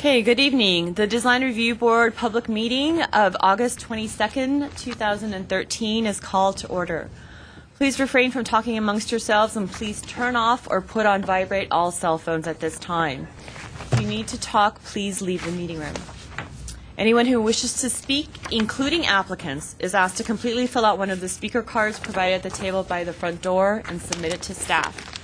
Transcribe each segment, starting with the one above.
Okay, good evening. The Design Review Board public meeting of August 22nd, 2013 is called to order. Please refrain from talking amongst yourselves and please turn off or put on vibrate all cell phones at this time. If you need to talk, please leave the meeting room. Anyone who wishes to speak, including applicants, is asked to completely fill out one of the speaker cards provided at the table by the front door and submit it to staff.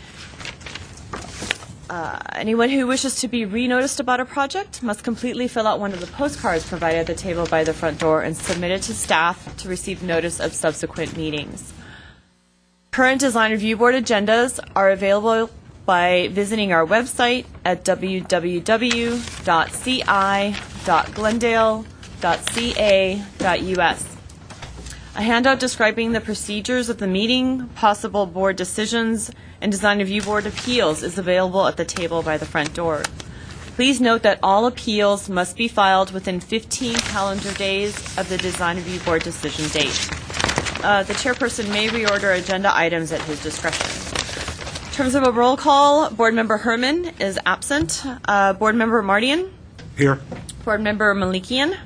Anyone who wishes to be re-noticed about a project must completely fill out one of the postcards provided at the table by the front door and submit it to staff to receive notice of subsequent meetings. Current Design Review Board agendas are available by visiting our website at www.ci.glendale.ca.us. A handout describing the procedures of the meeting, possible board decisions, and Design Review Board appeals is available at the table by the front door. Please note that all appeals must be filed within 15 calendar days of the Design Review Board decision date. The chairperson may reorder agenda items at his discretion. In terms of a roll call, Board Member Herman is absent. Board Member Mardian? Here. Board Member Malikian?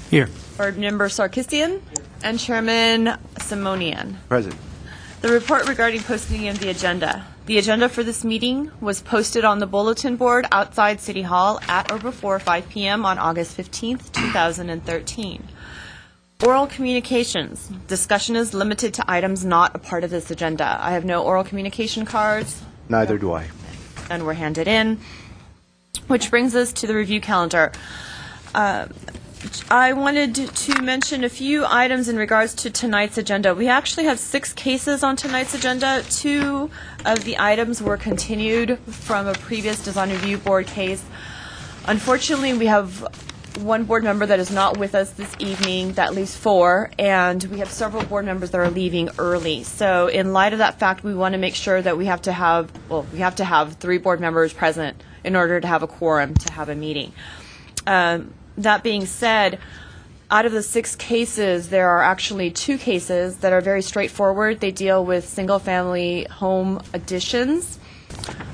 Here. Board Member Sarkissian? And Chairman Simonian. Present. The report regarding posting of the agenda. The agenda for this meeting was posted on the bulletin board outside City Hall at or before 5 p.m. on August 15th, 2013. Oral communications. Discussion is limited to items not a part of this agenda. I have no oral communication cards. Neither do I. And were handed in. Which brings us to the review calendar. I wanted to mention a few items in regards to tonight's agenda. We actually have 6 cases on tonight's agenda. 2 of the items were continued from a previous Design Review Board case. Unfortunately, we have one board member that is not with us this evening. That leaves 4, and we have several board members that are leaving early. So in light of that fact, we want to make sure that we have to have 3 board members present in order to have a quorum to have a meeting. That being said, out of the 6 cases, there are actually 2 cases that are very straightforward. They deal with single-family home additions.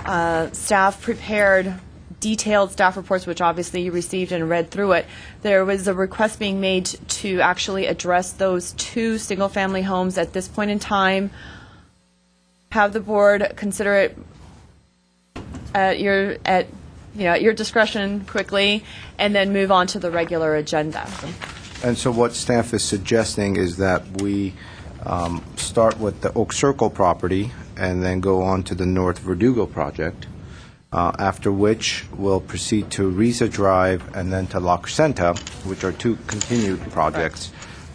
Staff prepared detailed staff reports, which obviously you received and read through it. There was a request being made to actually address those 2 single-family homes at this point in time. Have the board consider it at your discretion quickly, and then move on to the regular agenda. And so what staff is suggesting is that we start with the Oak Circle property and then go on to the North Verdugo project, after which we'll proceed to Risa Drive and then to La Crescenta, which are 2 continued projects,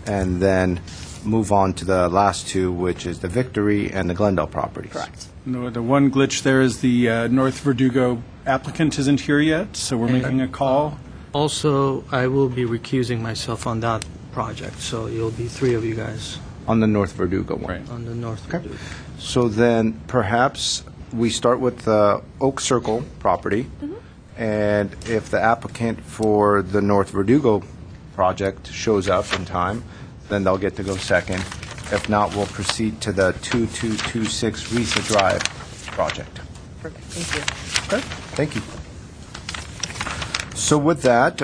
and then move on to the last 2, which is the Victory and the Glendale properties. Correct. No, the one glitch there is the North Verdugo applicant isn't here yet, so we're making a call. Also, I will be recusing myself on that project, so you'll be 3 of you guys On the North Verdugo one. Right. on the North Verdugo. So then perhaps we start with the Oak Circle property, and if the applicant for the North Verdugo project shows up in time, then they'll get to go second. If not, we'll proceed to the 2226 Risa Drive project. Perfect. Thank you. Okay, thank you. So with that,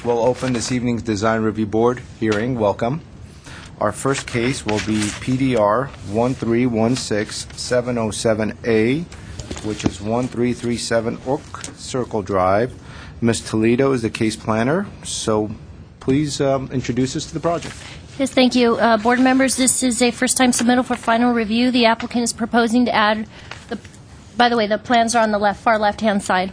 we'll open this evening's Design Review Board hearing. Welcome. Our first case will be PDR 1316707A, which is 1337 Oak Circle Drive. Ms. Toledo is the case planner, so please introduce us to the project. Yes, thank you. Board members, this is a first-time submittal for final review. The applicant is proposing to add, by the way, the plans are on the far left-hand side.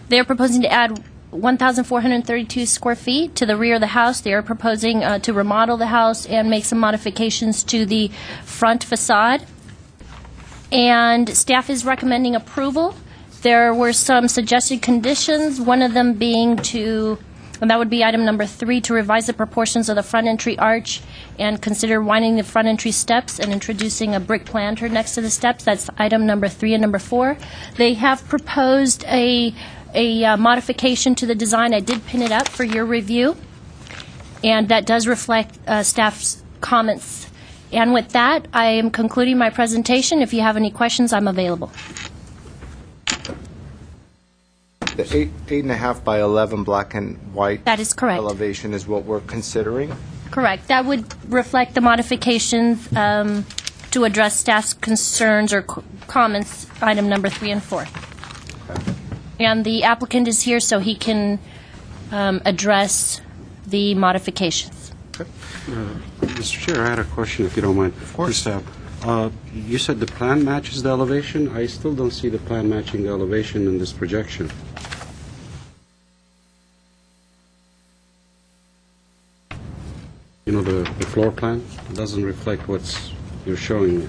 They are proposing to add 1,432 square feet to the rear of the house. They are proposing to remodel the house and make some modifications to the front facade. And staff is recommending approval. There were some suggested conditions, one of them being and that would be item number 3, to revise the proportions of the front entry arch and consider widening the front entry steps and introducing a brick planter next to the steps. That's item number 3 and number 4. They have proposed a modification to the design. I did pin it up for your review, and that does reflect staff's comments. And with that, I am concluding my presentation. If you have any questions, I'm available. The 8.5 by 11 black and white That is correct. elevation is what we're considering. Correct. That would reflect the modifications to address staff's concerns or comments, item number 3 and 4. And the applicant is here so he can address the modifications. Mr. Chair, I had a question, if you don't mind. Of course. You said the plan matches the elevation. I still don't see the plan matching the elevation in this projection. You know, the floor plan doesn't reflect what's you're showing me.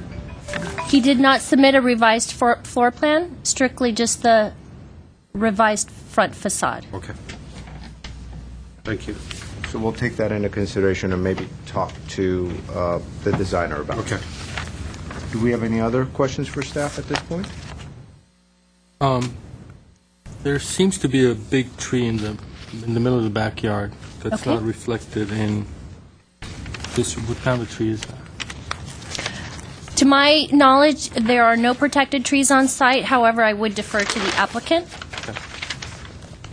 He did not submit a revised floor plan, strictly just the revised front facade. Okay. Thank you. So we'll take that into consideration and maybe talk to the designer about it. Okay. Do we have any other questions for staff at this point? There seems to be a big tree in the middle of the backyard that's Okay. not reflected in this. What kind of tree is that? To my knowledge, there are no protected trees on site. However, I would defer to the applicant.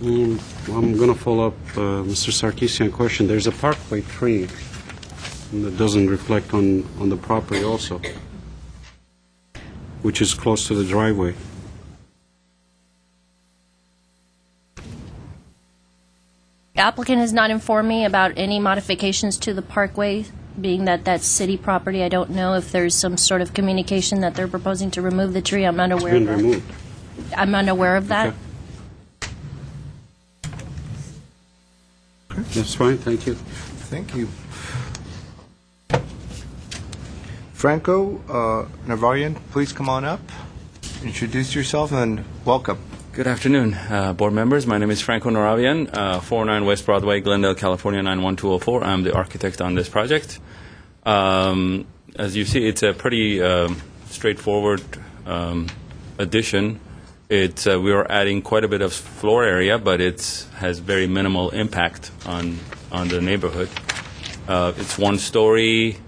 I'm going to follow up Mr. Sarkeesian question. There's a parkway tree that doesn't reflect on the property also, which is close to the driveway. The applicant has not informed me about any modifications to the parkway, being that that's city property. I don't know if there's some sort of communication that they're proposing to remove the tree. I'm unaware It's of been that. removed. I'm unaware of that. Okay. That's fine, thank you. Thank you. Franco Navarian, please come on up. Introduce yourself and welcome. Good afternoon, board members. My name is Franco Noravian, 409 West Broadway, Glendale, California, 91204. I'm the architect on this project. As you see, it's a pretty straightforward addition. We are adding quite a bit of floor area, but it has very minimal impact on the neighborhood. It's one story.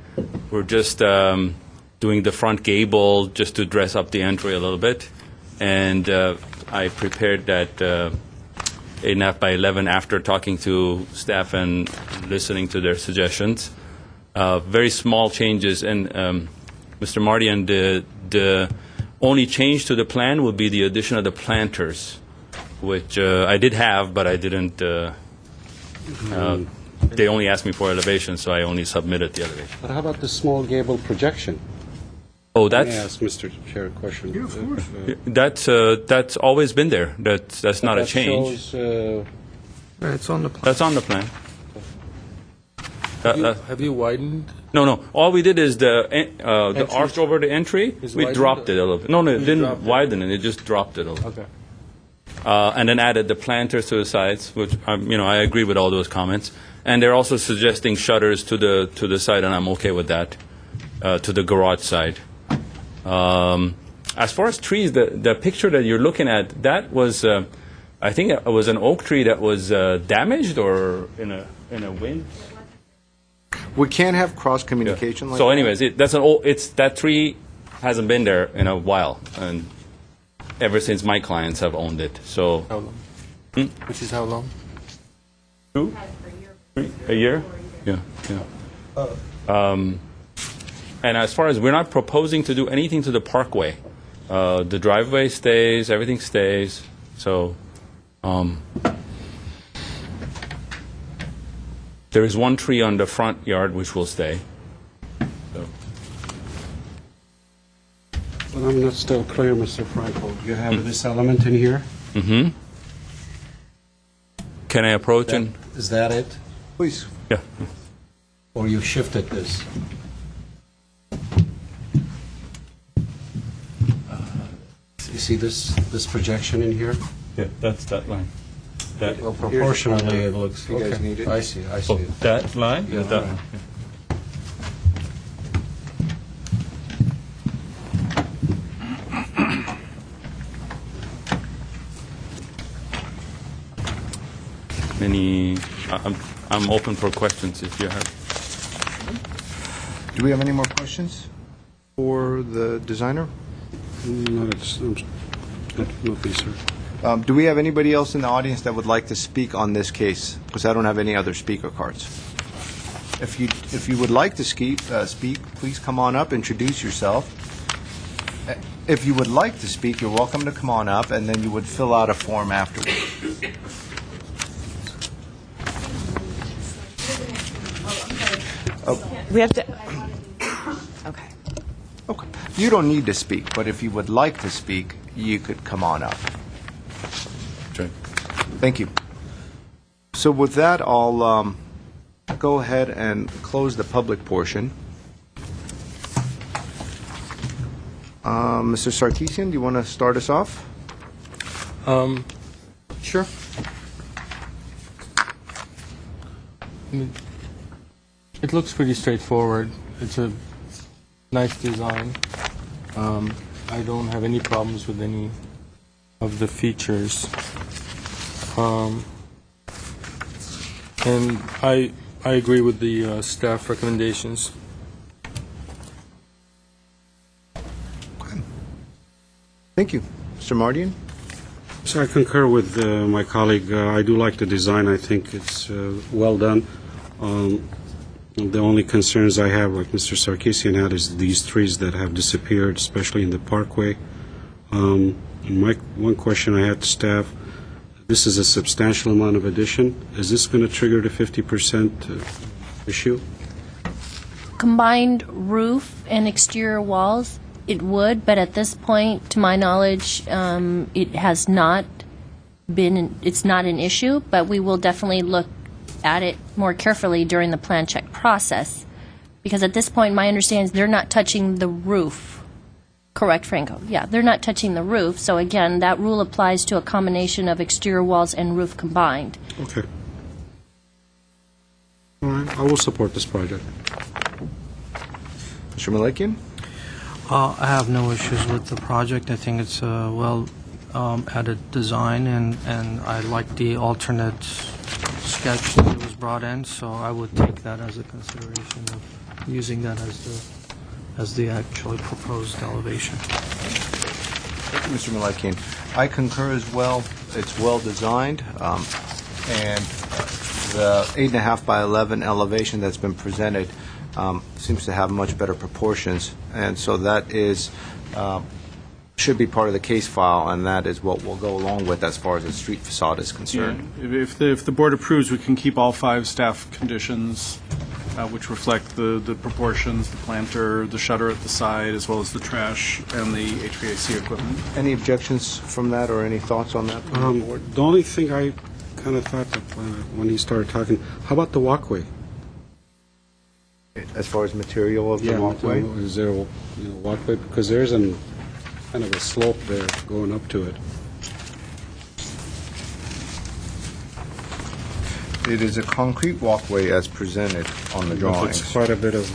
We're just doing the front gable just to dress up the entry a little bit. And I prepared that 8.5 by 11 after talking to staff and listening to their suggestions. Very small changes. And Mr. Mardian, the only change to the plan would be the addition of the planters, which I did have, but I didn't. They only asked me for elevation, so I only submitted the elevation. But how about the small gable projection? Oh, Let me that's ask Mr. Chair a question. Yeah, of course. that's always been there. That's not a change. Shows, It's on the plan. That's on the plan. Have you widened? No. All we did is the Entry arch over the entry. is We widened? dropped it a little bit. No, it You didn't dropped it. widen it. It just dropped it a little. Okay. And then added the planters to the sides, which I agree with all those comments. And they're also suggesting shutters to the side, and I'm okay with that. To the garage side. As far as trees, the picture that you're looking at, that was, I think it was an oak tree that was damaged or in a wind. We can't have cross communication like So, that. anyways, that tree hasn't been there in a while, and ever since my clients have owned it. So, How long? Which is how long? 2? 3? A year? Yeah. And as far as we're not proposing to do anything to the parkway, the driveway stays, everything stays. So, there is one tree on the front yard which will stay. So. But I'm not still clear, Mr. Franco. You have this element in here? Can I approach and? Is that it? Please. Yeah. Or you shifted this? You see this projection in here? Yeah, that's that line. That, Well, proportionally, it looks... You guys okay. need it? I see it. that line? Yeah, That all right. one. I'm open for questions if you have. Do we have any more questions for the designer? No, it's... No, please, sir. Do we have anybody else in the audience that would like to speak on this case? Because I don't have any other speaker cards. If you would like to speak, please come on up, introduce yourself. If you would like to speak, you're welcome to come on up, and then you would fill out a form afterwards. We have to, okay. Okay. You don't need to speak, but if you would like to speak, you could come on up. Sure. Thank you. So with that, I'll go ahead and close the public portion. Mr. Sarkisian, do you want to start us off? Sure. It looks pretty straightforward. It's a nice design. I don't have any problems with any of the features. And I agree with the staff recommendations. Thank you. Mr. Mardian? So I concur with my colleague. I do like the design. I think it's well done. The only concerns I have, like Mr. Sarkisian had, is these trees that have disappeared, especially in the parkway. And one question I had to staff, this is a substantial amount of addition. Is this going to trigger the 50% issue? Combined roof and exterior walls, it would, but at this point, to my knowledge, it has not been, it's not an issue, but we will definitely look at it more carefully during the plan check process. Because at this point, my understanding is they're not touching the roof. Correct, Franco? Yeah, they're not touching the roof. So again, that rule applies to a combination of exterior walls and roof combined. Okay. All right. I will support this project. Mr. Malakian? I have no issues with the project. I think it's a well added design, and I like the alternate sketch that was brought in, so I would take that as a consideration of using that as the actually proposed elevation. Thank you, Mr. Malakian. I concur as well. It's well designed, and the 8.5 by 11 elevation that's been presented seems to have much better proportions, and so that is should be part of the case file, and that is what we'll go along with as far as the street facade is concerned. Yeah. If the board approves, we can keep all 5 staff conditions, which reflect the proportions, the planter, the shutter at the side, as well as the trash and the HVAC equipment. Any objections from that, or any thoughts on that from the board? The only thing I kind of thought that when he started talking, how about the walkway? As far as material of the walkway? Is there a walkway? Because there's kind of a slope there going up to it. It is a concrete walkway as presented on the drawings. It's quite a bit of,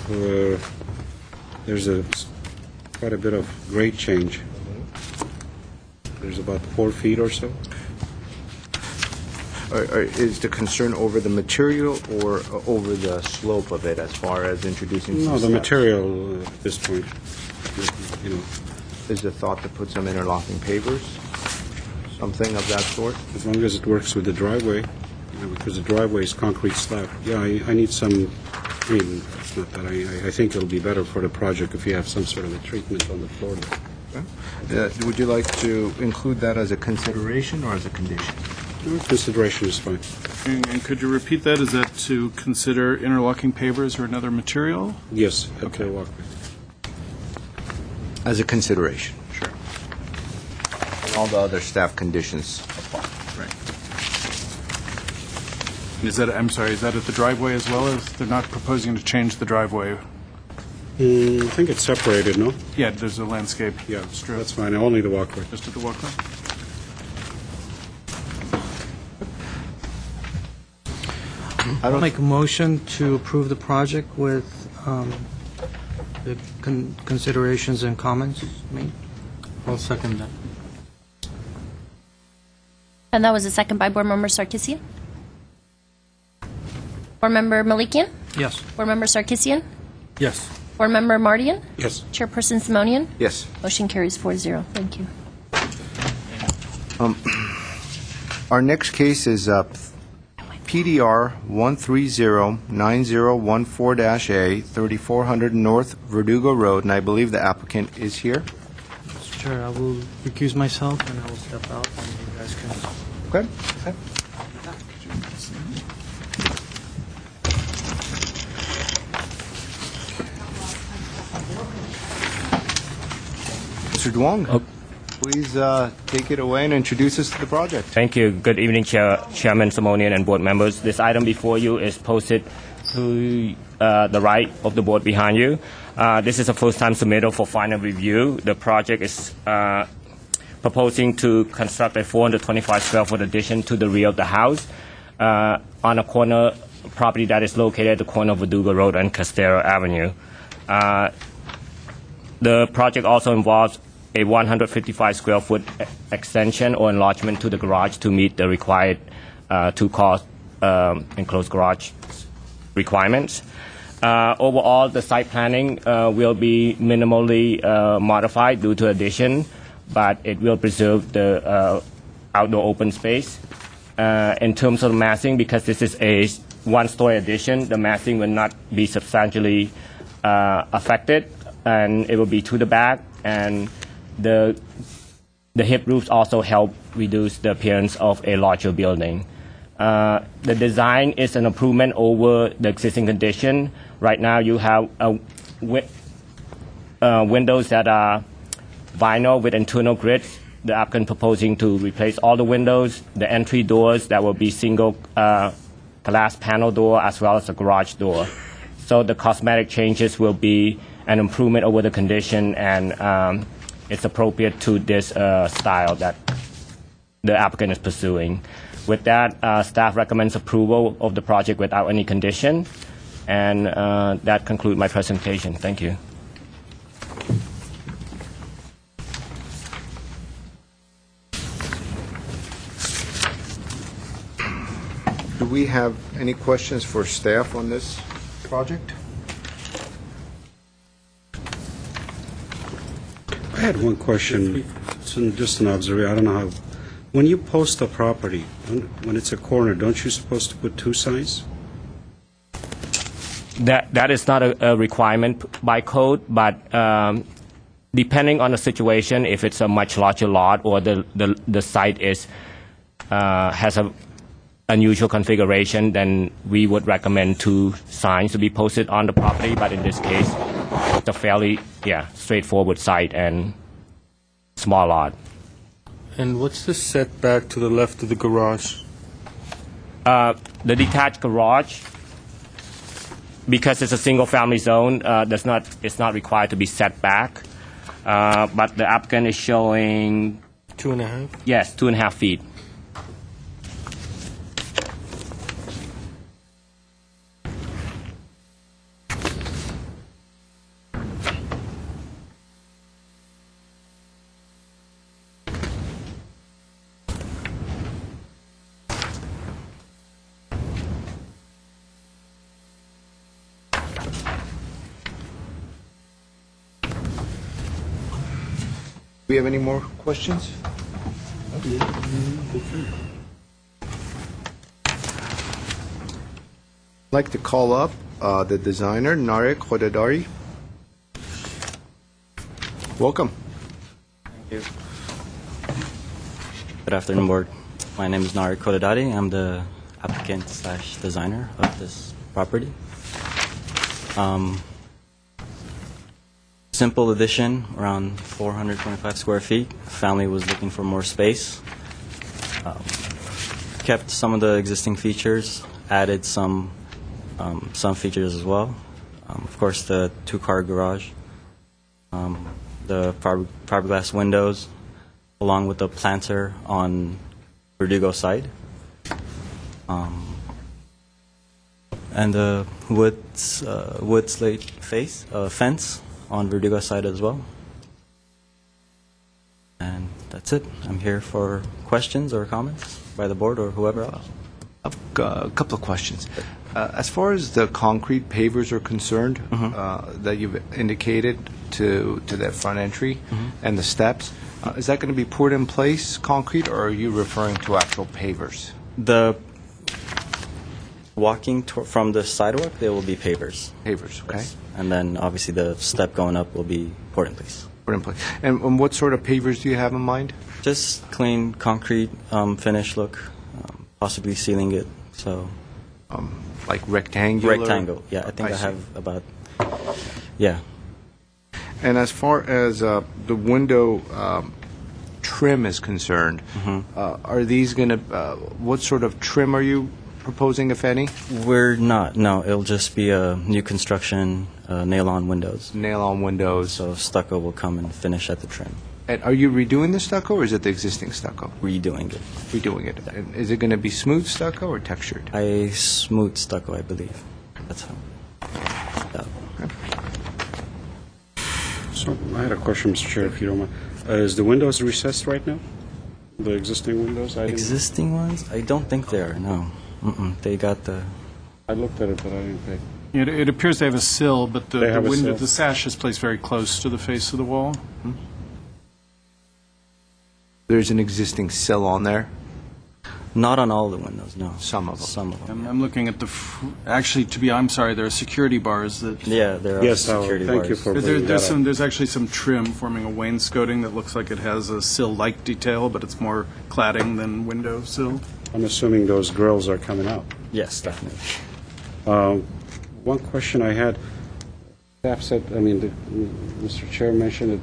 there's quite a bit of grade change. There's about 4 feet or so. Is the concern over the material or over the slope of it as far as introducing some No, the steps? material at this point, you know, Is the thought to put some interlocking pavers? Something of that sort? as long as it works with the driveway, because the driveway is concrete slab. Yeah, I need some, I mean, it's not that, I think it'll be better for the project if you have some sort of a treatment on the floor there. Would you like to include that as a consideration or as a condition? No, consideration is fine. And could you repeat that? Is that to consider interlocking pavers or another material? Yes, at Okay. the walkway. As a consideration. Sure. And all the other staff conditions apply. Right. Is that, I'm sorry, is that at the driveway as well, as they're not proposing to change the driveway? I think it's separated, no? Yeah, there's a landscape Yeah, strip. that's fine, only the walkway. Just at the walkway? I'll make a motion to approve the project with the considerations and comments made. I'll second that. And that was a second by Board Member Sarkisian. Board Member Malikian? Yes. Board Member Sarkisian? Yes. Board Member Mardian? Yes. Chairperson Simonian? Yes. Motion carries 4-0. Thank you. Our next case is PDR 1309014-A, 3400 North Verdugo Road, and I believe the applicant is here. Mr. Chair, I will recuse myself and I will step out and you guys can... Okay. Mr. Duong, please take it away and introduce us to the project. Thank you. Good evening, Chairman Simonian and board members. This item before you is posted to the right of the board behind you. This is a first-time submittal for final review. The project is proposing to construct a 425 square foot addition to the rear of the house on a corner property that is located at the corner of Verdugo Road and Castero Avenue. The project also involves a 155 square foot extension or enlargement to the garage to meet the required two-car enclosed garage requirements. Overall, the site planning will be minimally modified due to addition, but it will preserve the outdoor open space. In terms of massing, because this is a one-story addition, the massing will not be substantially affected, and it will be to the back, and the hip roofs also help reduce the appearance of a larger building. The design is an improvement over the existing condition. Right now, you have windows that are vinyl with internal grids. The applicant proposing to replace all the windows, the entry doors that will be single glass panel door as well as a garage door. So the cosmetic changes will be an improvement over the condition, and it's appropriate to this style that the applicant is pursuing. With that, staff recommends approval of the project without any condition, and that concludes my presentation. Thank you. Do we have any questions for staff on this project? I had one question. It's just an observation. I don't know how. When you post a property, when it's a corner, don't you supposed to put two signs? That is not a requirement by code, but depending on the situation, if it's a much larger lot or the site is has a unusual configuration, then we would recommend two signs to be posted on the property. But in this case, it's a fairly straightforward site and small lot. And what's the setback to the left of the garage? The detached garage, because it's a single-family zone, it's not required to be set back. But the applicant is showing 2.5? Yes, 2.5 feet. Do we have any more questions? I'd like to call up the designer, Narek Khodadari. Welcome. Thank you. Good afternoon, board. My name is Narek Khodadari. I'm the applicant/designer of this property. Simple addition, around 425 square feet. Family was looking for more space. Kept some of the existing features, added some features as well. Of course, the two-car garage, the fiberglass windows, along with the planter on Verdugo side, and the wood slate fence on Verdugo side as well. And that's it. I'm here for questions or comments by the board or whoever else. A couple of questions. As far as the concrete pavers are concerned, that you've indicated to that front entry and the steps, Is that going to be poured in place concrete, or are you referring to actual pavers? The walking from the sidewalk, there will be pavers. Pavers, okay. Yes. And then obviously the step going up will be poured in place. Poured in place. And what sort of pavers do you have in mind? Just clean concrete finish look, possibly sealing it. So Like rectangular? rectangle. Yeah, I think I see. have about. Yeah. And as far as the window trim is concerned, are these going to, what sort of trim are you proposing, if any? We're not. No, it'll just be a new construction, nail-on windows. Nail-on windows. So stucco will come and finish at the trim. And are you redoing the stucco, or is it the existing stucco? Redoing it. Redoing it. And is it going to be smooth stucco or textured? Smooth stucco, I believe. That's how. Yeah. So I had a question, Mr. Chair, if you don't mind. Is the windows recessed right now? The existing windows? Existing ones? I don't think they are, no. They got the... I looked at it, but I didn't pay. It appears they have a sill, but They the have a window, sill. the sash is placed very close to the face of the wall. There's an existing sill on there? Not on all the windows, no. Some of them. Some of them. I'm looking at actually, I'm sorry, there are security bars that... Yeah, there are Yes, security thank bars. you for bringing that up. There's actually some trim forming a wainscoting that looks like it has a sill-like detail, but it's more cladding than window sill. I'm assuming those grills are coming out. Yes, definitely. One question I had, staff said, Mr. Chair mentioned that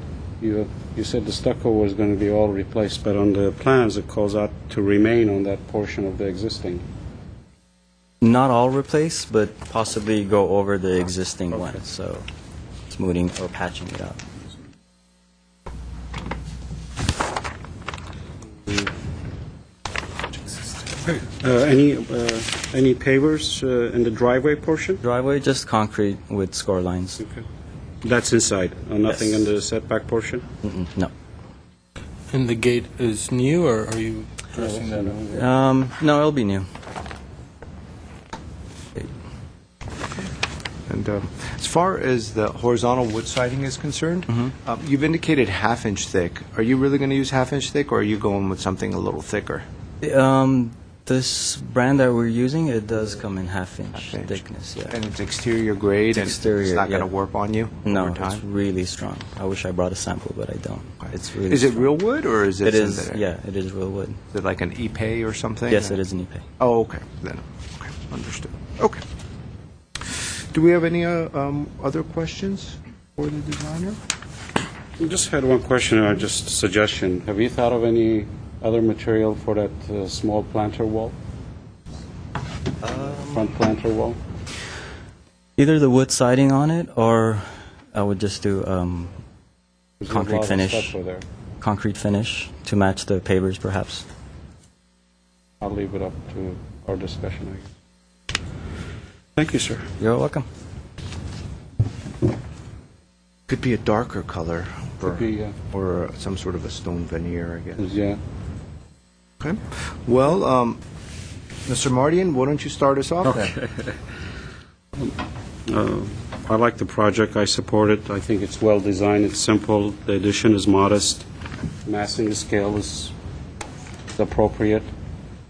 you said the stucco was going to be all replaced, but on the plans it calls out to remain on that portion of the existing. Not all replaced, but possibly go over the existing one, so smoothing or patching it out. Any pavers in the driveway portion? Driveway, just concrete with score lines. Okay. That's inside, nothing Yes. in the setback portion? No. And the gate is new, or are you addressing that? No, it'll be new. And as far as the horizontal wood siding is concerned, you've indicated half-inch thick. Are you really going to use half-inch thick, or are you going with something a little thicker? This brand that we're using, it does come in half-inch Half-inch. thickness, yeah. And it's exterior grade, It's exterior, and it's not going to yeah. warp on you No, over it's time? really strong. I wish I brought a sample, but I don't. It's really Is it strong. real wood, or is it It is, synthetic? yeah, it is real wood. Is it like an Ipe or something? Yes, it is an Ipe. Oh, okay. Then, okay, understood. Okay. Do we have any other questions for the designer? I just had one question, or just a suggestion. Have you thought of any other material for that small planter wall? Front planter wall? Either the wood siding on it, or I would just do There's a concrete lot of finish. stucco there. Concrete finish to match the pavers, perhaps. I'll leave it up to our discussion, I guess. Thank you, sir. You're welcome. Could be a darker color, Could be, or some sort of a stone veneer, I guess. yeah. Okay. Well, Mr. Mardian, why don't you start us off then? I like the project. I support it. I think it's well designed. It's simple. The addition is modest. Massing scale is appropriate.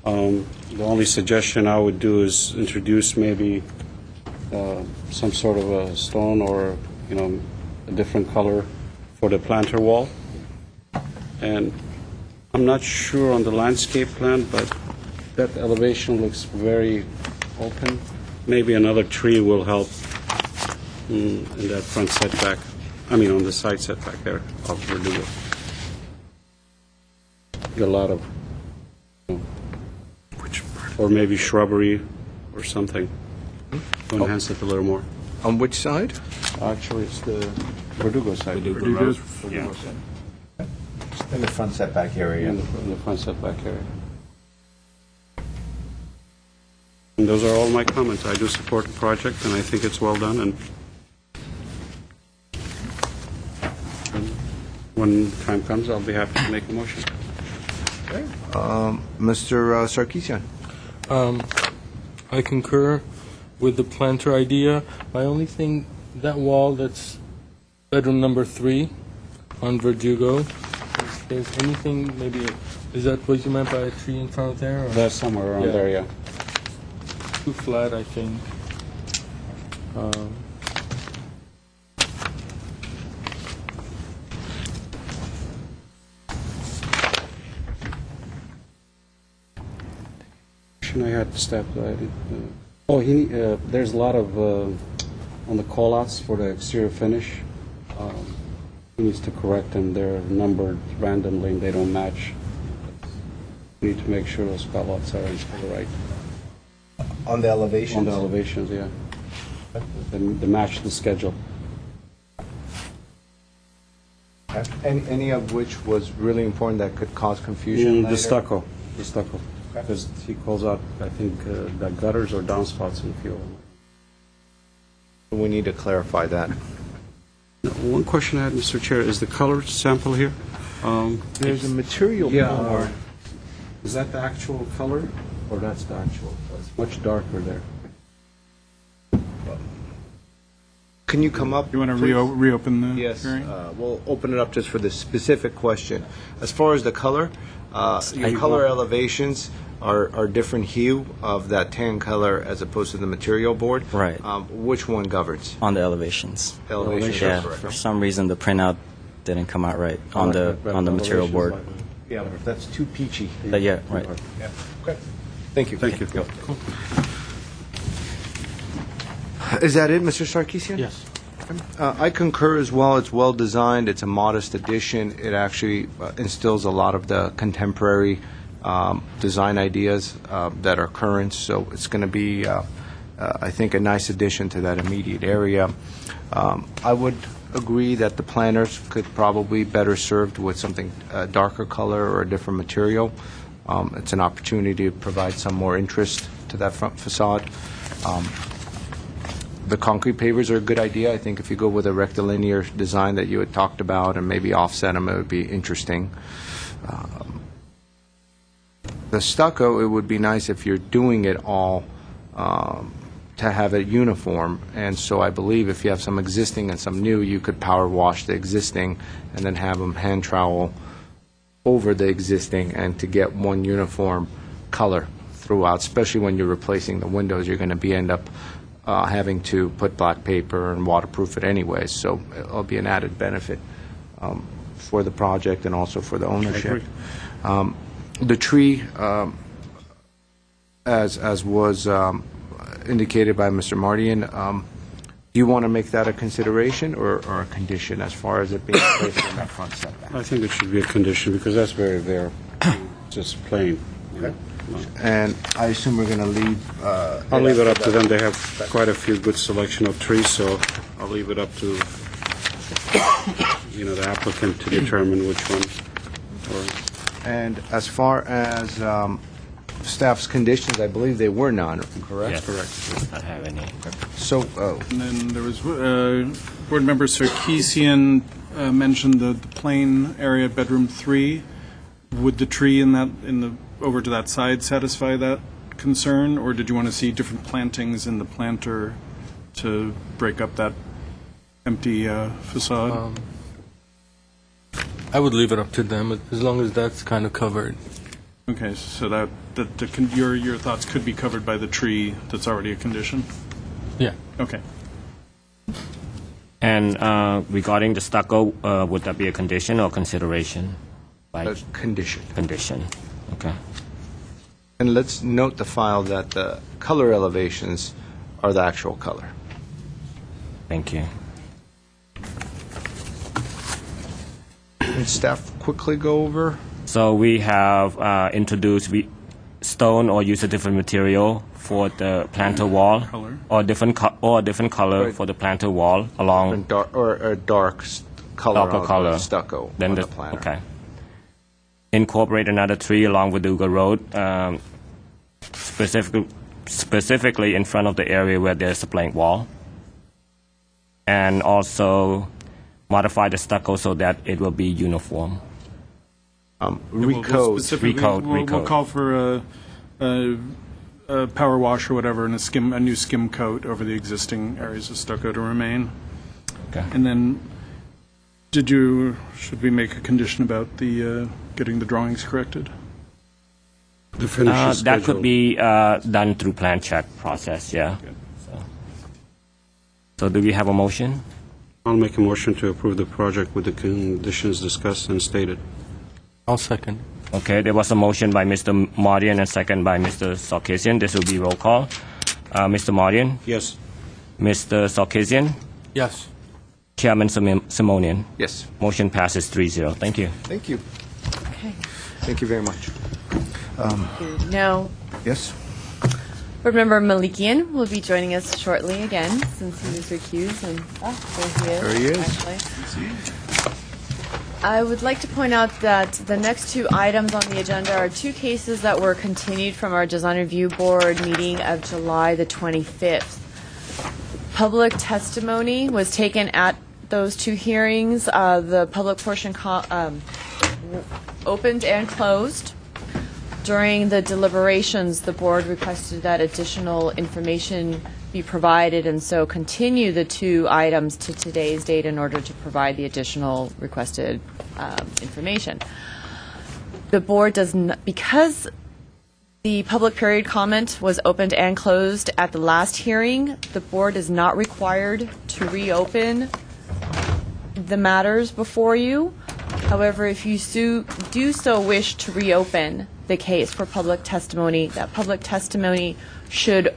The only suggestion I would do is introduce maybe some sort of a stone or, a different color for the planter wall. And I'm not sure on the landscape plan, but that elevation looks very open. Maybe another tree will help in that front setback, on the side setback there of Verdugo. A lot of, or maybe shrubbery or something to enhance it a little more. On which side? Actually, it's the Verdugo side. Verdugo's- Verdugo side. In the front setback area. In the front setback area. And those are all my comments. I do support the project, and I think it's well done, and when time comes, I'll be happy to make a motion. Mr. Sarkisian? I concur with the planter idea. My only thing, that wall that's bedroom number 3 on Verdugo, there's anything, maybe, is that what you meant by a tree in front of there? Or? That's somewhere around Yeah. there, yeah. Too flat, I think. I had to step. There's a lot of on the call-outs for the exterior finish. He needs to correct them. They're numbered randomly and they don't match. We need to make sure those call-outs are right On the elevations? on the elevations. Yeah, they match the schedule. Any of which was really important that could cause confusion later? The stucco. Because he calls out, I think, the gutters or downspouts in fuel. We need to clarify that. One question I had, Mr. Chair, is the color sample here? There's a material Yeah. board. Is that the actual color, or that's the actual? It's much darker there. Can you come up? You want to please? reopen the Yes, hearing? we'll open it up just for this specific question. As far as the color, your color elevations are different hue of that tan color as opposed to the material board. Right. Which one governs? On the elevations. Elevations Yeah, are correct. for some reason the printout didn't come out right on the material board. Yeah, that's too peachy. Yeah, right. Yeah. Okay. Thank you. Thank you. Is that it, Mr. Sarkeesian? Yes. I concur as well. It's well-designed. It's a modest addition. It actually instills a lot of the contemporary design ideas that are current, so it's going to be, I think, a nice addition to that immediate area. I would agree that the planners could probably better served with something darker color or a different material. It's an opportunity to provide some more interest to that front facade. The concrete pavers are a good idea. I think if you go with a rectilinear design that you had talked about and maybe offset them, it would be interesting. The stucco, it would be nice if you're doing it all to have it uniform. And so I believe if you have some existing and some new, you could power wash the existing and then have them hand trowel over the existing and to get one uniform color throughout, especially when you're replacing the windows. You're going to end up having to put black paper and waterproof it anyway, so it'll be an added benefit for the project and also for the ownership. The tree, as was indicated by Mr. Mardian, do you want to make that a consideration or a condition as far as it being placed in that front setback? I think it should be a condition because that's very there, just plain. Okay. And I assume we're going to leave... I'll leave it up to them. They have quite a few good selection of trees, so I'll leave it up to, the applicant to determine which one. And as far as staff's conditions, I believe they were none, correct? Yes. Correct. Not have any. So, And then there was, Board Member Sarkeesian mentioned the plain area, bedroom 3. Would the tree over to that side satisfy that concern, or did you want to see different plantings in the planter to break up that empty facade? I would leave it up to them as long as that's kind of covered. Okay, so your thoughts could be covered by the tree that's already a condition? Yeah. Okay. And regarding the stucco, would that be a condition or consideration? a condition. Condition. Okay. And let's note the file that the color elevations are the actual color. Thank you. Can staff quickly go over? So we have introduced stone or use a different material for the planter wall, Color. or different color Right. for the planter wall along Or a dark color darker on color. the stucco Then on the the planner. okay. Incorporate another tree along Verdugo Road, specifically in front of the area where there's a blank wall, and also modify the stucco so that it will be uniform. Recode. We'll call for a power wash or whatever, and a new skim coat over the existing areas of stucco to remain. Okay. And then Should we make a condition about the getting the drawings corrected? The finishing schedule. That could be done through plan check process, yeah. So do we have a motion? I'll make a motion to approve the project with the conditions discussed and stated. I'll second. Okay, there was a motion by Mr. Mardian and second by Mr. Sarkisian. This will be roll call. Mr. Mardian? Yes. Mr. Sarkisian? Yes. Chairman Simonian? Yes. Motion passes 3-0. Thank you. Thank you. Okay. Thank you very much. Now, Yes? Board Member Malikian will be joining us shortly again, since he was recused, and, there he is. There he is. Actually. I would like to point out that the next two items on the agenda are two cases that were continued from our Design Review Board meeting of July the 25th. Public testimony was taken at those two hearings. The public portion opened and closed. During the deliberations, the board requested that additional information be provided, and so continue the two items to today's date in order to provide the additional requested information. The board does not, because the public period comment was opened and closed at the last hearing, the board is not required to reopen the matters before you. However, if you do so wish to reopen the case for public testimony, that public testimony should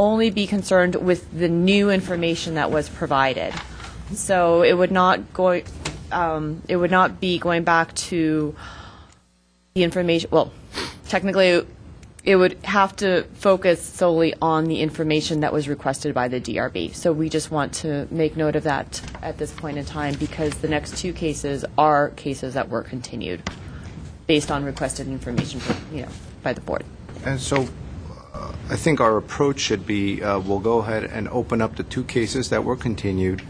only be concerned with the new information that was provided. So it would not be going back to the information. Well, technically, it would have to focus solely on the information that was requested by the DRB. So we just want to make note of that at this point in time, because the next two cases are cases that were continued based on requested information, by the board. And so I think our approach should be, we'll go ahead and open up the two cases that were continued.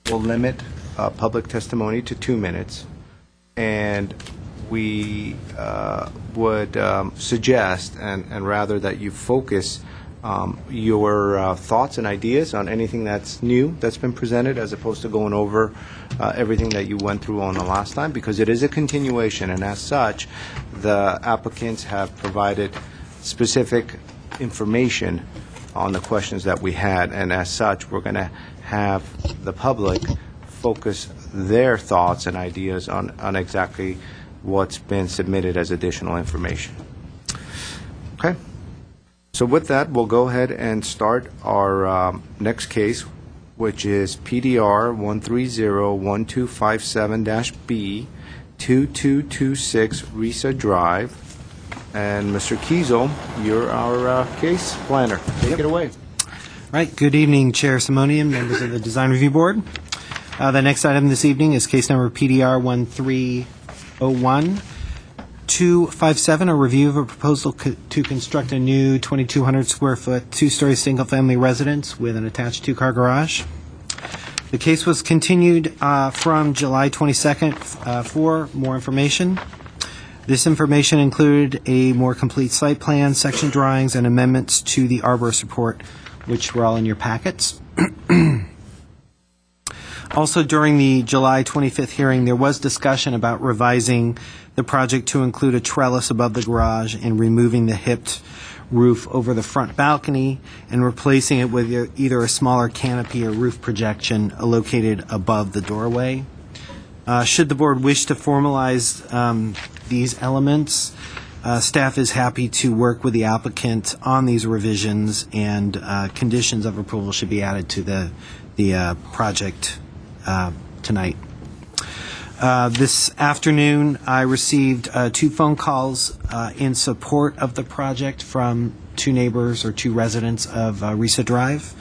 We'll limit public testimony to 2 minutes, and we would suggest, and rather that you focus your thoughts and ideas on anything that's new that's been presented, as opposed to going over everything that you went through on the last time, because it is a continuation, and as such, the applicants have provided specific information on the questions that we had, and as such, we're going to have the public focus their thoughts and ideas on exactly what's been submitted as additional information. Okay? So with that, we'll go ahead and start our next case, which is PDR 130-1257-B, 2226 Risa Drive. And Mr. Kiesel, you're our case planner. Take it away. Right. Good evening, Chair Simonian, members of the Design Review Board. The next item this evening is case number PDR 1301-257, a review of a proposal to construct a new 2,200 square foot, two-story single-family residence with an attached two-car garage. The case was continued from July 22nd for more information. This information included a more complete site plan, section drawings, and amendments to the arborist report, which were all in your packets. Also, during the July 25th hearing, there was discussion about revising the project to include a trellis above the garage and removing the hipped roof over the front balcony and replacing it with either a smaller canopy or roof projection located above the doorway. Should the board wish to formalize these elements, staff is happy to work with the applicant on these revisions, and conditions of approval should be added to the project tonight. This afternoon, I received 2 phone calls in support of the project from 2 neighbors or 2 residents of Risa Drive.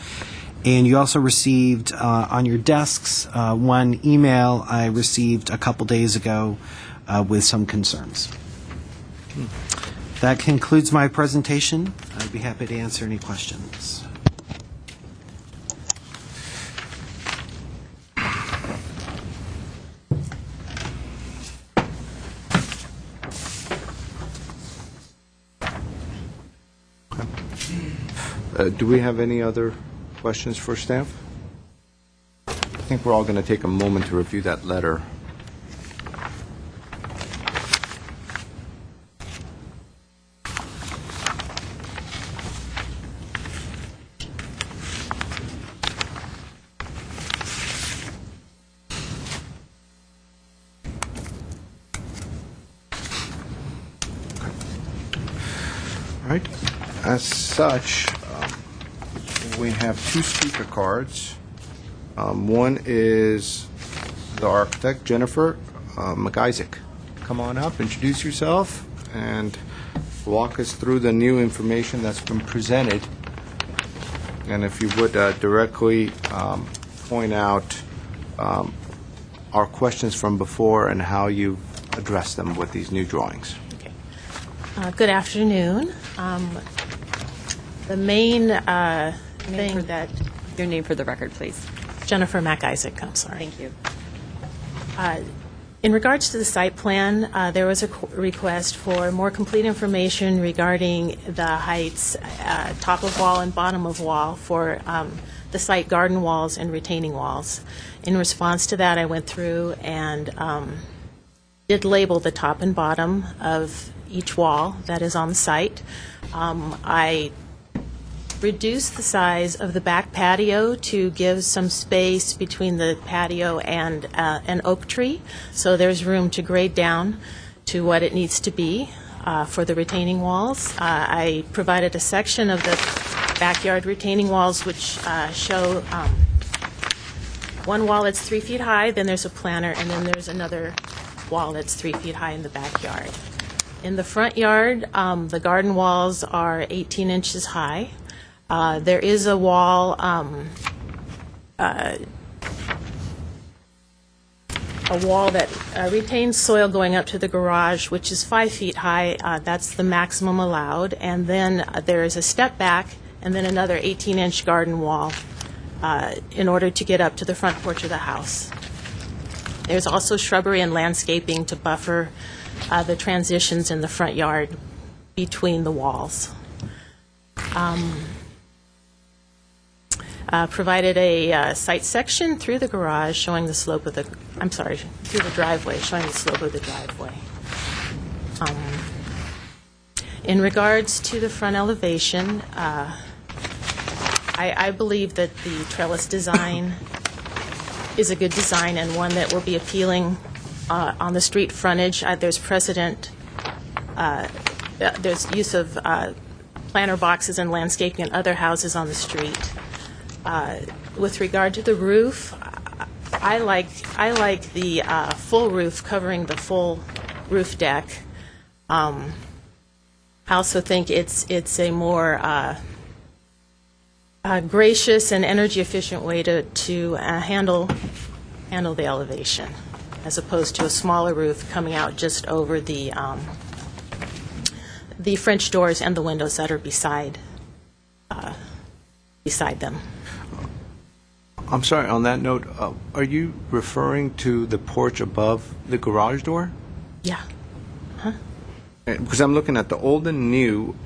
And you also received on your desks 1 email I received a couple days ago with some concerns. That concludes my presentation. I'd be happy to answer any questions. Do we have any other questions for staff? think we're all going to take a moment to review that letter. All right. As such, we have two speaker cards. One is the architect, Jennifer McIsaac. Come on up, introduce yourself, and walk us through the new information that's been presented. And if you would directly point out our questions from before and how you address them with these new drawings. Good afternoon. The main thing that, Your name for the record, please. Jennifer McIsaac, I'm sorry. Thank you. In regards to the site plan, there was a request for more complete information regarding the heights, top of wall and bottom of wall for the site garden walls and retaining walls. In response to that, I went through and did label the top and bottom of each wall that is on the site. I reduced the size of the back patio to give some space between the patio and an oak tree, so there's room to grade down to what it needs to be for the retaining walls. I provided a section of the backyard retaining walls which show one wall that's 3 feet high, then there's a planter, and then there's another wall that's 3 feet high in the backyard. In the front yard, the garden walls are 18 inches high. There is a wall, that retains soil going up to the garage, which is 5 feet high. That's the maximum allowed. And then there is a step back and then another 18-inch garden wall in order to get up to the front porch of the house. There's also shrubbery and landscaping to buffer the transitions in the front yard between the walls. Provided a site section through the garage showing the slope of the, through the driveway, showing the slope of the driveway. In regards to the front elevation, I believe that the trellis design is a good design and one that will be appealing on the street frontage. There's precedent, there's use of planter boxes and landscaping in other houses on the street. With regard to the roof, I like the full roof covering the full roof deck. I also think it's a more gracious and energy efficient way to handle the elevation, as opposed to a smaller roof coming out just over the French doors and the windows that are beside them. I'm sorry, on that note, are you referring to the porch above the garage door? Yeah. Because I'm looking at the old and new,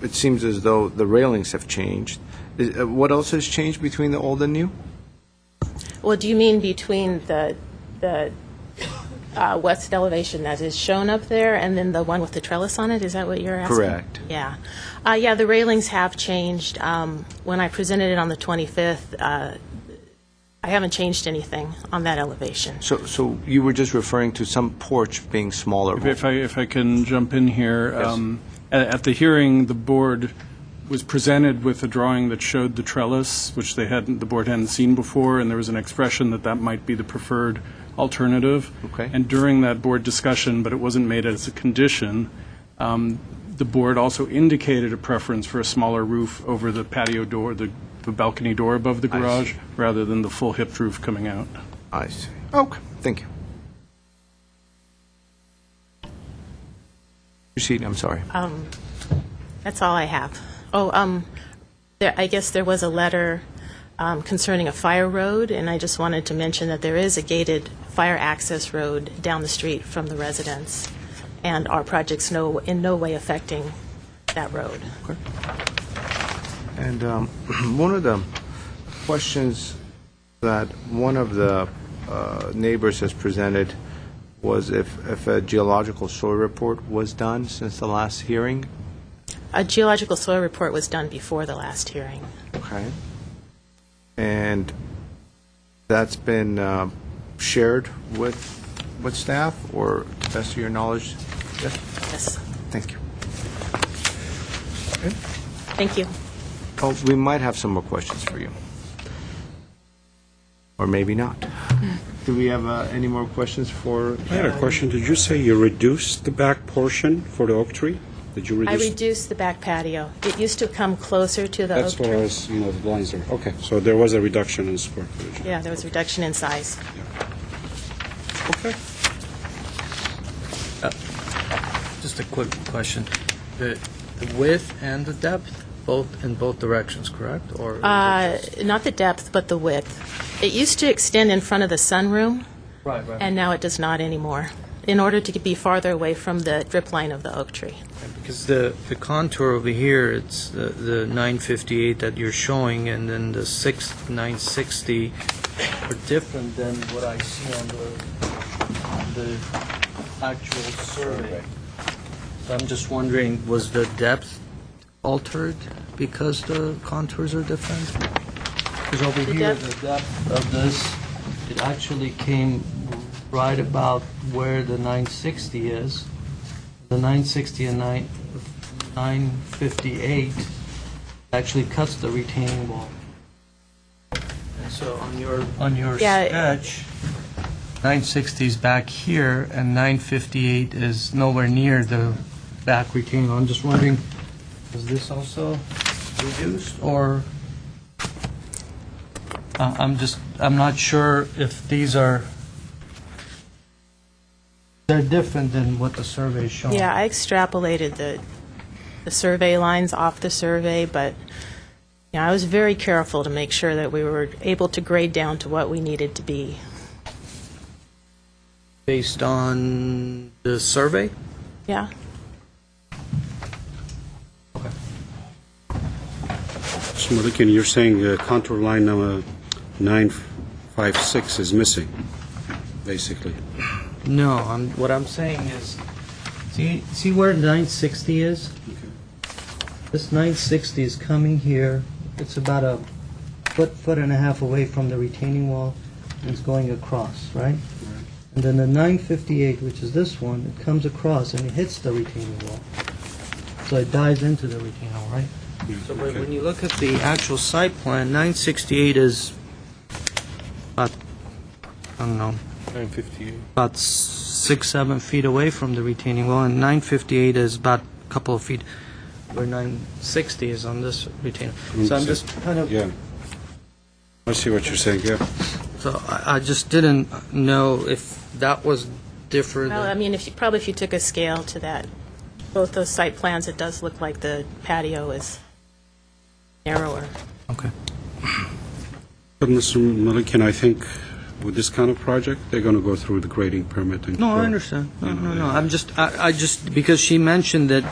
it seems as though the railings have changed. What else has changed between the old and new? Well, do you mean between the west elevation that is shown up there and then the one with the trellis on it? Is that what you're asking? Correct. Yeah. Yeah, the railings have changed. When I presented it on the 25th, I haven't changed anything on that elevation. So you were just referring to some porch being smaller? If I can jump in here. Yes. At the hearing, the board was presented with a drawing that showed the trellis, which the board hadn't seen before, and there was an expression that might be the preferred alternative. Okay. And during that board discussion, but it wasn't made as a condition, the board also indicated a preference for a smaller roof over the patio door, the balcony door above the garage, rather than the full hipped roof coming out. I see. Okay, thank you. Proceed, I'm sorry. That's all I have. I guess there was a letter concerning a fire road, and I just wanted to mention that there is a gated fire access road down the street from the residence, and our project's in no way affecting that road. And one of the questions that one of the neighbors has presented was if a geological soil report was done since the last hearing. A geological soil report was done before the last hearing. Okay. And that's been shared with staff, or to the best of your knowledge? Yes? Yes. Thank you. Thank you. Oh, we might have some more questions for you. Or maybe not. Do we have any more questions for? I had a question. Did you say you reduced the back portion for the oak tree? Did you I reduce? reduced the back patio. It used to come closer to the That's oak what I tree. was, the lines are, okay. So there was a reduction in square footage. Yeah, there was a reduction in size. Okay. Just a quick question. The width and the depth, both in both directions, correct? Or Not the depth, but the width. It used to extend in front of the sunroom, right. and now it does not anymore, in order to be farther away from the drip line of the oak tree. Because the contour over here, it's the 958 that you're showing, and then the 960 are different than what I see on the actual survey. So I'm just wondering, was the depth altered because the contours are different? Because over The here, depth- the depth of this, it actually came right about where the 960 is. The 960 and 958 actually cuts the retaining wall. And so on your Yeah. sketch, 960 is back here, and 958 is nowhere near the back retaining wall. I'm just wondering, is this also reduced, or I'm not sure if these are, they're different than what the survey is showing. Yeah, I extrapolated the survey lines off the survey, but I was very careful to make sure that we were able to grade down to what we needed to be. Based on the survey? Yeah. So Malikian, you're saying contour line number 956 is missing, basically. No, what I'm saying is, see where 960 is? This 960 is coming here. It's about a foot and a half away from the retaining wall, and it's going across, right? And then the 958, which is this one, it comes across and it hits the retaining wall. So it dives into the retaining wall, right? So but when you look at the actual site plan, 968 is about, I don't know, 958. about 6-7 feet away from the retaining wall, and 958 is about a couple of feet where 960 is on this retaining. So I'm just kind of, Yeah. I see what you're saying, yeah. so I just didn't know if that was different. Well, I mean, if you took a scale to that, both those site plans, it does look like the patio is narrower. Okay. But Mr. Malikian, I think with this kind of project, they're going to go through the grading permit. And No, I understand. No. I'm just, I just, because she mentioned that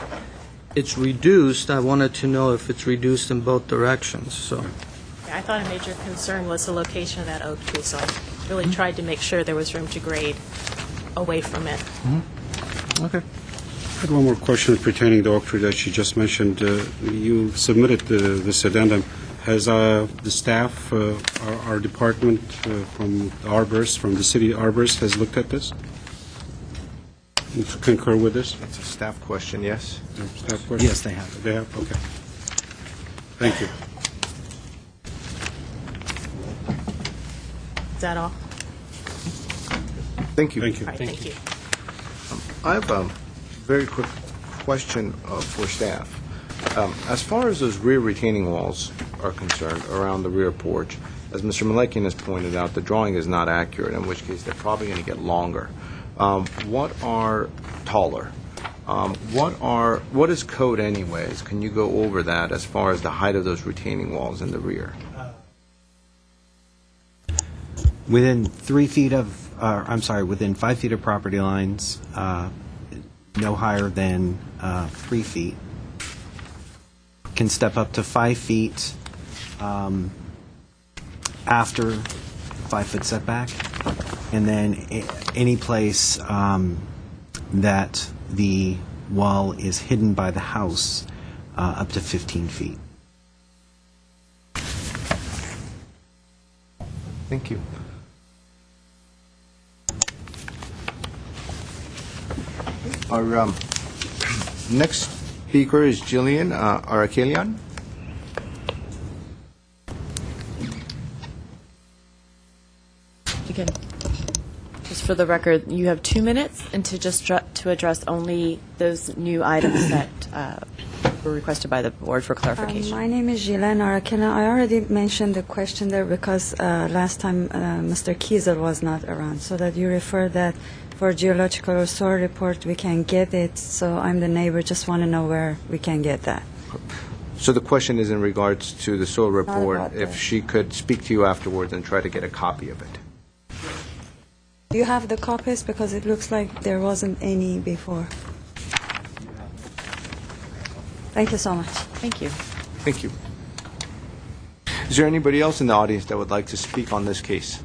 it's reduced, I wanted to know if it's reduced in both directions, so. Yeah, I thought a major concern was the location of that oak tree, so I really tried to make sure there was room to grade away from it. Okay. I had one more question pertaining to the oak tree that you just mentioned. You submitted this addendum. Has the staff, our department from the arborist, from the city arborist, has looked at this? You concur with this? It's a staff question, yes? Staff question? Yes, they have. They have? Okay. Thank you. Is that all? Thank you. Thank you. All right, thank you. I have a very quick question for staff. As far as those rear retaining walls are concerned around the rear porch, as Mr. Malikian has pointed out, the drawing is not accurate, in which case they're probably going to get longer. What are taller? What is code anyways? Can you go over that as far as the height of those retaining walls in the rear? Within 3 feet of, within 5 feet of property lines, no higher than 3 feet. Can step up to 5 feet after 5-foot setback. And then any place that the wall is hidden by the house, up to 15 feet. Thank you. Our next speaker is Jillian Arakelian. Again, just for the record, you have 2 minutes, and to address only those new items that were requested by the board for clarification. My name is Ghislaine Arakina. I already mentioned the question there because last time Mr. Kiesel was not around, so that you refer that for geological soil report we can get it. So I'm the neighbor, just want to know where we can get that. So the question is in regards to the soil report, about if that. she could speak to you afterwards and try to get a copy of it. Do you have the copies? Because it looks like there wasn't any before. Thank you so much. Thank you. Thank you. Is there anybody else in the audience that would like to speak on this case?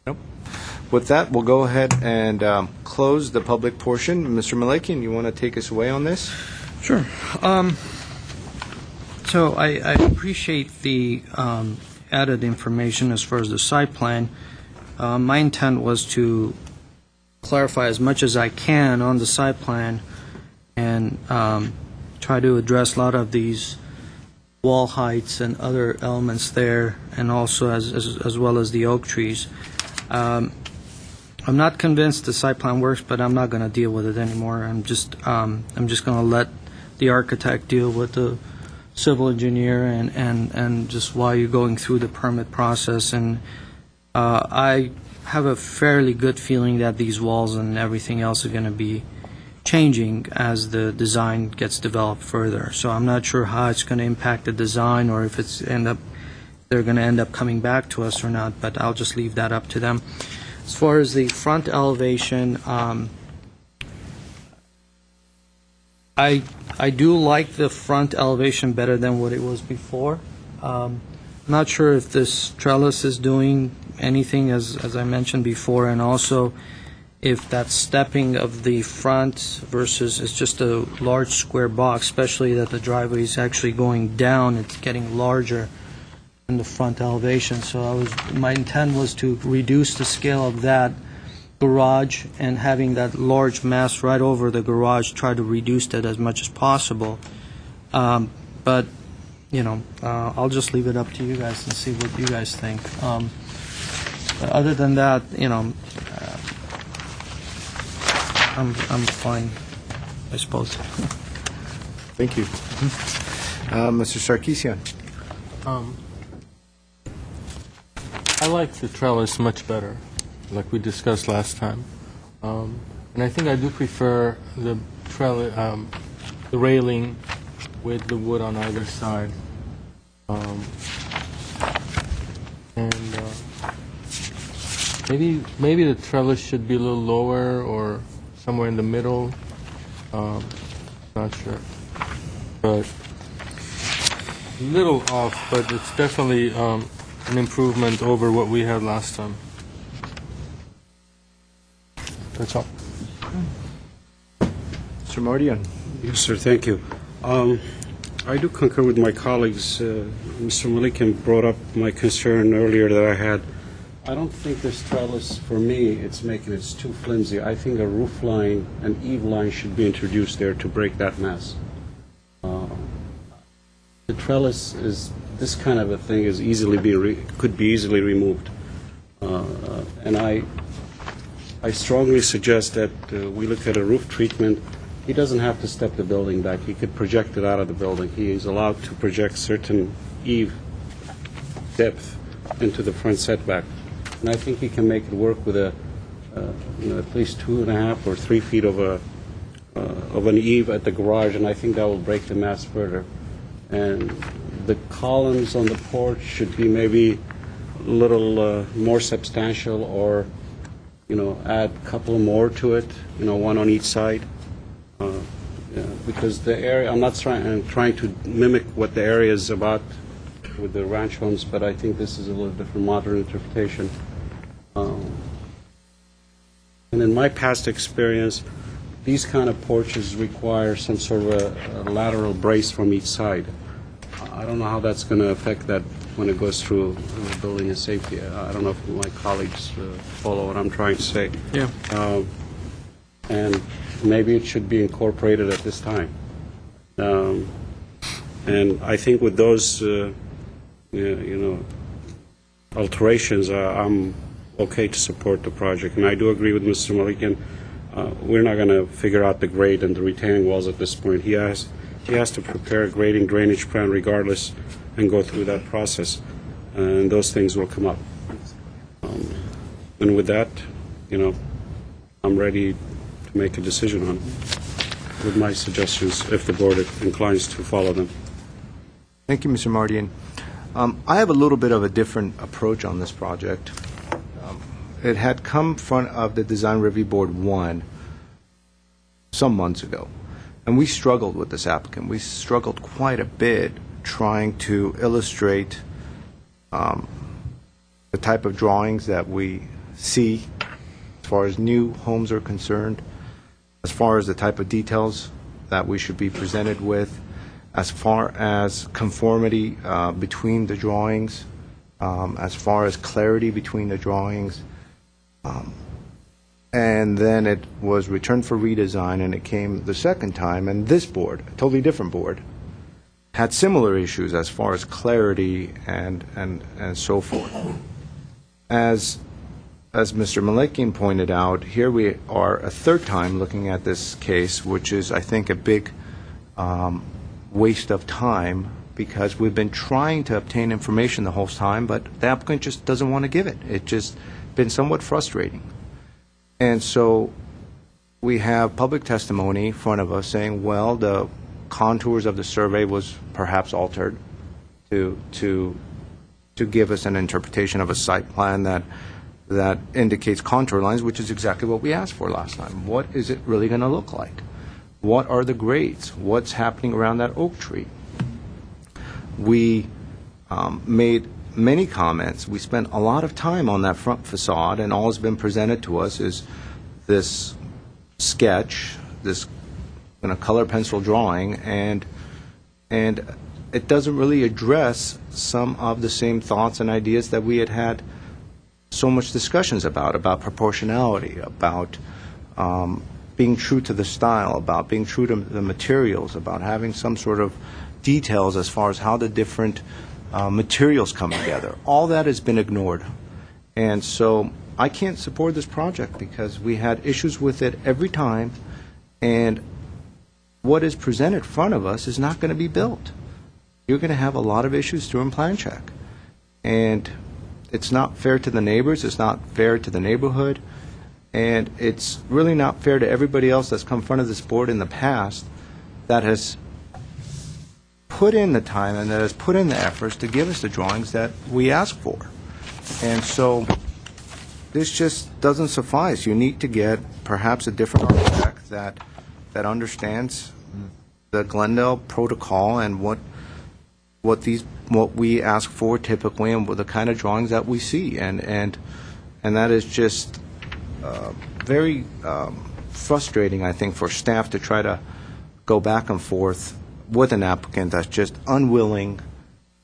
Nope. With that, we'll go ahead and close the public portion. Mr. Malakian, you want to take us away on this? Sure. So I appreciate the added information as far as the site plan. My intent was to clarify as much as I can on the site plan and try to address a lot of these wall heights and other elements there, and also as well as the oak trees. I'm not convinced the site plan works, but I'm not going to deal with it anymore. I'm just going to let the architect deal with the civil engineer and just while you're going through the permit process. And I have a fairly good feeling that these walls and everything else are going to be changing as the design gets developed further. So I'm not sure how it's going to impact the design or if they're going to end up coming back to us or not, but I'll just leave that up to them. As far as the front elevation, I do like the front elevation better than what it was before. I'm not sure if this trellis is doing anything, as I mentioned before, and also if that stepping of the front versus it's just a large square box, especially that the driveway is actually going down, it's getting larger in the front elevation. So my intent was to reduce the scale of that garage and having that large mass right over the garage, try to reduce that as much as possible. But, I'll just leave it up to you guys and see what you guys think. Other than that, I'm fine, I suppose. Thank you. Mr. Sarkisian. I like the trellis much better, like we discussed last time. And I think I do prefer the trellis, the railing with the wood on either side. Maybe the trellis should be a little lower or somewhere in the middle. Not sure, but a little off. But it's definitely an improvement over what we had last time. That's all. Mr. Mordian. Yes, sir, thank you. I do concur with my colleagues. Mr. Malikian brought up my concern earlier that I had. I don't think this trellis, for me, it's too flimsy. I think a roof line, an eave line should be introduced there to break that mess. The trellis is, this kind of a thing is could be easily removed. And I strongly suggest that we look at a roof treatment. He doesn't have to step the building back. He could project it out of the building. He is allowed to project certain eave depth into the front setback. And I think he can make it work with at least 2.5 or 3 feet of an eave at the garage, and I think that will break the mass further. And the columns on the porch should be maybe a little more substantial, or add a couple more to it, one on each side. Because the area, I'm not trying to mimic what the area is about with the ranch homes, but I think this is a little different modern interpretation. And in my past experience, these kind of porches require some sort of a lateral brace from each side. I don't know how that's going to affect that when it goes through the building and safety. I don't know if my colleagues follow what I'm trying to say. Yeah. And maybe it should be incorporated at this time. And I think with those, alterations, I'm okay to support the project. And I do agree with Mr. Malikian. We're not going to figure out the grade and the retaining walls at this point. He has to prepare a grading drainage plan regardless and go through that process. And those things will come up. And with that, I'm ready to make a decision on it with my suggestions if the board inclines to follow them. Thank you, Mr. Mardian. I have a little bit of a different approach on this project. It had come in front of the Design Review Board 1 some months ago, and we struggled with this applicant. We struggled quite a bit trying to illustrate the type of drawings that we see as far as new homes are concerned, as far as the type of details that we should be presented with, as far as conformity between the drawings, as far as clarity between the drawings. And then it was returned for redesign, and it came the second time, and this board, a totally different board, had similar issues as far as clarity and so forth. As Mr. Malikian pointed out, here we are a third time looking at this case, which is, I think, a big waste of time, because we've been trying to obtain information the whole time, but the applicant just doesn't want to give it. It's just been somewhat frustrating. And so we have public testimony in front of us saying, well, the contours of the survey was perhaps altered to give us an interpretation of a site plan that indicates contour lines, which is exactly what we asked for last time. What is it really going to look like? What are the grades? What's happening around that oak tree? We made many comments. We spent a lot of time on that front facade, and all that's been presented to us is this sketch, this color pencil drawing, and it doesn't really address some of the same thoughts and ideas that we had so much discussions about proportionality, about being true to the style, about being true to the materials, about having some sort of details as far as how the different materials come together. All that has been ignored. And so I can't support this project because we had issues with it every time, and what is presented in front of us is not going to be built. You're going to have a lot of issues during plan check. And it's not fair to the neighbors, it's not fair to the neighborhood, and it's really not fair to everybody else that's come in front of this board in the past that has put in the time and that has put in the efforts to give us the drawings that we asked for. And so this just doesn't suffice. You need to get perhaps a different architect that understands the Glendale protocol and what we ask for typically, and what the kind of drawings that we see, and that is just very frustrating, I think, for staff to try to go back and forth with an applicant that's just unwilling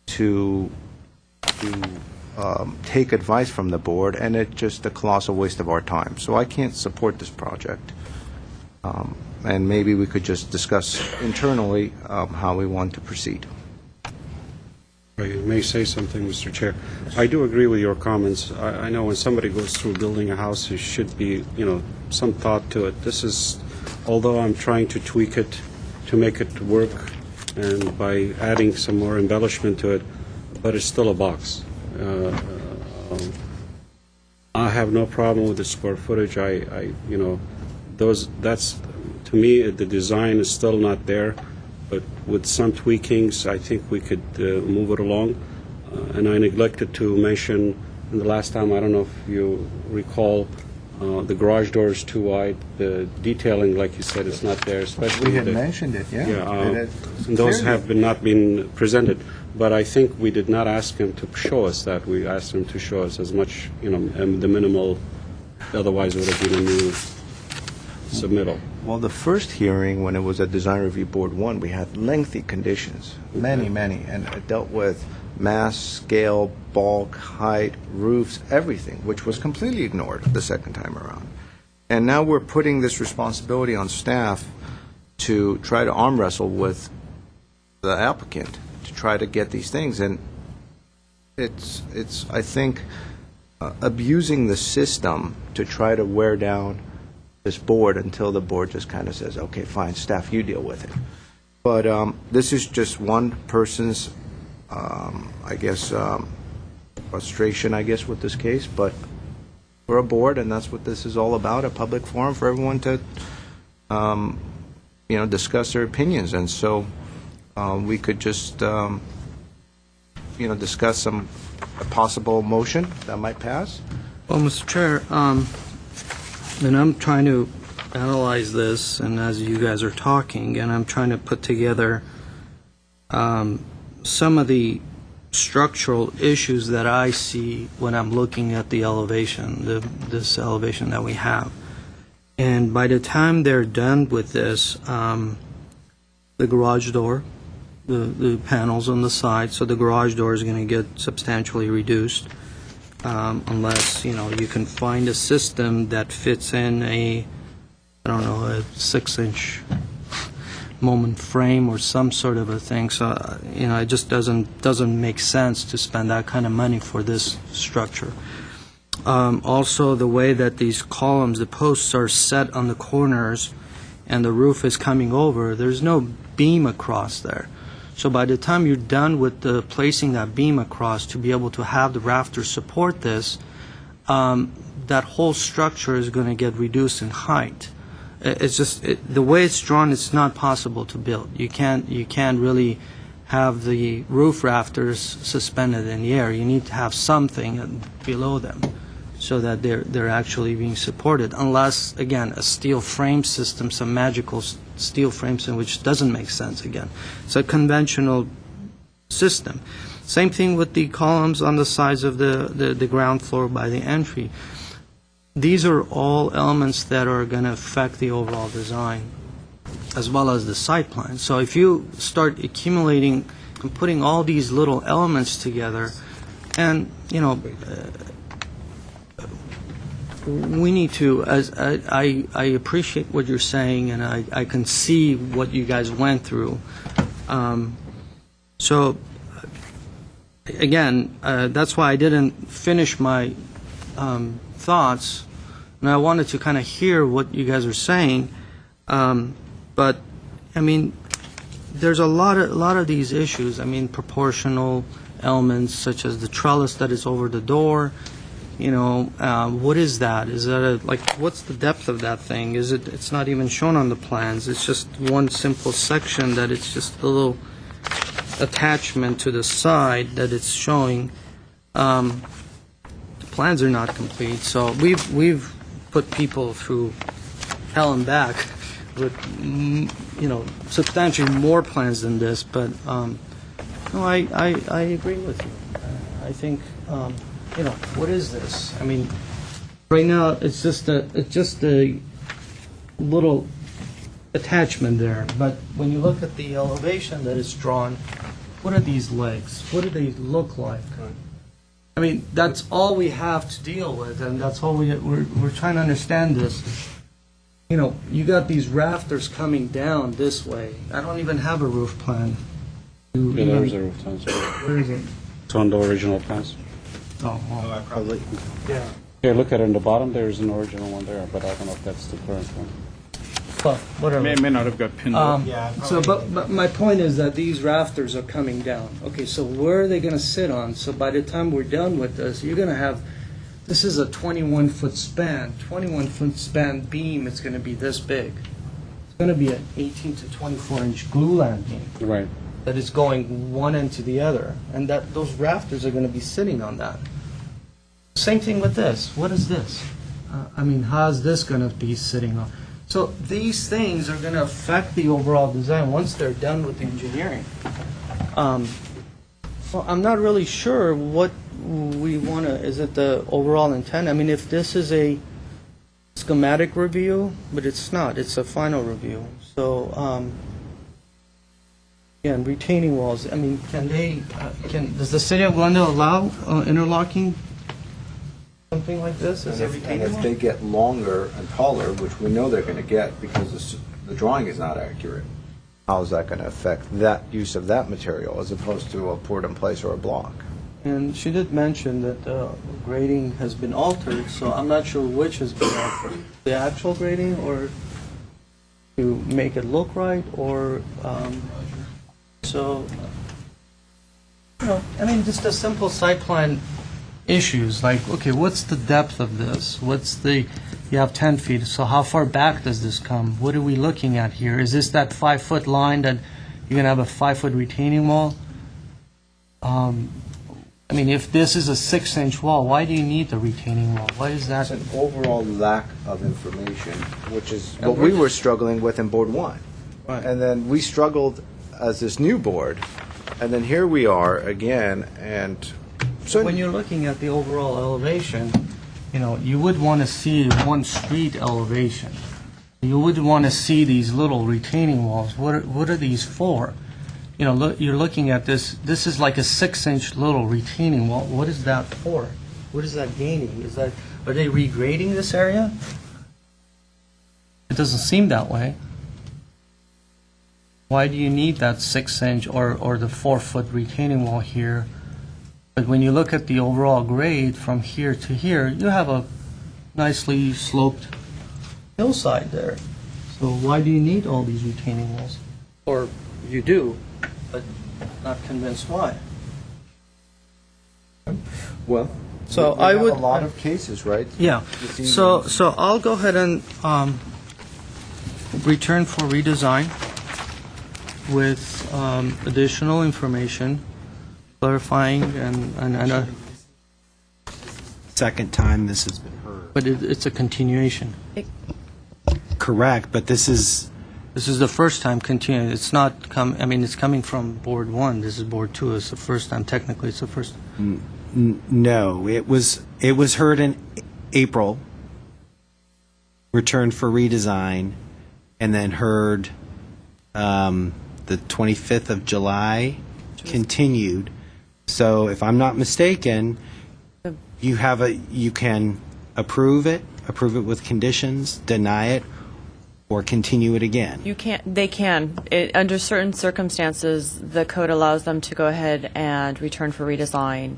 to take advice from the board, and it's just a colossal waste of our time. So I can't support this project. And maybe we could just discuss internally how we want to proceed. I may say something, Mr. Chair. I do agree with your comments. I know when somebody goes through building a house, there should be, some thought to it. This is, although I'm trying to tweak it to make it work, and by adding some more embellishment to it, but it's still a box. I have no problem with the square footage. That's, to me, the design is still not there. But with some tweakings, I think we could move it along. And I neglected to mention, in the last time, I don't know if you recall, the garage door is too wide. The detailing, like you said, is not there, especially... We had mentioned it, yeah. And those have not been presented. But I think we did not ask him to show us that. We asked him to show us as much, the minimal Otherwise, it would have been a new submittal. Well, the first hearing, when it was at Design Review Board 1, we had lengthy conditions, many, and it dealt with mass, scale, bulk, height, roofs, everything, which was completely ignored the second time around. And now we're putting this responsibility on staff to try to arm wrestle with the applicant to try to get these things. And it's I think, abusing the system to try to wear down this board until the board just kind of says, okay, fine, staff, you deal with it. But this is just one person's, I guess, frustration, I guess, with this case. But we're a board, and that's what this is all about, a public forum for everyone to, discuss their opinions. And so we could just, discuss a possible motion that might pass. Well, Mr. Chair, and I'm trying to analyze this, and as you guys are talking, and I'm trying to put together some of the structural issues that I see when I'm looking at the elevation, this elevation that we have. And by the time they're done with this, the garage door, the panels on the side, so the garage door is going to get substantially reduced. Unless, you can find a system that fits in a 6-inch moment frame or some sort of a thing. So, it just doesn't make sense to spend that kind of money for this structure. Also, the way that these columns, the posts are set on the corners and the roof is coming over, there's no beam across there. So by the time you're done with placing that beam across to be able to have the rafters support this, that whole structure is going to get reduced in height. It's just the way it's drawn. It's not possible to build. You can't really have the roof rafters suspended in the air. You need to have something below them so that they're actually being supported. Unless, again, a steel frame system, some magical steel frame system, which doesn't make sense. Again, it's a conventional system. Same thing with the columns on the sides of the ground floor by the entry. These are all elements that are going to affect the overall design as well as the site plan. So if you start accumulating and putting all these little elements together, and we need to, as I appreciate what you're saying, and I can see what you guys went through. So again, that's why I didn't finish my thoughts, and I wanted to kind of hear what you guys are saying. But I mean, there's a lot of these issues. I mean, proportional elements such as the trellis that is over the door. What is that? Is that what's the depth of that thing? It's not even shown on the plans. It's just one simple section that it's just a little attachment to the side that it's showing. The plans are not complete, so we've put people through hell and back with substantially more plans than this. But no, I agree with you. I think. What is this? I mean, right now it's just a little attachment there. But when you look at the elevation that is drawn, what are these legs? What do they look like? I mean, that's all we have to deal with, and that's all we're trying to understand this. You got these rafters coming down this way. I don't even have a roof plan. Yeah, there's a roof plan. Where is it? It's on the original plans. Oh, probably. Yeah. Here, look at it in the bottom. There's an original one there, but I don't know if that's the current one. Well, whatever. May not have got pinned up. But my point is that these rafters are coming down. Okay, so where are they going to sit on? So by the time we're done with this, you're going to have, this is a 21-foot span. 21-foot span beam, it's going to be this big. It's going to be an 18 to 24-inch glulam beam. Right. That is going one end to the other, and that those rafters are going to be sitting on that. Same thing with this. What is this? I mean, how's this going to be sitting on? So these things are going to affect the overall design once they're done with the engineering. So I'm not really sure what we want to, is it the overall intent? I mean, if this is a schematic review, but it's not. It's a final review. So, again, retaining walls, I mean, does the city of Glendale allow interlocking, something like this as a And retaining if wall? they get longer and taller, which we know they're going to get because the drawing is not accurate, how is that going to affect that use of that material as opposed to a poured-in-place or a block? And she did mention that grading has been altered, so I'm not sure which has been altered. The actual grading, or to make it look right, or, so, you know, I mean, just a simple site plan issues, like, okay, what's the depth of this? You have 10 feet, so how far back does this come? What are we looking at here? Is this that 5-foot line that you're going to have a 5-foot retaining wall? I mean, if this is a 6-inch wall, why do you need the retaining wall? Why is that? It's an overall lack of information, which is what we were struggling with in Board 1. Right. And then we struggled as this new board, and then here we are again, and so... When you're looking at the overall elevation, you know, you would want to see one street elevation. You would want to see these little retaining walls. What are these for? You know, you're looking at this. This is like a 6-inch little retaining wall. What is that for? What is that gaining? Are they regrading this area? It doesn't seem that way. Why do you need that 6-inch or the 4-foot retaining wall here? But when you look at the overall grade from here to here, you have a nicely sloped hillside there. So why do you need all these retaining walls? Or you do, but not convinced why. Well, So we I have would- a lot of cases, right? Yeah, This evening. so I'll go ahead and return for redesign with additional information, clarifying and Second time this has been heard. but it's a continuation. Correct, but this is, This is the first time continuing. It's not it's coming from Board 1. This is Board 2. It's the first time. Technically, it's the first. no, it was heard in April, returned for redesign, and then heard the 25th of July, continued. So if I'm not mistaken, you can approve it with conditions, deny it, or continue it again. They can. Under certain circumstances, the code allows them to go ahead and return for redesign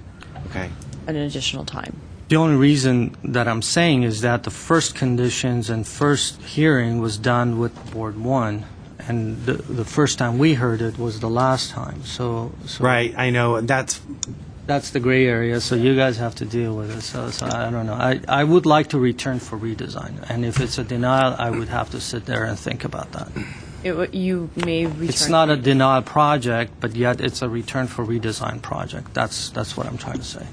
Okay. an additional time. The only reason that I'm saying is that the first conditions and first hearing was done with Board 1, and the first time we heard it was the last time. So Right, I know, that's the gray area, so you guys have to deal with it. So I don't know. I would like to return for redesign, and if it's a denial, I would have to sit there and think about that. You may return. It's not a denial project, but yet it's a return for redesign project. That's what I'm trying to say.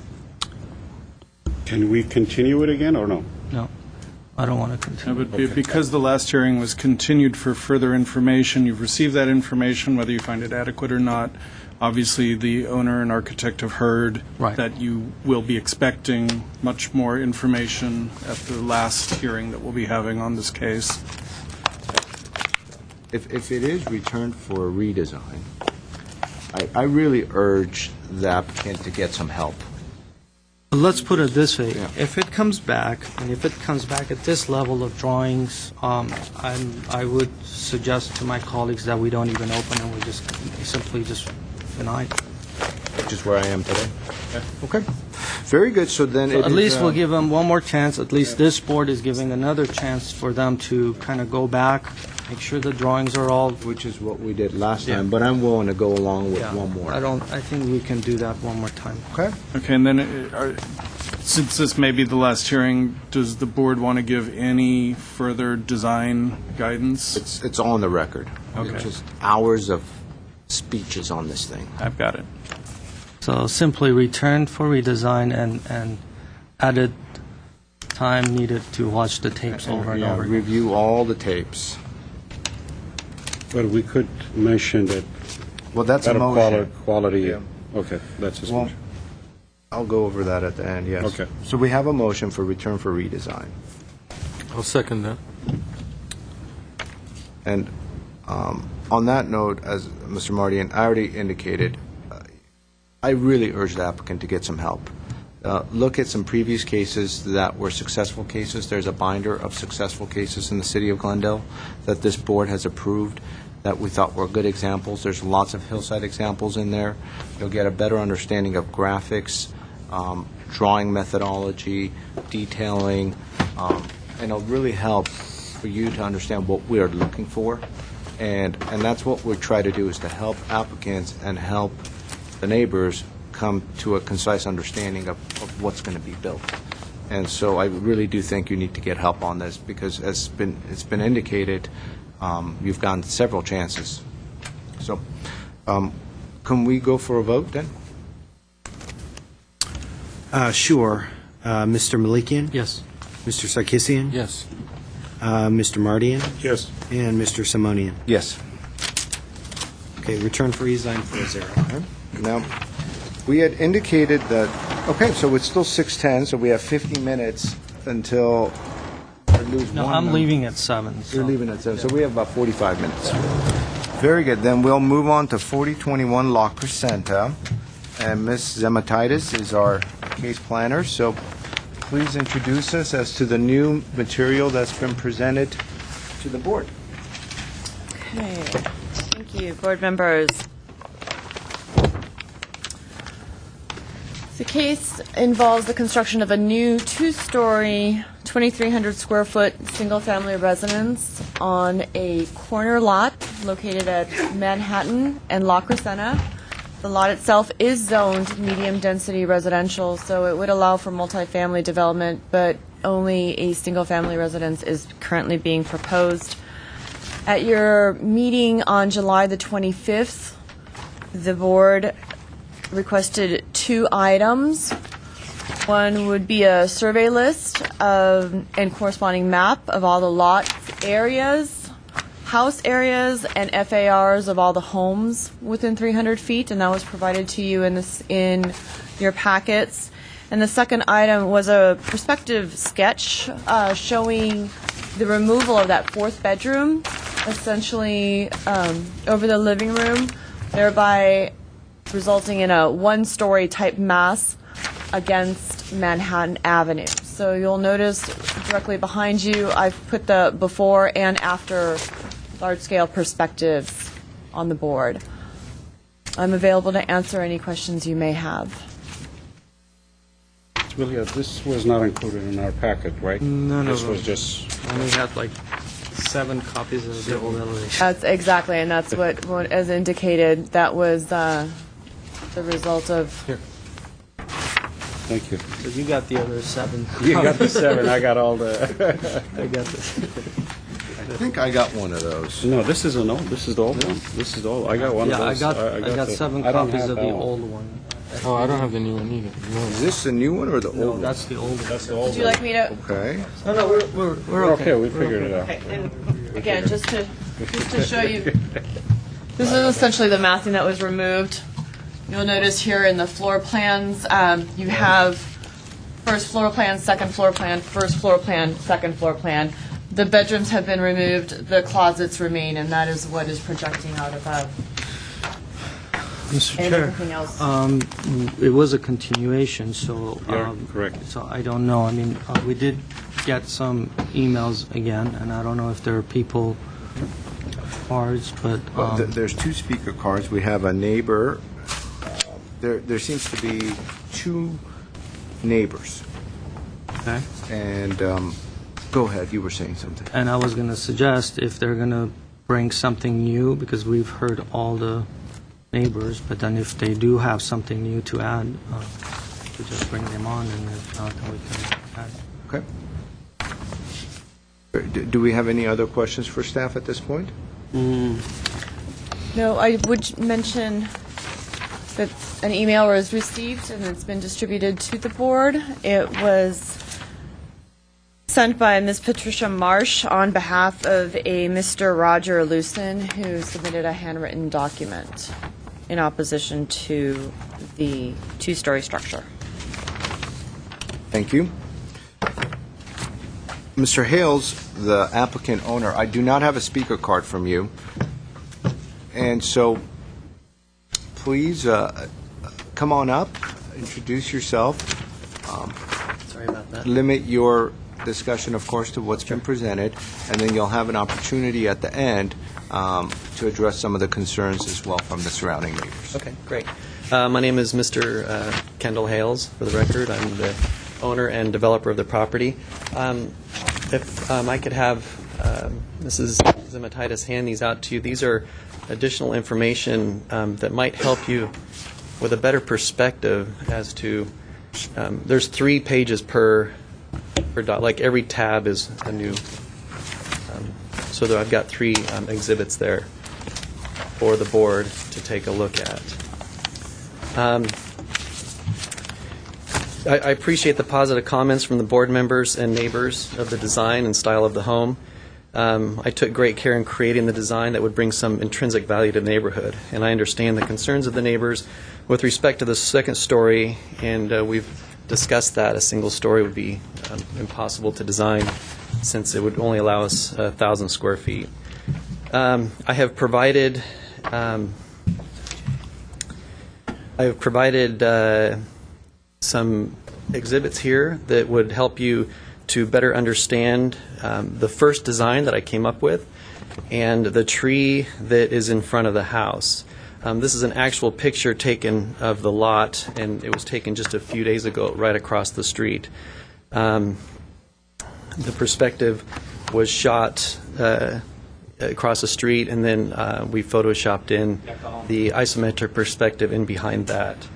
Can we continue it again or no? No, I don't want to Yeah, continue. but because the last hearing was continued for further information, you've received that information, whether you find it adequate or not. Obviously, the owner and architect have heard Right. that you will be expecting much more information at the last hearing that we'll be having on this case. If it is returned for a redesign, I really urge the applicant to get some help. Let's put it this way. Yeah. If it comes back, and if it comes back at this level of drawings, I would suggest to my colleagues that we don't even open and we just simply just deny it. Which is where I am today. Okay. Very good, so then it At is, least we'll give them one more chance. At least this board is giving another chance for them to kind of go back, make sure the drawings are all. which is what we did last Yeah. time, but I'm willing to go along with Yeah, one more. I think we can do that one more time. Okay. Okay, and then, since this may be the last hearing, does the board want to give any further design guidance? It's on the record. Okay. It's just hours of speeches on this thing. I've got it. So simply return for redesign and added time needed to watch the tapes over and Yeah, over again. review all the tapes. But we could mention that Well, that's a better motion. quality. Yeah. Okay, that's his Well, motion. I'll go over that at the end, yes. Okay. So we have a motion for return for redesign. I'll second that. And on that note, as Mr. Mardian, I already indicated, I really urge the applicant to get some help. Look at some previous cases that were successful cases. There's a binder of successful cases in the city of Glendale that this board has approved that we thought were good examples. There's lots of hillside examples in there. You'll get a better understanding of graphics, drawing methodology, detailing, and it'll really help for you to understand what we are looking for. And that's what we try to do, is to help applicants and help the neighbors come to a concise understanding of what's going to be built. And so I really do think you need to get help on this, because as it's been indicated, you've gotten several chances. So can we go for a vote then? Sure. Mr. Malikian? Yes. Mr. Sarkisian? Yes. Mr. Mardian? Yes. And Mr. Simonian? Yes. Okay, return for e-sign 4-0. Now, we had indicated that, okay, so it's still 6:10, so we have 50 minutes until we lose No, one I'm member. leaving at 7. so- You're leaving at 7, so we have about 45 minutes. Very good. Then we'll move on to 4021 La Crescenta, and Ms. Zematitis is our case planner, so please introduce us as to the new material that's been presented to the board. Okay, thank you, board members. The case involves the construction of a new two-story, 2,300 square foot single-family residence on a corner lot located at Manhattan and La Crescenta. The lot itself is zoned medium-density residential, so it would allow for multifamily development, but only a single-family residence is currently being proposed. At your meeting on July the 25th, the board requested 2 items. One would be a survey list and corresponding map of all the lot areas, house areas, and FARs of all the homes within 300 feet, and that was provided to you in your packets. And the second item was a perspective sketch showing the removal of that 4th bedroom, essentially over the living room, thereby resulting in a 1-story type mass against Manhattan Avenue. So you'll notice directly behind you, I've put the before and after large-scale perspectives on the board. I'm available to answer any questions you may have. Julia, this was not included in our packet, right? No, no, This no. was just, Only had like 7 copies of the old elevation. That's exactly, and that's what as indicated, that was the result of. thank you. So you got the other 7. You got the 7, I got all the, I got this. I think I got one of those. no, this is an old, this is the old one. This is the old, I got one of Yeah, those. I got the- 7 I don't copies have of that the one. old one. Oh, I don't have the new one either. Is this the new one or the old No, one? that's the old one. That's the old Would you like me to? Okay. No, no, we're We're okay, we figured it out. Okay, and again, just to show you, this is essentially the massing that was removed. You'll notice here in the floor plans, you have first floor plan, second floor plan, first floor plan, second floor plan. The bedrooms have been removed, the closets remain, and that is what is projecting out above. Mr. And Chair, everything else. it was a continuation, so. Yeah, correct. So I don't know. I mean, we did get some emails again, and I don't know if there are people cards, but. There's 2 speaker cards. We have a neighbor. There seems to be 2 neighbors. Okay. And go ahead, you were saying something. And I was going to suggest if they're going to bring something new, because we've heard all the neighbors, but then if they do have something new to add, we just bring them on, and if not, then we can add. Okay. Do we have any other questions for staff at this point? No, I would mention that an email was received and it's been distributed to the board. It was sent by Ms. Patricia Marsh on behalf of a Mr. Roger Lucen, who submitted a handwritten document in opposition to the 2-story structure. Thank you. Mr. Hales, the applicant owner, I do not have a speaker card from you. And so, please, come on up, introduce yourself. Sorry about that. Limit your discussion, of course, to what's been presented, and then you'll have an opportunity at the end to address some of the concerns as well from the surrounding neighbors. Okay, great. My name is Mr. Kendall Hales, for the record. I'm the owner and developer of the property. If I could have Mrs. Zematitis hand these out to you. These are additional information that might help you with a better perspective as to, there's 3 pages per dot, like every tab is a new, so that I've got 3 exhibits there for the board to take a look at. I appreciate the positive comments from the board members and neighbors of the design and style of the home. I took great care in creating the design that would bring some intrinsic value to the neighborhood, and I understand the concerns of the neighbors with respect to the second story, and we've discussed that a single story would be impossible to design since it would only allow us 1,000 square feet. I have provided some exhibits here that would help you to better understand the first design that I came up with and the tree that is in front of the house. This is an actual picture taken of the lot, and it was taken just a few days ago right across the street. The perspective was shot across the street, and then we photoshopped in the isometric perspective in behind that.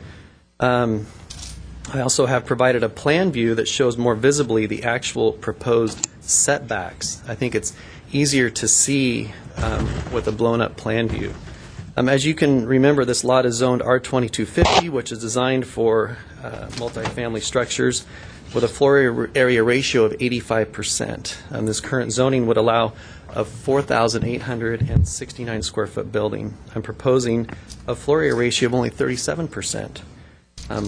I also have provided a plan view that shows more visibly the actual proposed setbacks. I think it's easier to see with a blown-up plan view. As you can remember, this lot is zoned R2250, which is designed for multifamily structures with a floor area ratio of 85%. This current zoning would allow a 4,869 square foot building. I'm proposing a floor area ratio of only 37%.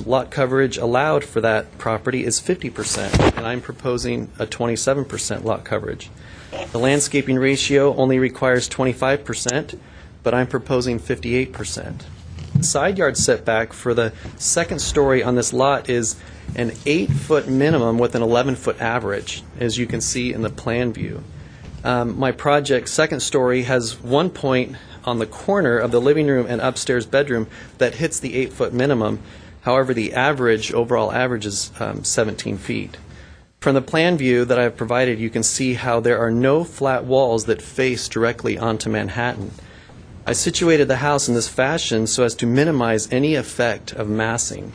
Lot coverage allowed for that property is 50%, and I'm proposing a 27% lot coverage. The landscaping ratio only requires 25%, but I'm proposing 58%. The side yard setback for the second story on this lot is an 8-foot minimum with an 11-foot average, as you can see in the plan view. My project's second story has one point on the corner of the living room and upstairs bedroom that hits the 8-foot minimum. However, the overall average is 17 feet. From the plan view that I've provided, you can see how there are no flat walls that face directly onto Manhattan. I situated the house in this fashion so as to minimize any effect of massing.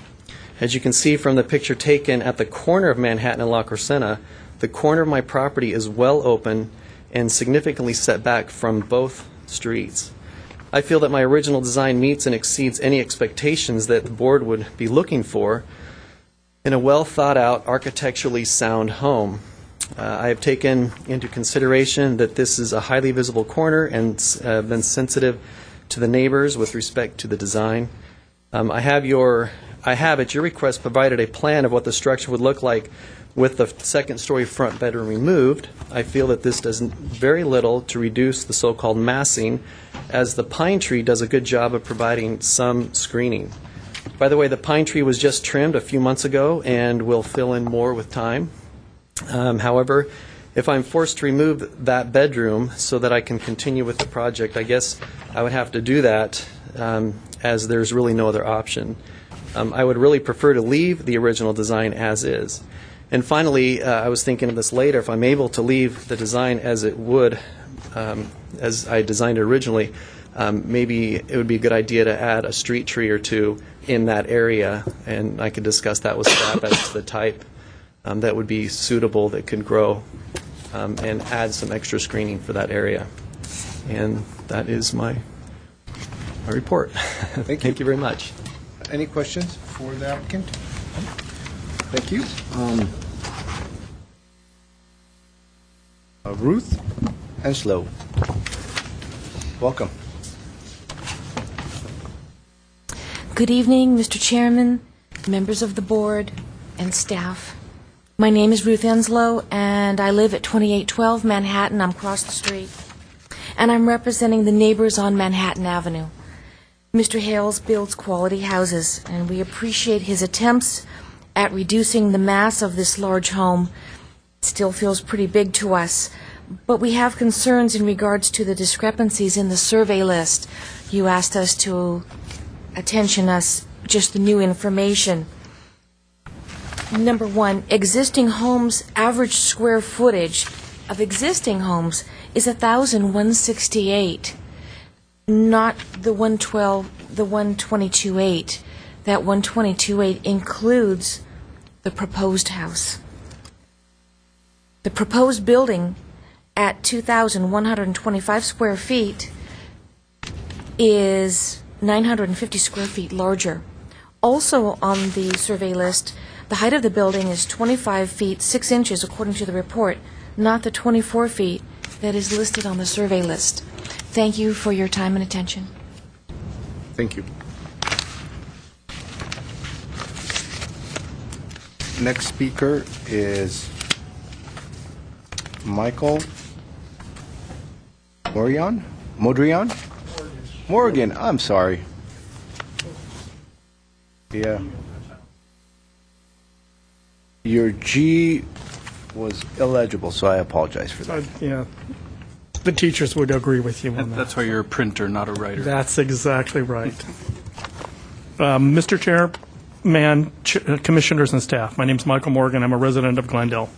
As you can see from the picture taken at the corner of Manhattan and La Crescenta, the corner of my property is well open and significantly set back from both streets. I feel that my original design meets and exceeds any expectations that the board would be looking for in a well-thought-out, architecturally sound home. I have taken into consideration that this is a highly visible corner and been sensitive to the neighbors with respect to the design. I have, at your request, provided a plan of what the structure would look like with the second-story front bedroom removed. I feel that this does very little to reduce the so-called massing, as the pine tree does a good job of providing some screening. By the way, the pine tree was just trimmed a few months ago and will fill in more with time. However, if I'm forced to remove that bedroom so that I can continue with the project, I guess I would have to do that as there's really no other option. I would really prefer to leave the original design as is. And finally, I was thinking of this later, if I'm able to leave the design as it would, as I designed it originally, maybe it would be a good idea to add a street tree or two in that area, and I could discuss that with staff as to the type that would be suitable, that could grow, and add some extra screening for that area. And that is my report. Thank you very much. Any questions for the applicant? Thank you. Ruth Henslow, welcome. Good evening, Mr. Chairman, members of the board, and staff. My name is Ruth Enslow, and I live at 2812 Manhattan. I'm across the street. And I'm representing the neighbors on Manhattan Avenue. Mr. Hales builds quality houses, and we appreciate his attempts at reducing the mass of this large home. It still feels pretty big to us, but we have concerns in regards to the discrepancies in the survey list. You asked us to attention us just the new information. Number one, existing homes, average square footage of existing homes is 1,168, not the 122.8. That 122.8 includes the proposed house. The proposed building at 2,125 square feet is 950 square feet larger. Also on the survey list, the height of the building is 25 feet 6 inches according to the report, not the 24 feet that is listed on the survey list. Thank you for your time and attention. Thank you. Next speaker is Michael Modrian? Morgan, I'm sorry. Yeah. Your G was illegible, so I apologize for that. Yeah, the teachers would agree with you on that. That's why you're a printer, not a writer. That's exactly right. Mr. Chairman, Commissioners and staff, my name is Michael Morgan. I'm a resident of Glendale.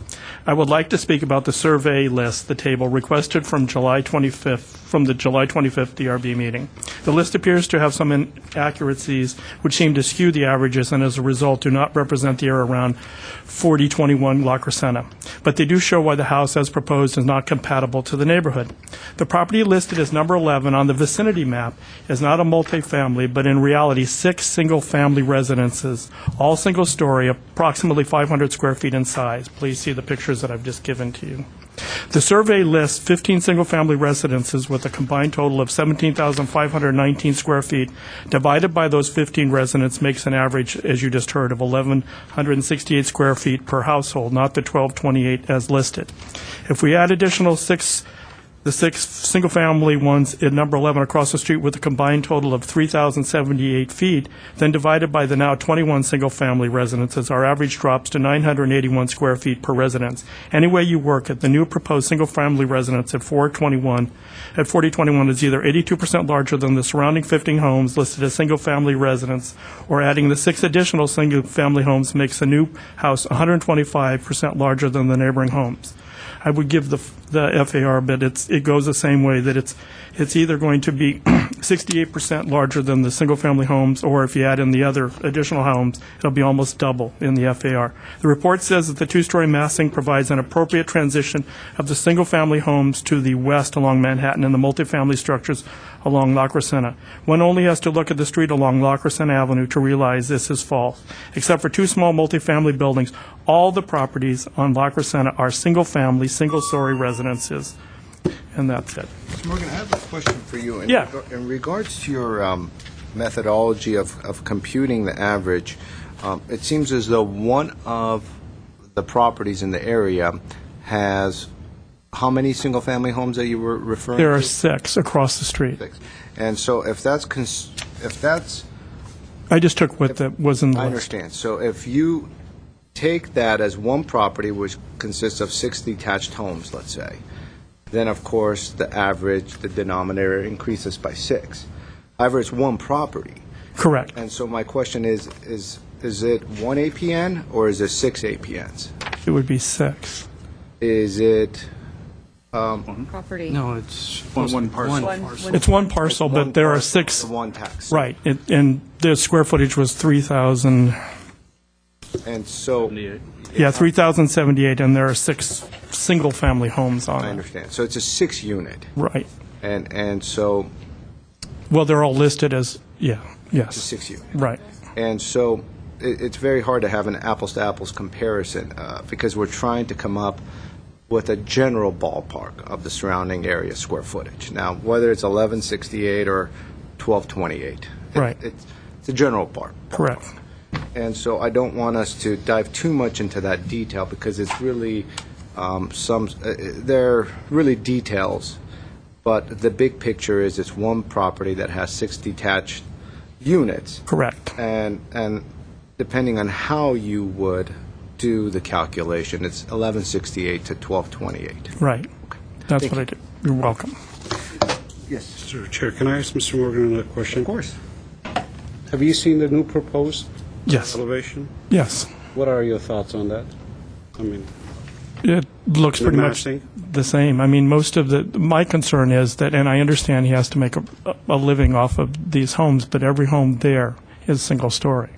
I would like to speak about the survey list, the table requested from the July 25th DRB meeting. The list appears to have some inaccuracies which seem to skew the averages and as a result do not represent the area around 4021 La Crescenta. But they do show why the house as proposed is not compatible to the neighborhood. The property listed as number 11 on the vicinity map is not a multifamily, but in reality 6 single-family residences, all single-story, approximately 500 square feet in size. Please see the pictures that I've just given to you. The survey lists 15 single-family residences with a combined total of 17,519 square feet. Divided by those 15 residents makes an average, as you just heard, of 1,168 square feet per household, not the 1,228 as listed. If we add the 6 single-family ones at number 11 across the street with a combined total of 3,078 feet, then divided by the now 21 single-family residences, our average drops to 981 square feet per residence. Any way you work it, the new proposed single-family residence at 4021 is either 82% larger than the surrounding 15 homes listed as single-family residence, or adding the 6 additional single-family homes makes the new house 125% larger than the neighboring homes. I would give the FAR, but it goes the same way, that it's either going to be 68% larger than the single-family homes, or if you add in the other additional homes, it'll be almost double in the FAR. The report says that the 2-story massing provides an appropriate transition of the single-family homes to the west along Manhattan and the multifamily structures along La Crescenta. One only has to look at the street along La Crescenta Avenue to realize this is false. Except for 2 small multifamily buildings, all the properties on La Crescenta are single-family, single-story residences, and that's it. Mr. Morgan, I have a question for you. Yeah. In regards to your methodology of computing the average, it seems as though one of the properties in the area has how many single-family homes that you were referring to? There are 6 across the street. 6. And so if that's I just took what that was in the I list. understand. So if you take that as one property which consists of 6 detached homes, let's say, then of course the average, the denominator increases by 6. However, it's one property. Correct. And so my question is it 1 APN or is it 6 APNs? It would be 6. Is it Property. No, it's One parcel. It's one parcel, but there are 6. one tax? Right, and the square footage was 3,000, And so 3,078, and there are 6 single-family homes on I it. understand. So it's a 6 unit, Right. and so Well, they're all listed as, it's a yes, 6 unit. right. And so it's very hard to have an apples-to-apples comparison because we're trying to come up with a general ballpark of the surrounding area square footage. Now, whether it's 1168 or 1228. Right. It's a general part. Correct. And so I don't want us to dive too much into that detail because it's really they're really details. But the big picture is it's one property that has 6 detached units. Correct. And depending on how you would do the calculation, it's 1168 to 1228. Right. That's Thank what I did. You're welcome. Yes. Mr. Chair, can I ask Mr. Morgan a question? Of course. Have you seen the new proposed Yes. elevation? Yes. What are your thoughts on that? I mean, It looks The pretty much massing? the same. I mean, my concern is that, and I understand he has to make a living off of these homes, but every home there is single story.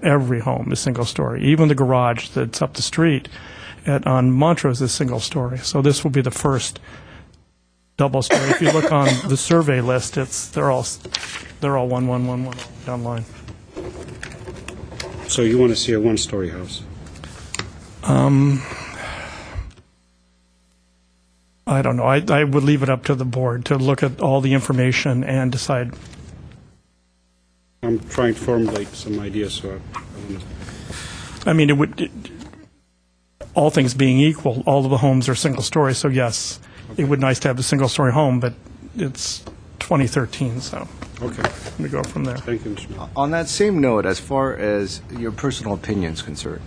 Every home is single story. Even the garage that's up the street on Montrose is single story. So this will be the first double story. If you look on the survey list, they're all 1 down line. so you want to see a one-story house? I don't know. I would leave it up to the board to look at all the information and decide. I'm trying to formulate some ideas, so I want to... I mean, all things being equal, all of the homes are single story, so yes, it would be nice to have a single story home, but it's 2013, so Okay. we go from there. Thank you, Mr. Mayor. On that same note, as far as your personal opinion is concerned,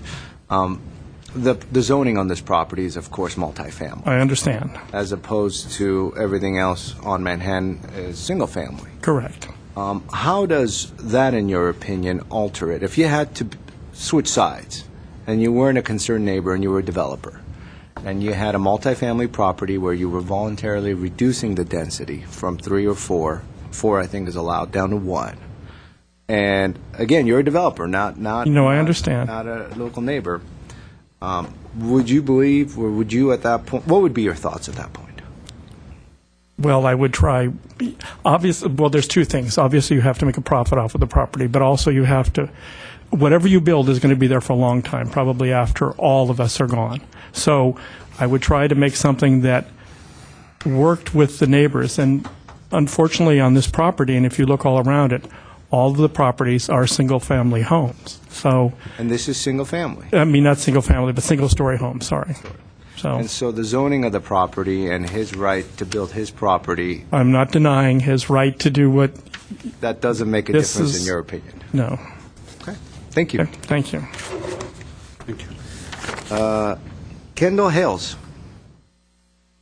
the zoning on this property is, of course, multifamily, I understand. as opposed to everything else on Manhattan is single-family. Correct. How does that, in your opinion, alter it? If you had to switch sides, and you weren't a concerned neighbor and you were a developer, and you had a multifamily property where you were voluntarily reducing the density from 3 or 4 I think is allowed, down to 1, and again, you're a developer, not I understand. not a local neighbor, would you believe, or would you at that point, what would be your thoughts at that point? Well, I would try, well, there's two things. Obviously, you have to make a profit off of the property, but also you have to, whatever you build is going to be there for a long time, probably after all of us are gone. So I would try to make something that worked with the neighbors. And unfortunately, on this property, and if you look all around it, all of the properties are single-family homes. So, And this is single-family. I mean, not single-family, but single-story homes, sorry. So And so the zoning of the property and his right to build his property, I'm not denying his right to do what, that doesn't make a This difference is- in your opinion. no. Okay, thank you. Okay, thank you. Thank you. Kendall Hales.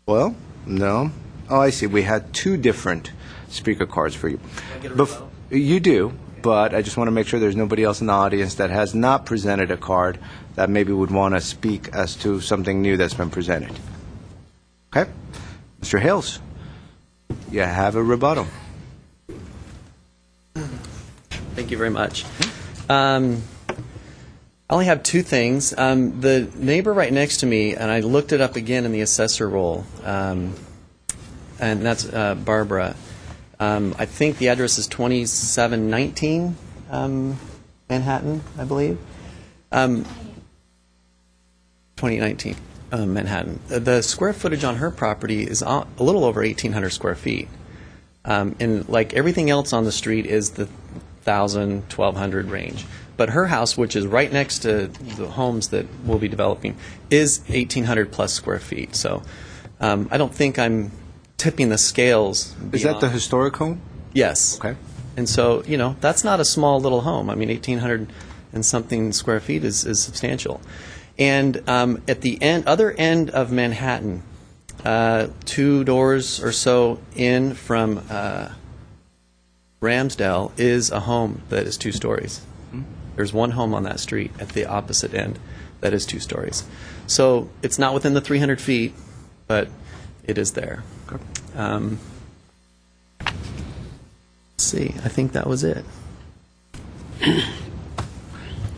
Well, no. Oh, I see. We had 2 different speaker cards for you. You do, but I just want to make sure there's nobody else in the audience that has not presented a card that maybe would want to speak as to something new that's been presented. Okay? Mr. Hales, you have a rebuttal. Thank you very much. I only have 2 things. The neighbor right next to me, and I looked it up again in the assessor roll, and that's Barbara. I think the address is 2719 Manhattan, I believe. 2019 Manhattan. The square footage on her property is a little over 1,800 square feet. And like everything else on the street is the 1,000, 1,200 range. But her house, which is right next to the homes that we'll be developing, is 1,800 plus square feet. So I don't think I'm tipping the scales. Is that the historic home? Yes. Okay. And so, that's not a small little home. I mean, 1,800 and something square feet is substantial. And at the other end of Manhattan, 2 doors or so in from Ramsdale is a home that is 2 stories. There's one home on that street at the opposite end that is 2 stories. So it's not within the 300 feet, but it is there. Let's see. I think that was it. Do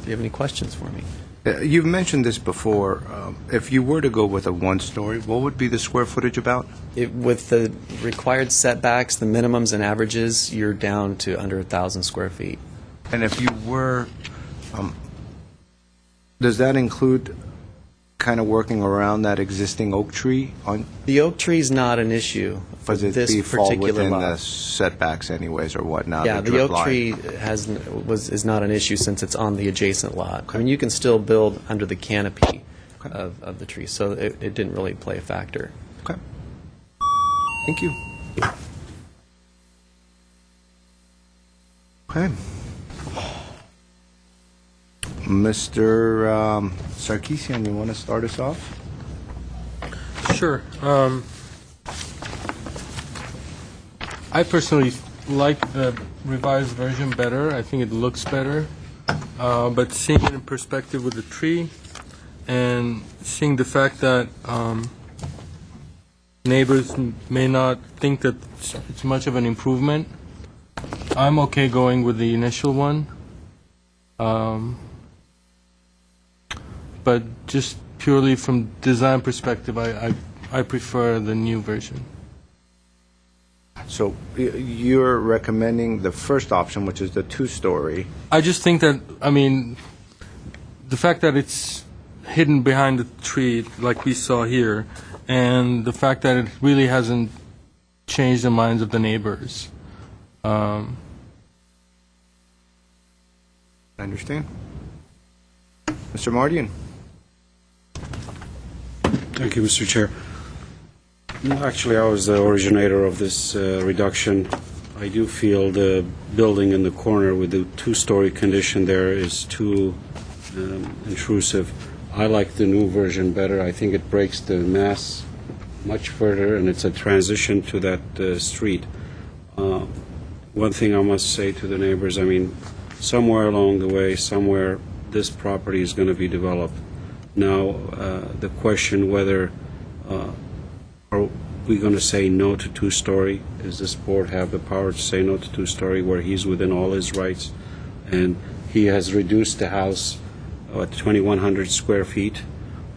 you have any questions for me? You've mentioned this before. If you were to go with a 1-story, what would be the square footage about? With the required setbacks, the minimums and averages, you're down to under 1,000 square feet. And if you were, does that include kind of working around that existing oak tree on, The oak tree is not an issue for does it this be fall particular within the lot. setbacks anyways or whatnot? Yeah, the drip oak line? tree is not an issue since it's on the adjacent lot. I mean, you can still build under the canopy of the tree, so it didn't really play a factor. Okay. Thank you. Okay. Mr. Sarkeesian, you want to start us off? Sure. I personally like the revised version better. I think it looks better. But seeing it in perspective with the tree and seeing the fact that neighbors may not think that it's much of an improvement, I'm okay going with the initial one. But just purely from design perspective, I prefer the new version. So you're recommending the first option, which is the two-story. I just think that, I mean, the fact that it's hidden behind the tree, like we saw here, and the fact that it really hasn't changed the minds of the neighbors. I understand. Mr. Mardian? Thank you, Mr. Chair. No, actually, I was the originator of this reduction. I do feel the building in the corner with the two-story condition there is too intrusive. I like the new version better. I think it breaks the mass much further, and it's a transition to that street. One thing I must say to the neighbors, I mean, somewhere along the way, somewhere, this property is going to be developed. Now, the question whether are we going to say no to two-story? Does this board have the power to say no to two-story where he's within all his rights? And he has reduced the house 2,100 square feet.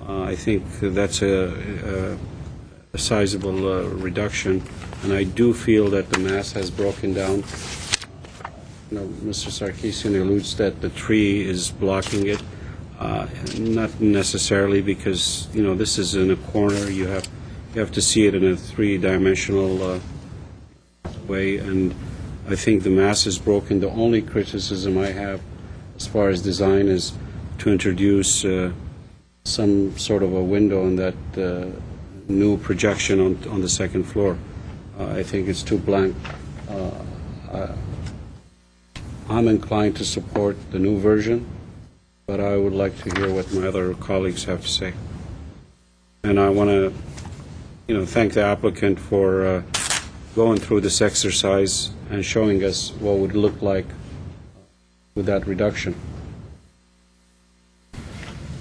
I think that's a sizable reduction. And I do feel that the mass has broken down. Mr. Sarkeesian alludes that the tree is blocking it. Not necessarily, because this is in a corner. You have to see it in a three-dimensional way, and I think the mass is broken. The only criticism I have as far as design is to introduce some sort of a window in that new projection on the second floor. I think it's too blank. I'm inclined to support the new version, but I would like to hear what my other colleagues have to say. And I want to thank the applicant for going through this exercise and showing us what would look like with that reduction.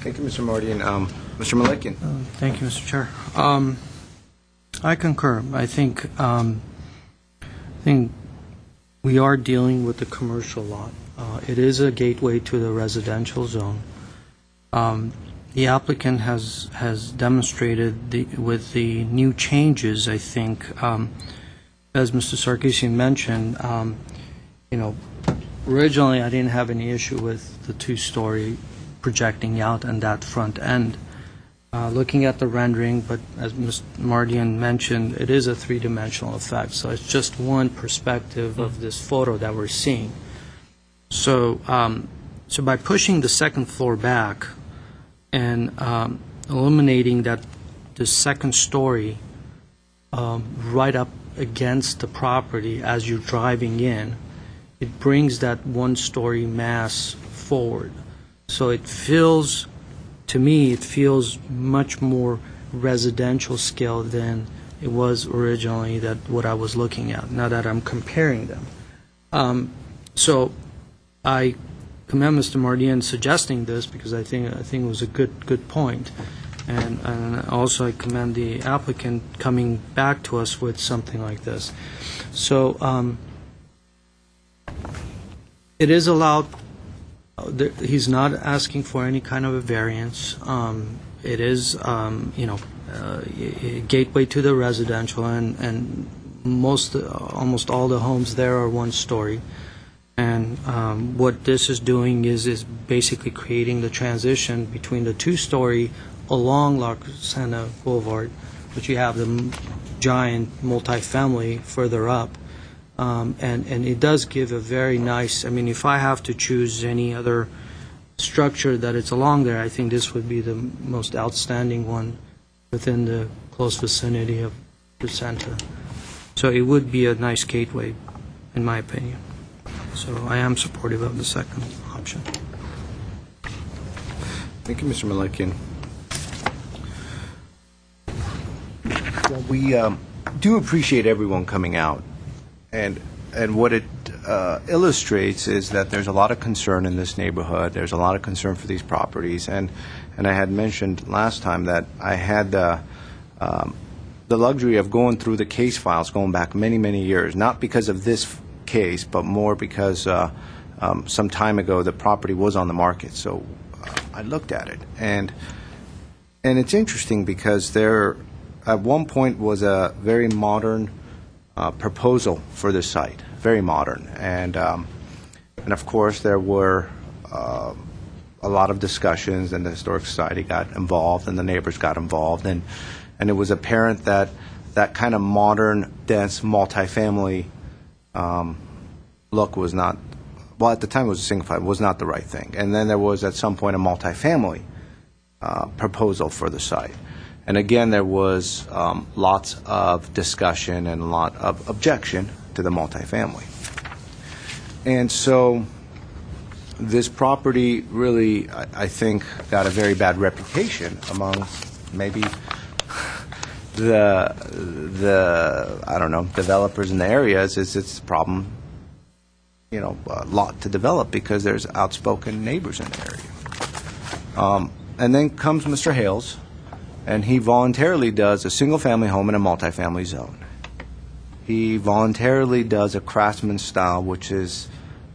Thank you, Mr. Mardian. Mr. Malikian? Thank you, Mr. Chair. I concur. I think we are dealing with the commercial lot. It is a gateway to the residential zone. The applicant has demonstrated with the new changes, I think, as Mr. Sarkeesian mentioned, originally I didn't have any issue with the two-story projecting out and that front end. Looking at the rendering, but as Mr. Mardian mentioned, it is a three-dimensional effect, so it's just one perspective of this photo that we're seeing. So by pushing the second floor back and eliminating that the second story right up against the property as you're driving in, it brings that one-story mass forward. So it feels, to me, it feels much more residential scale than it was originally what I was looking at, now that I'm comparing them. So I commend Mr. Mardian suggesting this, because I think it was a good point. And also I commend the applicant coming back to us with something like this. So it is allowed. He's not asking for any kind of a variance. It is, a gateway to the residential, and almost all the homes there are one story. And what this is doing is basically creating the transition between the two-story along La Crescenta Boulevard, but you have the giant multifamily further up. And it does give a very nice, I mean, if I have to choose any other structure that it's along there, I think this would be the most outstanding one within the close vicinity of Crescenta. So it would be a nice gateway, in my opinion. So I am supportive of the second option. Thank you, Mr. Malikian. Well, we do appreciate everyone coming out, and what it illustrates is that there's a lot of concern in this neighborhood. There's a lot of concern for these properties, and I had mentioned last time that I had the luxury of going through the case files going back many, many years, not because of this case, but more because some time ago the property was on the market. So I looked at it, and it's interesting because there at one point was a very modern proposal for this site, very modern, and of course there were a lot of discussions, and the Historic Society got involved, and the neighbors got involved, and it was apparent that that kind of modern, dense, multifamily look was not, well, at the time it was a single family, was not the right thing. And then there was at some point a multifamily proposal for the site. And again, there was lots of discussion and a lot of objection to the multifamily. And so this property really, I think, got a very bad reputation among maybe the I don't know, developers in the areas. It's a problem, you know, a lot to develop because there's outspoken neighbors in the area. And then comes Mr. Hales, and he voluntarily does a single-family home in a multifamily zone. He voluntarily does a craftsman style, which is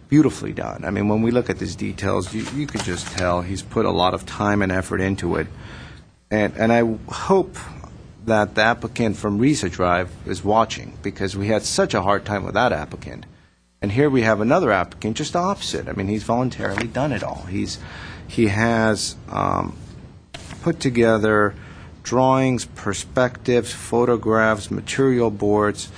beautifully done. I mean, when we look at these details, you could just tell he's put a lot of time and effort into it. And I hope that the applicant from Research Drive is watching, because we had such a hard time with that applicant. And here we have another applicant just the opposite. I mean, he's voluntarily done it all. He has put together drawings, perspectives, photographs, material boards,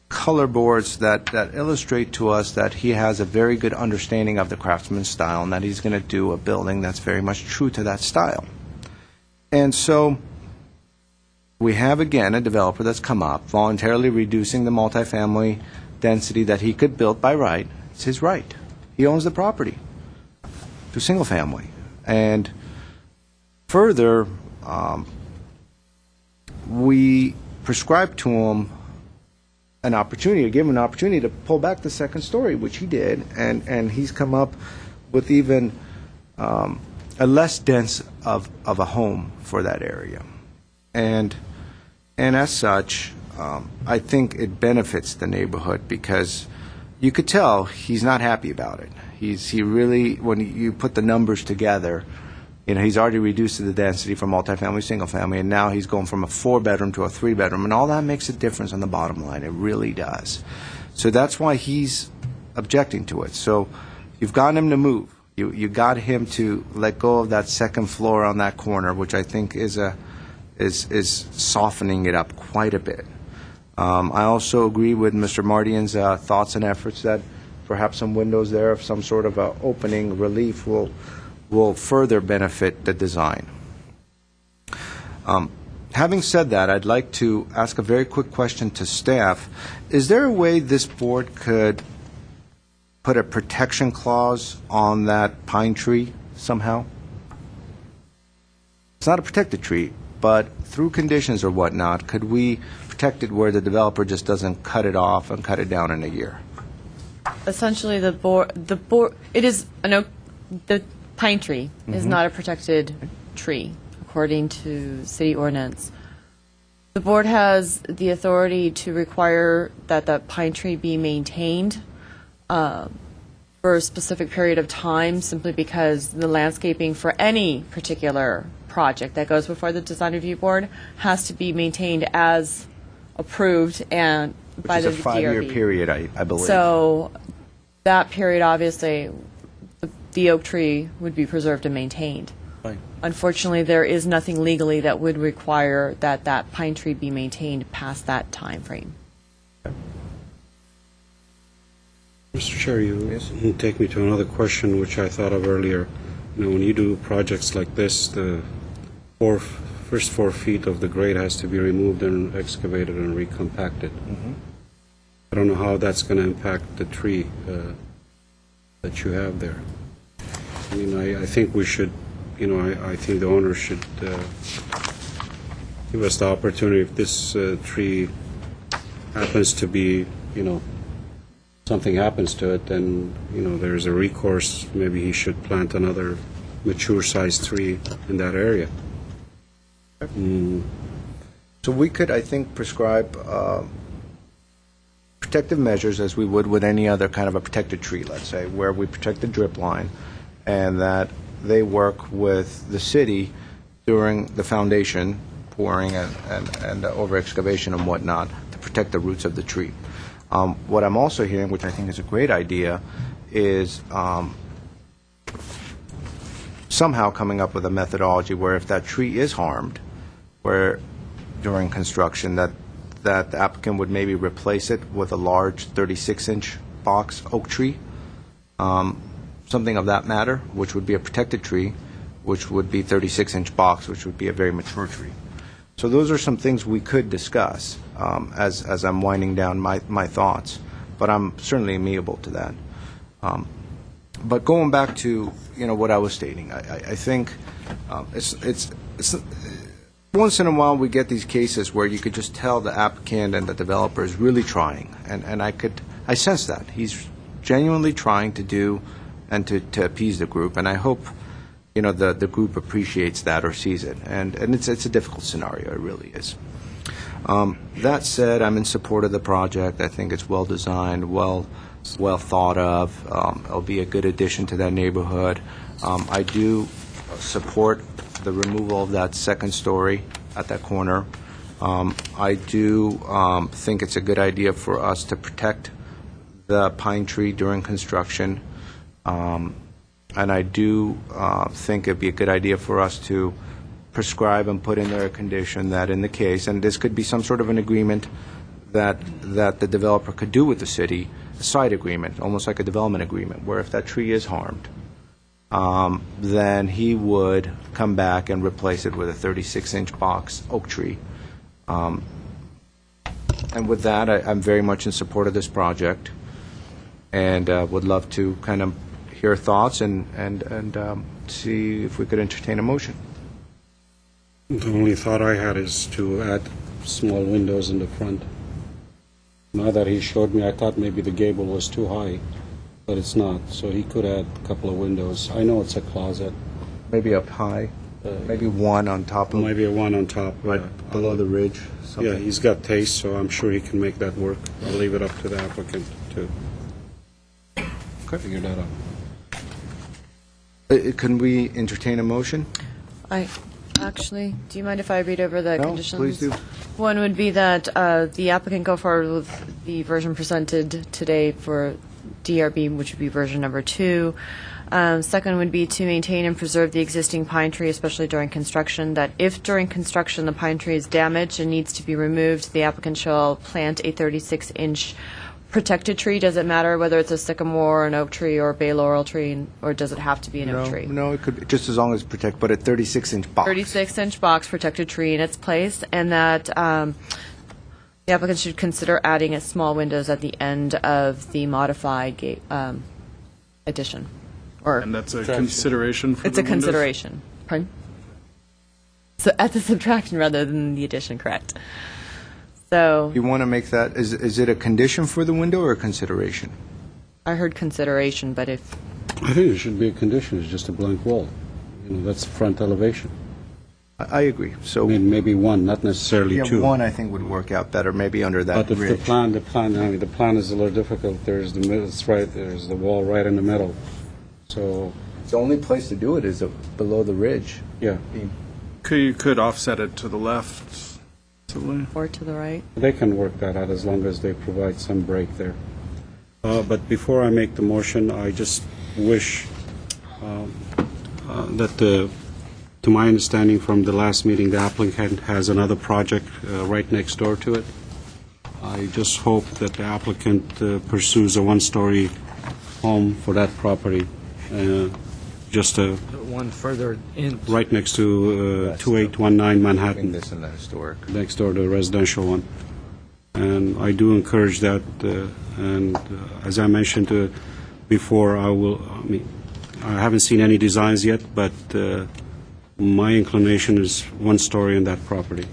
color boards that illustrate to us that he has a very good understanding of the craftsman's style and that he's going to do a building that's very much true to that style. And so we have, again, a developer that's come up, voluntarily reducing the multifamily density that he could build by right. It's his right. He owns the property to single family. And further, we prescribed to him an opportunity, give him an opportunity to pull back the second story, which he did, and he's come up with even a less dense of a home for that area. And as such, I think it benefits the neighborhood because you could tell he's not happy about it. He really, when you put the numbers together, you know, he's already reduced the density from multifamily to single family, and now he's going from a 4-bedroom to a 3-bedroom, and all that makes a difference on the bottom line. It really does. So that's why he's objecting to it. So you've gotten him to move. You got him to let go of that second floor on that corner, which I think is softening it up quite a bit. I also agree with Mr. Mardian's thoughts and efforts that perhaps some windows there of some sort of opening relief will further benefit the design. Having said that, I'd like to ask a very quick question to staff. Is there a way this board could put a protection clause on that pine tree somehow? It's not a protected tree, but through conditions or whatnot, could we protect it where the developer just doesn't cut it off and cut it down in a year? Essentially, the pine tree is not a protected tree, according to city ordinance. The board has the authority to require that that pine tree be maintained for a specific period of time, simply because the landscaping for any particular project that goes before the design review board has to be maintained as approved and by the DRB. Which is a 5-year period, I believe. So that period, obviously, the oak tree would be preserved and maintained. Unfortunately, there is nothing legally that would require that that pine tree be maintained past that time frame. Mr. Chair, you take me to another question which I thought of earlier. When you do projects like this, the first 4 feet of the grade has to be removed and excavated and recompacted. I don't know how that's going to impact the tree that you have there. I mean, I think we should, I think the owner should give us the opportunity if this tree happens to be, something happens to it, then, there's a recourse. Maybe he should plant another mature-sized tree in that area. So we could, I think, prescribe protective measures as we would with any other kind of a protected tree, let's say, where we protect the drip line, and that they work with the city during the foundation pouring and over excavation and whatnot to protect the roots of the tree. What I'm also hearing, which I think is a great idea, is somehow coming up with a methodology where if that tree is harmed, where during construction, that the applicant would maybe replace it with a large 36-inch box oak tree, something of that matter, which would be a protected tree, which would be 36-inch box, which would be a very mature tree. So those are some things we could discuss as I'm winding down my thoughts, but I'm certainly amenable to that. But going back to what I was stating, I think it's once in a while we get these cases where you could just tell the applicant and the developer is really trying, and I sense that he's genuinely trying to do and to appease the group, and I hope the group appreciates that or sees it, and it's a difficult scenario. It really is. That said, I'm in support of the project. I think it's well designed, well thought of. It'll be a good addition to that neighborhood. I do support the removal of that second story at that corner. I do think it's a good idea for us to protect the pine tree during construction. And I do think it'd be a good idea for us to prescribe and put in there a condition that in the case, and this could be some sort of an agreement that the developer could do with the city, a side agreement, almost like a development agreement, where if that tree is harmed, then he would come back and replace it with a 36-inch box oak tree. And with that, I'm very much in support of this project, and would love to kind of hear thoughts and see if we could entertain a motion. The only thought I had is to add small windows in the front. Now that he showed me, I thought maybe the gable was too high, but it's not. So he could add a couple of windows. I know it's a closet. Maybe up high, maybe one on top of. Maybe a one on top. Right below the ridge. Something. Yeah, he's got taste, so I'm sure he can make that work. I'll leave it up to the applicant to figure that out. Can we entertain a motion? Actually, do you mind if I read over the conditions? Please do. One would be that the applicant go forward with the version presented today for DRB, which would be version number 2. Second would be to maintain and preserve the existing pine tree, especially during construction, that if during construction the pine tree is damaged and needs to be removed, the applicant shall plant a 36-inch protected tree. Does it matter whether it's a sycamore, an oak tree, or a bay laurel tree, or does it have to be an oak tree? No, it could just as long as protect, but a 36-inch box. 36-inch box protected tree in its place, and that the applicant should consider adding a small windows at the end of the modified addition. And that's a consideration for it's the a windows? consideration. Pardon? So at the subtraction rather than the addition, correct? So You want to make that, is it a condition for the window or a consideration? I heard consideration, but if I think it should be a condition. It's just a blank wall. That's the front elevation. I agree. So I mean, maybe one, not necessarily two. one I think would work out better, maybe under that But if ridge. the plan is a little difficult. There's the middle, it's right, there's the wall right in the middle. So The only place to do it is below the ridge. yeah, You could offset it to the left. or to the right. they can work that out as long as they provide some break there. But before I make the motion, I just wish that the to my understanding from the last meeting, the applicant has another project right next door to it. I just hope that the applicant pursues a one-story home for that property, just One further in. right next to 2819 Manhattan, This in the historic. next door to the residential one. And I do encourage that, and as I mentioned before, I haven't seen any designs yet, but my inclination is one story in that property.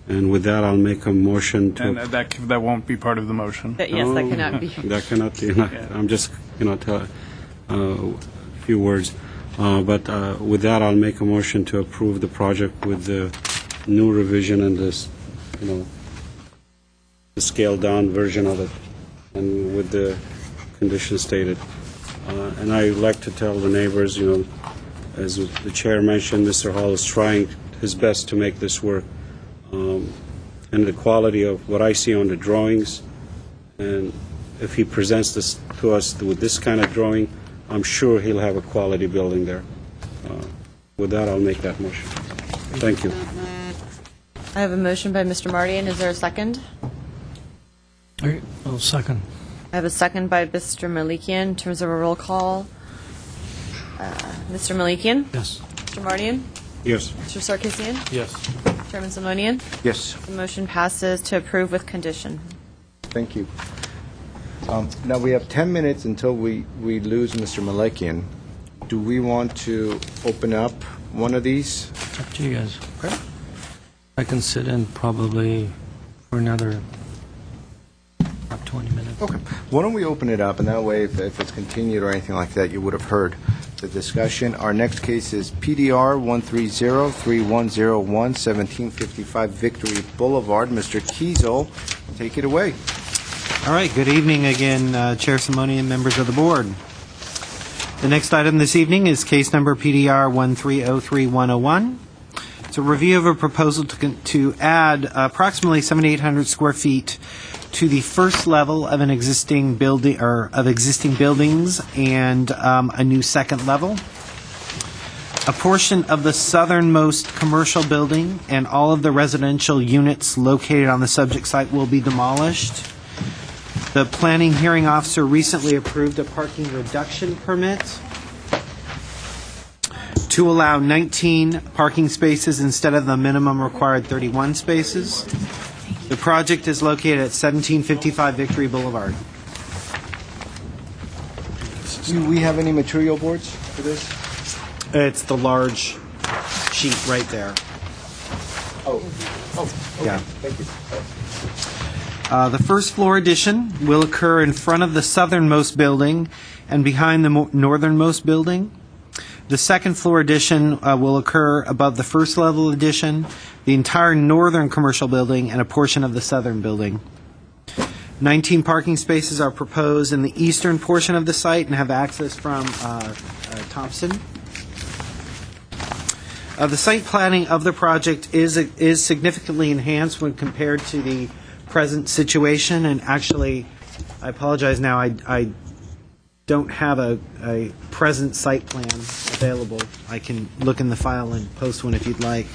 And with that, I'll make a motion to... And that won't be part of the motion. Yes, that cannot be. That cannot be. I'm just, tell a few words. But with that, I'll make a motion to approve the project with the new revision and this, the scaled-down version of it, and with the conditions stated. And I like to tell the neighbors, as the chair mentioned, Mr. Hall is trying his best to make this work. And the quality of what I see on the drawings, and if he presents this to us with this kind of drawing, I'm sure he'll have a quality building there. With that, I'll make that motion. Thank you. I have a motion by Mr. Mardian. Is there a second? I'll second. I have a second by Mr. Malikian. In terms of a roll call, Mr. Malikian? Yes. Mr. Mardian? Yes. Mr. Sarkisian? Yes. Chairman Simonian? Yes, The motion passes to approve with condition. thank you. Now, we have 10 minutes until we lose Mr. Malikian. Do we want to open up one of these? It's up to you guys. I can sit in probably for another about 20 minutes. Okay. Why don't we open it up, and that way, if it's continued or anything like that, you would have heard the discussion. Our next case is PDR 130-3101, 1755 Victory Boulevard. Mr. Kiesel, take it away. All right, good evening again, Chair Simonian, members of the board. The next item this evening is case number PDR 1303101. It's a review of a proposal to add approximately 7,800 square feet to the first level of an existing building, or of existing buildings, and a new second level. A portion of the southernmost commercial building and all of the residential units located on the subject site will be demolished. The planning hearing officer recently approved a parking reduction permit to allow 19 parking spaces instead of the minimum required 31 spaces. The project is located at 1755 Victory Boulevard. Do we have any material boards for this? It's the large sheet right there. Oh, okay. Yeah. Thank you. The first floor addition will occur in front of the southernmost building and behind the northernmost building. The second floor addition will occur above the first level addition, the entire northern commercial building, and a portion of the southern building. 19 parking spaces are proposed in the eastern portion of the site and have access from Thompson. The site planning of the project is significantly enhanced when compared to the present situation, and actually, I apologize now, I don't have a present site plan available. I can look in the file and post one if you'd like.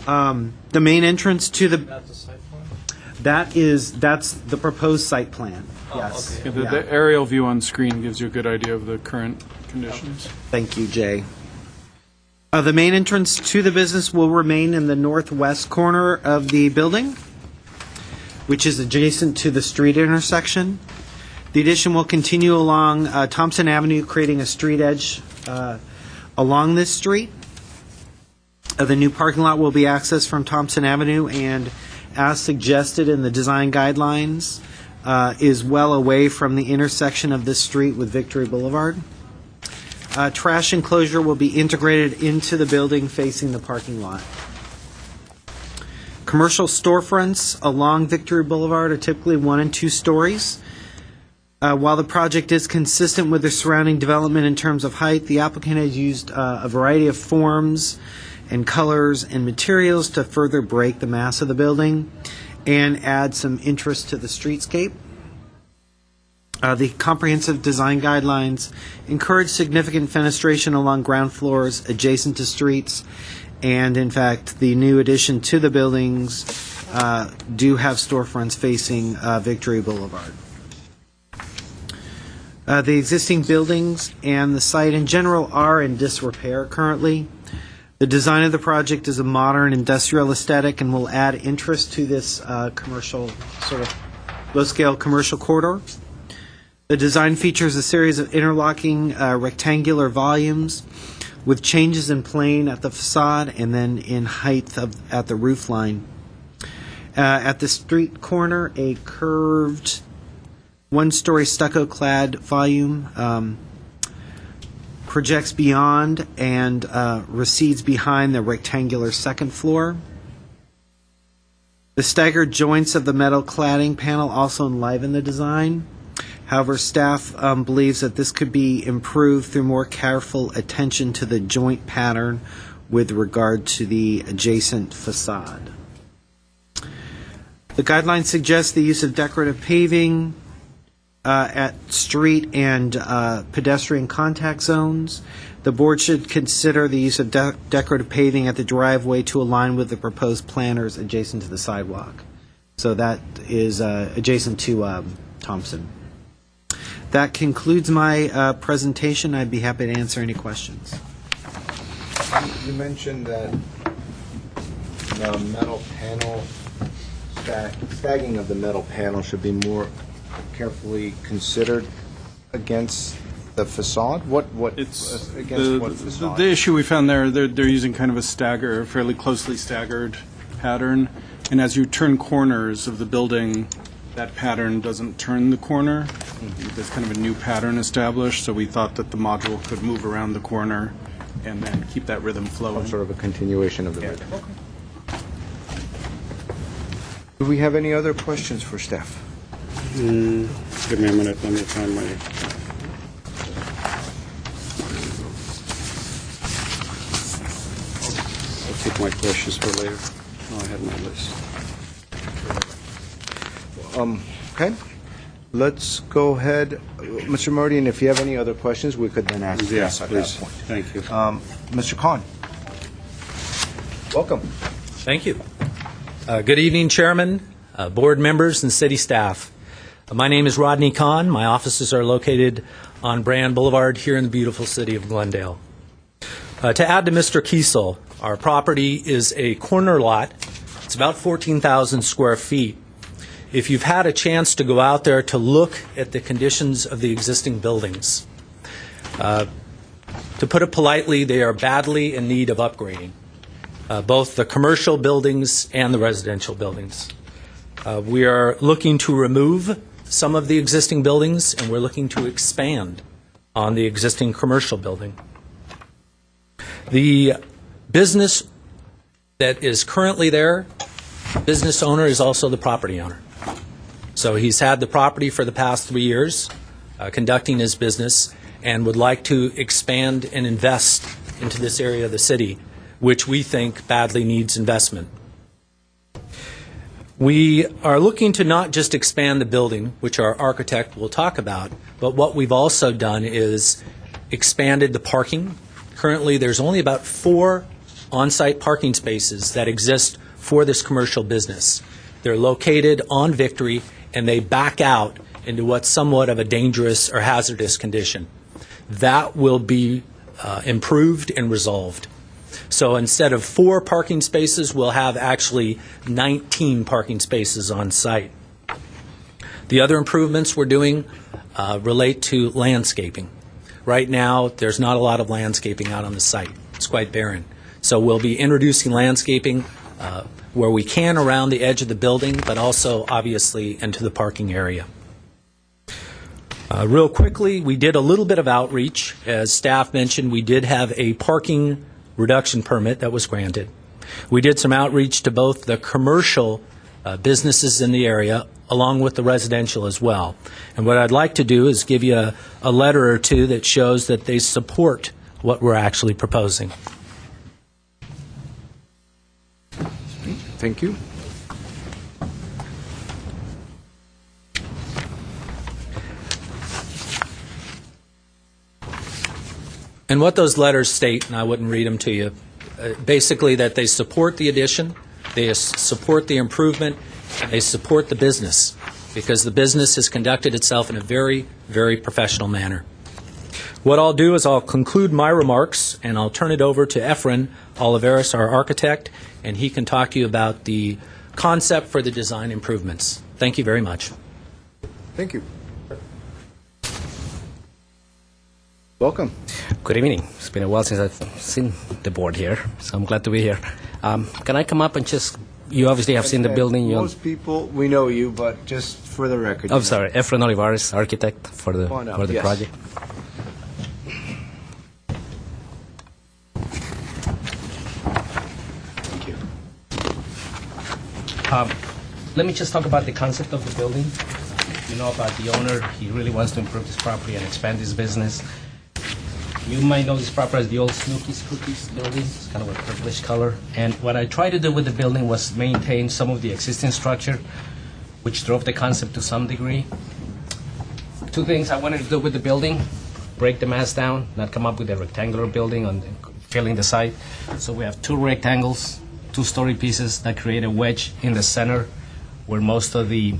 The main entrance to the... That's the site plan? That's the proposed site plan, yes. Yeah, the aerial view on screen gives you a good idea of the current conditions. Thank you, Jay. The main entrance to the business will remain in the northwest corner of the building, which is adjacent to the street intersection. The addition will continue along Thompson Avenue, creating a street edge along this street. The new parking lot will be accessed from Thompson Avenue and, as suggested in the design guidelines, is well away from the intersection of this street with Victory Boulevard. Trash enclosure will be integrated into the building facing the parking lot. Commercial storefronts along Victory Boulevard are typically 1 and 2 stories. While the project is consistent with the surrounding development in terms of height, the applicant has used a variety of forms and colors and materials to further break the mass of the building and add some interest to the streetscape. The comprehensive design guidelines encourage significant fenestration along ground floors adjacent to streets, and in fact, the new addition to the buildings do have storefronts facing Victory Boulevard. The existing buildings and the site in general are in disrepair currently. The design of the project is a modern industrial aesthetic and will add interest to this commercial, sort of low-scale commercial corridor. The design features a series of interlocking rectangular volumes with changes in plane at the facade and then in height at the roof line. At the street corner, a curved one-story stucco-clad volume projects beyond and recedes behind the rectangular second floor. The staggered joints of the metal cladding panel also enliven the design. However, staff believes that this could be improved through more careful attention to the joint pattern with regard to the adjacent facade. The guidelines suggest the use of decorative paving at street and pedestrian contact zones. The board should consider the use of decorative paving at the driveway to align with the proposed planters adjacent to the sidewalk. So that is adjacent to Thompson. That concludes my presentation. I'd be happy to answer any questions. You mentioned that the metal panel, stagging of the metal panel should be more carefully considered against the facade? What It's against what facade? the issue we found there, they're using kind of a fairly closely staggered pattern, and as you turn corners of the building, that pattern doesn't turn the corner. There's kind of a new pattern established, so we thought that the module could move around the corner and then keep that rhythm flowing. Sort of a continuation of the rhythm. Do we have any other questions for staff? Give me a minute, let me find my... I'll take my questions for later. Oh, I had my list. Okay. Let's go ahead. Mr. Meridian, if you have any other questions, we could then ask Yes, at please. that point. Thank you. Mr. Khan. Welcome. Thank you. Good evening, Chairman, board members, and city staff. My name is Rodney Kahn. My offices are located on Brand Boulevard here in the beautiful city of Glendale. To add to Mr. Kiesel, our property is a corner lot. It's about 14,000 square feet. If you've had a chance to go out there to look at the conditions of the existing buildings, to put it politely, they are badly in need of upgrading, both the commercial buildings and the residential buildings. We are looking to remove some of the existing buildings, and we're looking to expand on the existing commercial building. The business that is currently there, business owner is also the property owner. So he's had the property for the past 3 years, conducting his business, and would like to expand and invest into this area of the city, which we think badly needs investment. We are looking to not just expand the building, which our architect will talk about, but what we've also done is expanded the parking. Currently, there's only about 4 on-site parking spaces that exist for this commercial business. They're located on Victory, and they back out into what's somewhat of a dangerous or hazardous condition. That will be improved and resolved. So instead of 4 parking spaces, we'll have actually 19 parking spaces on site. The other improvements we're doing relate to landscaping. Right now, there's not a lot of landscaping out on the site. It's quite barren. So we'll be introducing landscaping where we can around the edge of the building, but also obviously into the parking area. Real quickly, we did a little bit of outreach. As staff mentioned, we did have a parking reduction permit that was granted. We did some outreach to both the commercial businesses in the area along with the residential as well. And what I'd like to do is give you a letter or two that shows that they support what we're actually proposing. Thank you. And what those letters state, and I wouldn't read them to you, basically that they support the addition, they support the improvement, and they support the business, because the business has conducted itself in a very, very professional manner. What I'll do is I'll conclude my remarks, and I'll turn it over to Efren Oliveris, our architect, and he can talk to you about the concept for the design improvements. Thank you very much. Thank you. Welcome. Good evening. It's been a while since I've seen the board here, so I'm glad to be here. Can I come up and just, you obviously have seen the building. Most people, we know you, but just for the record. I'm sorry, Efren Olivares, architect for the Yes. project. Thank you. Let me just talk about the concept of the building. You know about the owner. He really wants to improve his property and expand his business. You might know this property as the old Snooki's Cookies building. It's kind of a purplish color. And what I tried to do with the building was maintain some of the existing structure, which drove the concept to some degree. Two things I wanted to do with the building: break the mass down, not come up with a rectangular building on filling the site. So we have two rectangles, two-story pieces that create a wedge in the center, where most of the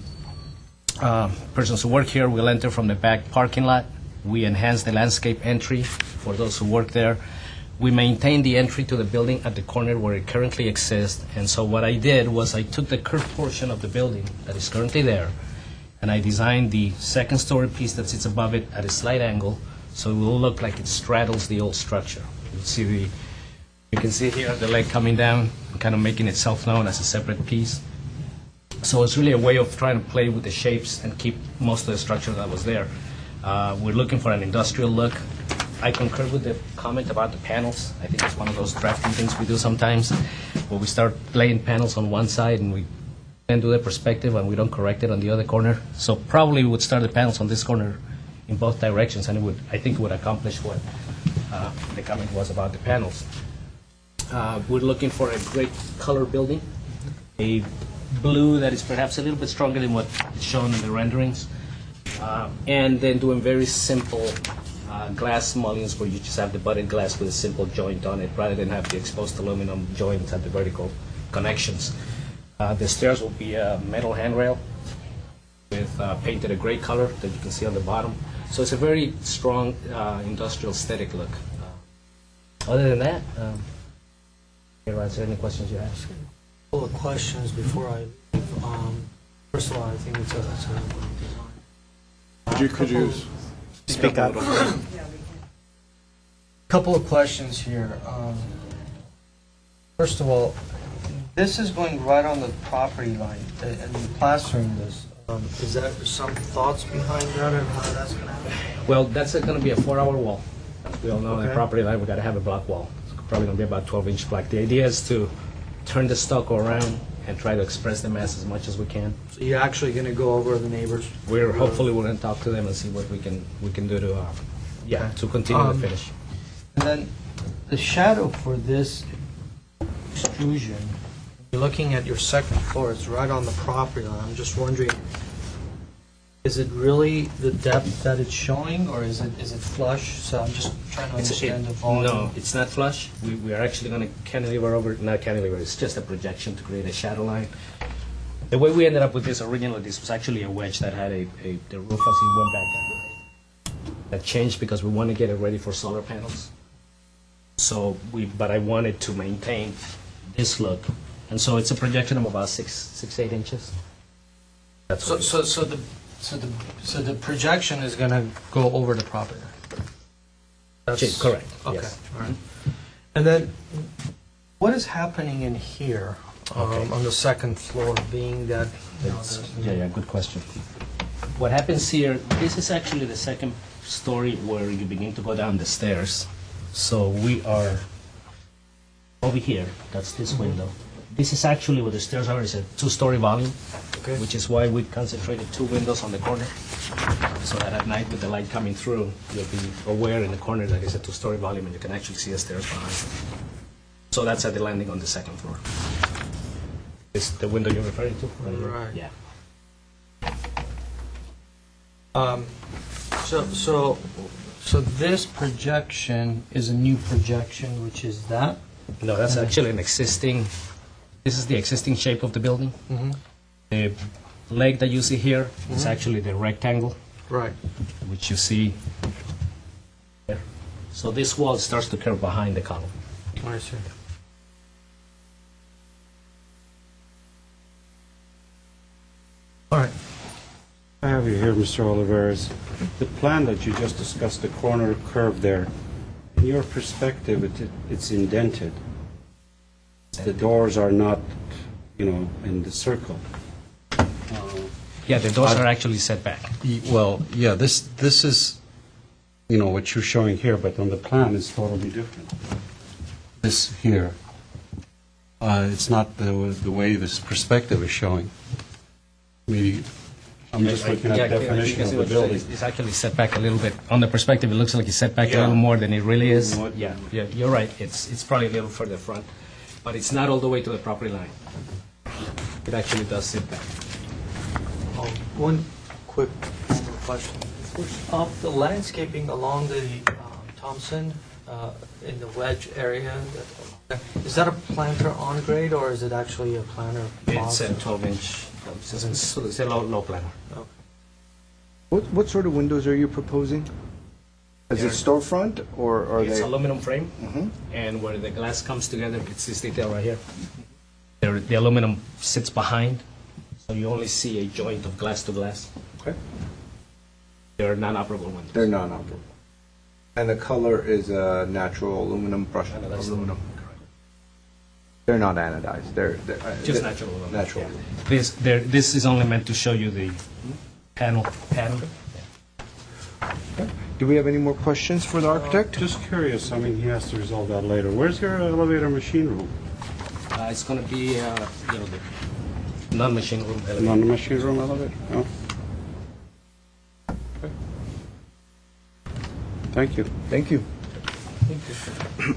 persons who work here will enter from the back parking lot. We enhance the landscape entry for those who work there. We maintain the entry to the building at the corner where it currently exists. And so what I did was I took the curved portion of the building that is currently there, and I designed the second-story piece that sits above it at a slight angle, so it will look like it straddles the old structure. You can see here the leg coming down, kind of making itself known as a separate piece. So it's really a way of trying to play with the shapes and keep most of the structure that was there. We're looking for an industrial look. I concur with the comment about the panels. I think it's one of those drafting things we do sometimes, where we start laying panels on one side and we then do the perspective and we don't correct it on the other corner. So probably we would start the panels on this corner in both directions, and I think it would accomplish what the comment was about the panels. We're looking for a great color building, a blue that is perhaps a little bit stronger than what is shown in the renderings. And then doing very simple glass mullions where you just have the budded glass with a simple joint on it rather than have the exposed aluminum joints at the vertical connections. The stairs will be a metal handrail with painted a gray color that you can see on the bottom. So it's a very strong industrial aesthetic look. Other than that, here, answer any questions you have. A couple of questions before I leave. First of all, I think it's a Could you Speak up. couple of questions here. First of all, this is going right on the property line, and you're plastering this. Is there some thoughts behind that and how that's going to happen? Well, that's going to be a 4-hour wall. As we all know, on the Okay. property line, we've got to have a block wall. It's probably going to be about 12-inch block. The idea is to turn the stucco around and try to express the mass as much as we can. So you're actually going to go over the neighbors? Hopefully we're going to talk to them and see what we can do to to continue the finish. And then the shadow for this extrusion, you're looking at your second floor, it's right on the property line. I'm just wondering, is it really the depth that it's showing, or is it flush? So I'm just trying to understand the volume. No, it's not flush. We are actually going to cantilever over, not cantilever, it's just a projection to create a shadow line. The way we ended up with this originally, this was actually a wedge that had the roof as it went back down. That changed because we want to get it ready for solar panels. But I wanted to maintain this look, and so it's a projection of about 8 inches. That's So the projection is going to go over the property. Correct. Okay. Yes. All right. And then, what is happening in here on the second floor, being that? Good question. What happens here? This is actually the second story where you begin to go down the stairs. So we are over here. That's this window. This is actually where the stairs are. It's a 2-story volume, which is why we concentrated 2 windows on the corner, so that at night with the light coming through, you'll be aware in the corner that it's a 2-story volume and you can actually see the stairs behind. So that's at the landing on the second floor. Is the window you're referring to? Right. Yeah. So So this projection is a new projection, which is that? No, that's actually an existing, this is the existing shape of the building. Mm-hmm. The leg that you see here is actually the rectangle, Right. which you see there. So this wall starts to curve behind the column. I see. All right. I have you here, Mr. Oliveras. The plan that you just discussed, the corner curve there, in your perspective, it's indented. The doors are not, in the circle. Yeah, the doors are actually set back. Well, yeah, this is, what you're showing here, but on the plan, it's totally different. This here, it's not the way this perspective is showing. Maybe, I'm just looking at the definition of the building. It's actually set back a little bit. On the perspective, it looks like it's set back a little more than it really is. Yeah, you're right. It's probably a little further front, but it's not all the way to the property line. It actually does sit back. One quick question. Of the landscaping along the Thompson, in the wedge area, is that a planter on grade or is it actually a planter? It's a 12-inch, it's a low planter. What sort of windows are you proposing? Is it storefront, or are It's they? aluminum frame, and where the glass comes together, it's this detail right here. The aluminum sits behind, so you only see a joint of glass to glass. Okay. They're non-operable windows. They're non-operable. And the color is a natural aluminum brushed aluminum. They're not anodized. They're Just natural aluminum. Natural. Yeah. This is only meant to show you the panel. Do we have any more questions for the architect? Just curious, he has to resolve that later. Where's your elevator machine room? It's going to be, the non-machine room elevator. Non-machine room elevator? Oh. Okay. Thank you. Thank you.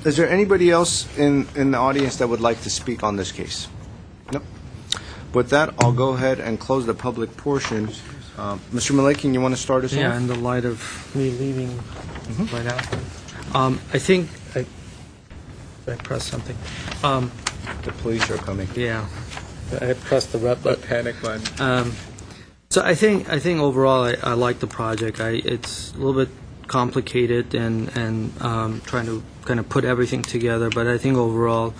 Is there anybody else in the audience that would like to speak on this case? Nope. With that, I'll go ahead and close the public portion. Mr. Malakian, you want to start us Yeah, off? in the light of me leaving right after. I think, I pressed something. The police are coming. Yeah, I pressed the red button. Panic button. So I think overall I like the project. It's a little bit complicated and trying to kind of put everything together, but I think overall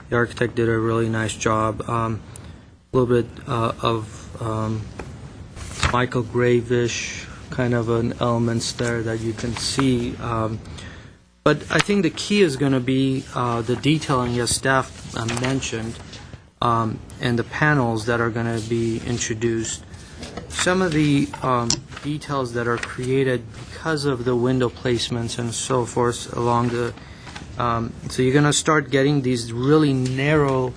the architect did a really nice job. A little bit of Michael Gravish kind of an elements there that you can see. But I think the key is going to be the detailing, as staff mentioned, and the panels that are going to be introduced. Some of the details that are created because of the window placements and so forth along the... so you're going to start getting these really narrow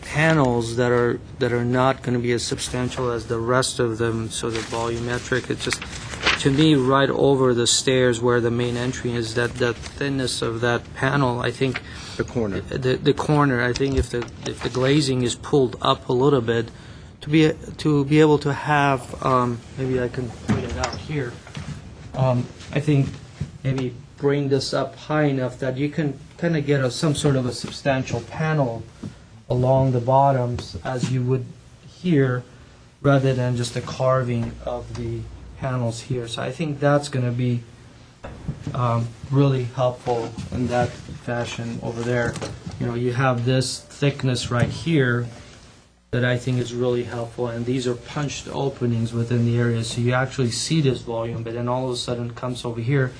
panels that are not going to be as substantial as the rest of them, so the volumetric, it's just, to me, right over the stairs where the main entry is, that thinness of that panel, I think... The corner. The corner, I think if the glazing is pulled up a little bit, to be able to have, maybe I can put it out here, I think maybe bring this up high enough that you can kind of get some sort of a substantial panel along the bottoms as you would here, rather than just a carving of the panels here. So I think that's going to be really helpful in that fashion over there. You have this thickness right here that I think is really helpful, and these are punched openings within the area, so you actually see this volume, but then all of a sudden it comes over here.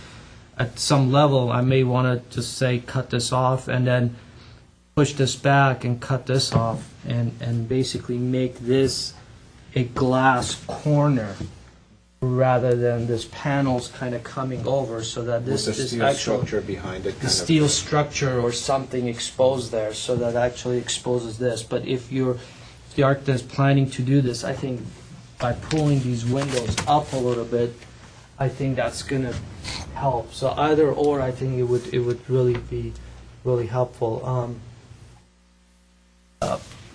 At some level, I may want to just say cut this off and then push this back and cut this off and basically make this a glass corner rather than this panels kind of coming over, so that this With the is steel actual structure behind it. the steel structure or something exposed there, so that actually exposes this. But if the architect is planning to do this, I think by pulling these windows up a little bit, I think that's going to help. So either or, I think it would really be really helpful.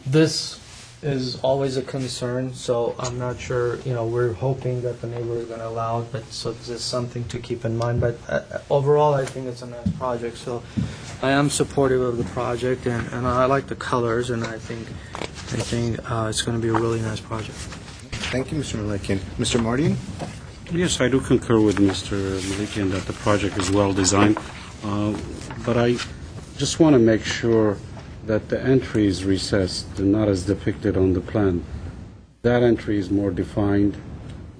This is always a concern, so I'm not sure, we're hoping that the neighbor is going to allow it, but so this is something to keep in mind. But overall, I think it's a nice project, so I am supportive of the project, and I like the colors, and I think it's going to be a really nice project. Thank you, Mr. Malikian. Mr. Mardian? Yes, I do concur with Mr. Malikian that the project is well designed, but I just want to make sure that the entry is recessed and not as depicted on the plan. That entry is more defined,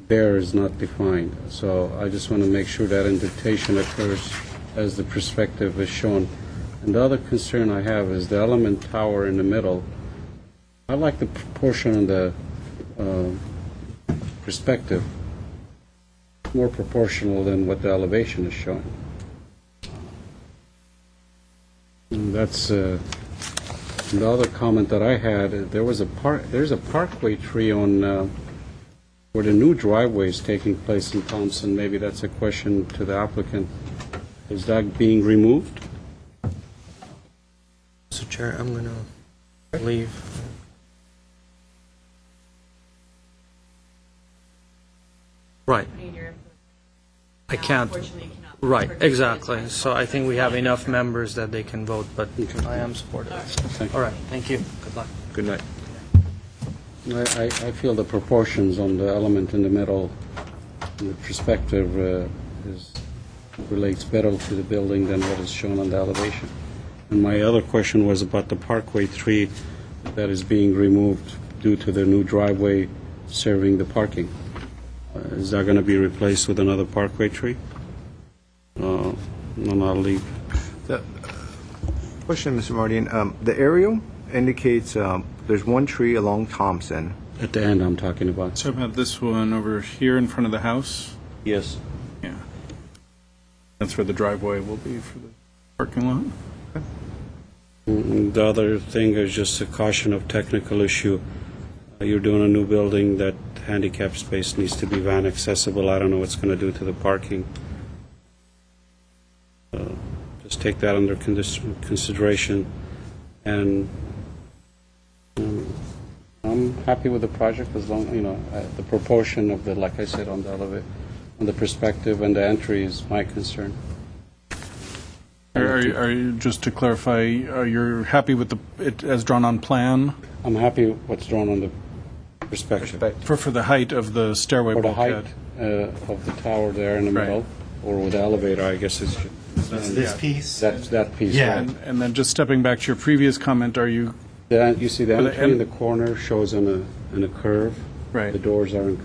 there is not defined. So I just want to make sure that indentation occurs as the perspective is shown. And the other concern I have is the element tower in the middle. I like the proportion on the perspective, more proportional than what the elevation is showing. And that's the other comment that I had. There's a parkway tree on where the new driveway is taking place in Thompson. Maybe that's a question to the applicant. Is that being removed? Mr. Chair, I'm going to leave. Right. I can't. Right, exactly. So I think we have enough members that they can vote, but I am supportive. All right, thank you. Good luck. Good night. I feel the proportions on the element in the middle, the perspective relates better to the building than what is shown on the elevation. And my other question was about the parkway tree that is being removed due to the new driveway serving the parking. Is that going to be replaced with another parkway tree? No, I'll leave. The question, Mr. Mardian, the aerial indicates there's one tree along Thompson. At the end, I'm talking about. So about this one over here in front of the house? Yes. Yeah. That's where the driveway will be for the parking lot? The other thing is just a caution of technical issue. You're doing a new building, that handicap space needs to be van accessible. I don't know what's going to do to the parking. Just take that under consideration. And I'm happy with the project as long, the proportion of the, like I said, on the elevator, on the perspective and the entry is my concern. Are you, just to clarify, are you happy with it as drawn on plan? I'm happy with what's drawn on the perspective. For the height of the stairway For the bulkhead? height of the tower there in the Right. middle, or with the elevator, I guess it's... This piece? That's that piece. Yeah. Right. And then just stepping back to your previous comment, are you... You see the For the entry in the en- corner shows in a curve. Right. The doors are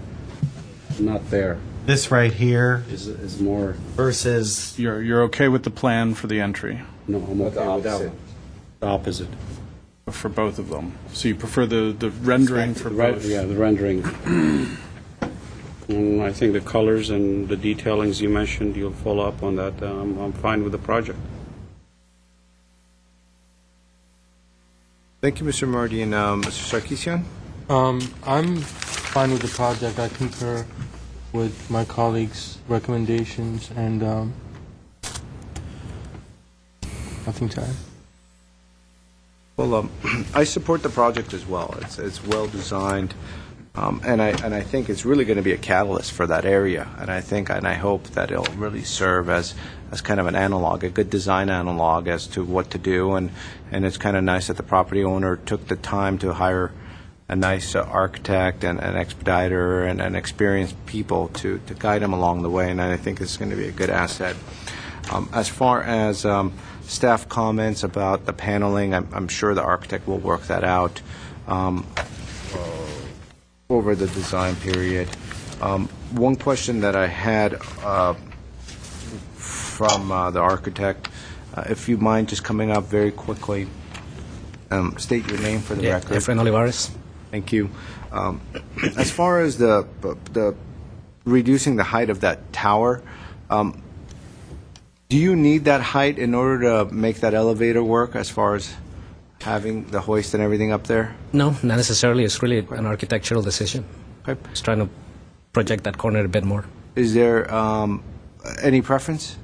not there. This right here Is more... versus, You're okay with the plan for the entry, No, I'm okay with that one. The opposite. for both of them? So you prefer the rendering for both? Yeah, the rendering. And I think the colors and the detailings you mentioned, you'll follow up on that. I'm fine with the project. Thank you, Mr. Mardian. Mr. Sarkisian? I'm fine with the project. I concur with my colleagues' recommendations, and nothing to add. Well, I support the project as well. It's well designed, and I think it's really going to be a catalyst for that area. And I think and I hope that it'll really serve as kind of an analog, a good design analog as to what to do. And it's kind of nice that the property owner took the time to hire a nice architect and an expediter and experienced people to guide him along the way. And I think it's going to be a good asset. As far as staff comments about the paneling, I'm sure the architect will work that out over the design period. One question that I had from the architect, if you mind just coming up very quickly, state your name for the record. Efren Olivares. Thank you. As far as the reducing the height of that tower, do you need that height in order to make that elevator work as far as having the hoist and everything up there? No, not necessarily. It's really an architectural decision. Okay. Just trying to project that corner a bit more. Is there any preference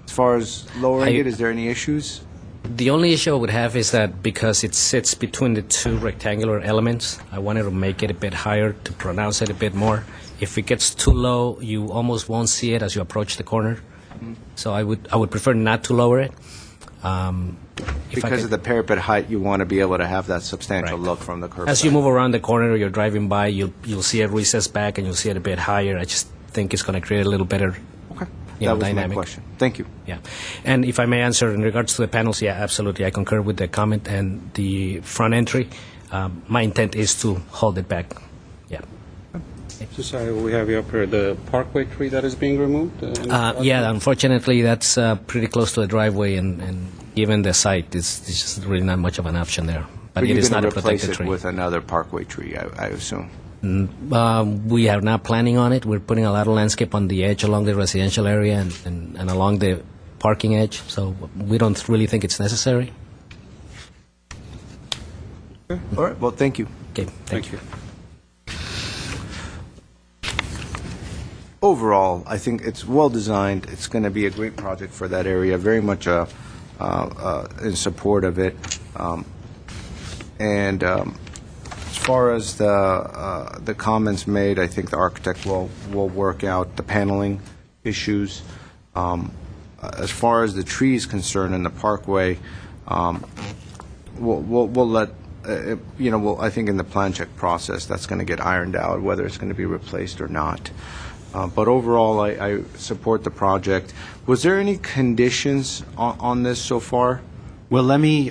as far as lowering it? Is there any issues? The only issue I would have is that because it sits between the two rectangular elements, I wanted to make it a bit higher to pronounce it a bit more. If it gets too low, you almost won't see it as you approach the corner. So I would prefer not to lower it. Because of the parapet height, you want to be able to have that substantial look from the curb. As you move around the corner or you're driving by, you'll see it recess back and you'll see it a bit higher. I just think it's going to create a little better That was dynamic. my question. Thank you. Yeah. And if I may answer in regards to the panels, yeah, absolutely. I concur with the comment and the front entry. My intent is to hold it back. Yeah. So sorry, we have up here the parkway tree that is being removed? Yeah, unfortunately, that's pretty close to the driveway, and given the site, it's just really not much of an option there. But it is not a protected tree. You're going to replace it with another parkway tree, I assume. We are not planning on it. We're putting a lot of landscape on the edge along the residential area and along the parking edge, so we don't really think it's necessary. All right, well, thank you. Okay, thank you. Overall, I think it's well-designed. It's going to be a great project for that area, very much in support of it. As far as the comments made, I think the architect will work out the paneling issues. As far as the trees concerned in the parkway, we'll let, I think in the plan check process, that's going to get ironed out, whether it's going to be replaced or not. But overall, I support the project. Was there any conditions on this so far? Well, let me,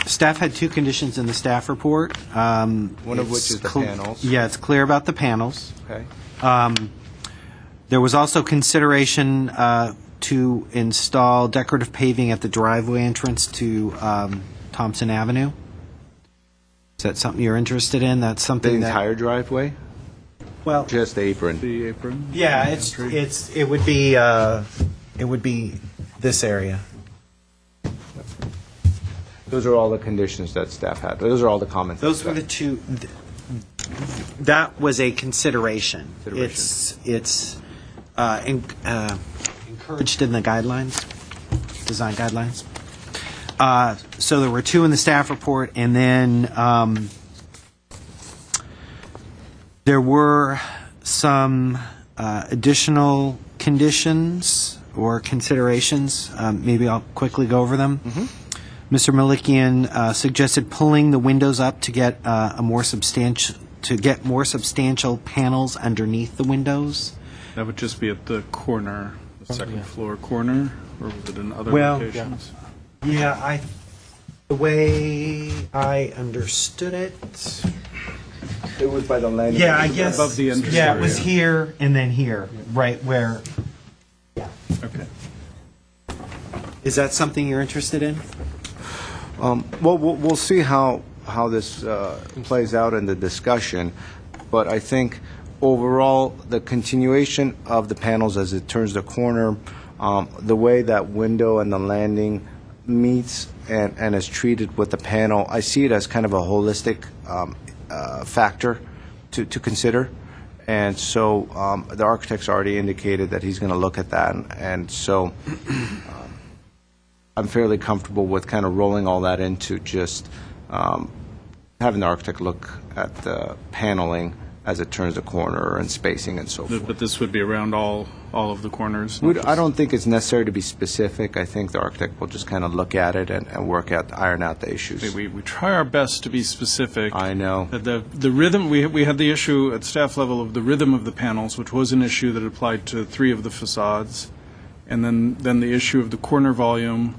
staff had two conditions in the staff report. One of which is the panels. Yeah, it's clear about the panels. Okay. There was also consideration to install decorative paving at the driveway entrance to Thompson Avenue. Is that something you're interested in? That's something The entire driveway? Well, just the apron. The apron. Yeah, it would be this area. Those are all the conditions that staff had. Those are all the comments. Those were the two. That was a consideration. It's encouraged in the guidelines, design guidelines. So there were two in the staff report, and then there were some additional conditions or considerations. Maybe I'll quickly go over them. Mr. Malikian suggested pulling the windows up to get more substantial panels underneath the windows. That would just be at the corner, the second floor corner, or was it in other Well, locations? Yeah, the way I understood it. It was by the landing. Yeah, I guess. Above the entrance Yeah, it was area. here and then here, right where. Okay. Is that something you're interested in? Well, we'll see how this plays out in the discussion, but I think overall, the continuation of the panels as it turns the corner, the way that window and the landing meets and is treated with the panel, I see it as kind of a holistic factor to consider. And so the architect's already indicated that he's going to look at that, and so I'm fairly comfortable with kind of rolling all that into just having the architect look at the paneling as it turns the corner and spacing and so forth. But this would be around all of the corners? I don't think it's necessary to be specific. I think the architect will just kind of look at it and iron out the issues. We try our best to be specific. I know. The rhythm, we had the issue at staff level of the rhythm of the panels, which was an issue that applied to 3 of the facades. And then the issue of the corner volume,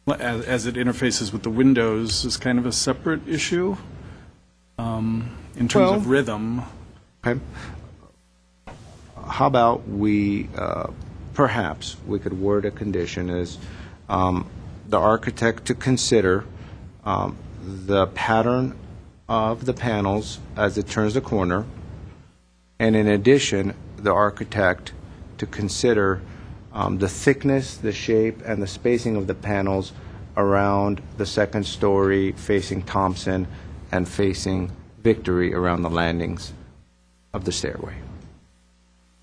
as it interfaces with the windows, is kind of a separate issue in terms of rhythm. Okay. How about we, perhaps, we could word a condition as the architect to consider the pattern of the panels as it turns the corner, and in addition, the architect to consider the thickness, the shape, and the spacing of the panels around the second story facing Thompson and facing Victory around the landings of the stairway.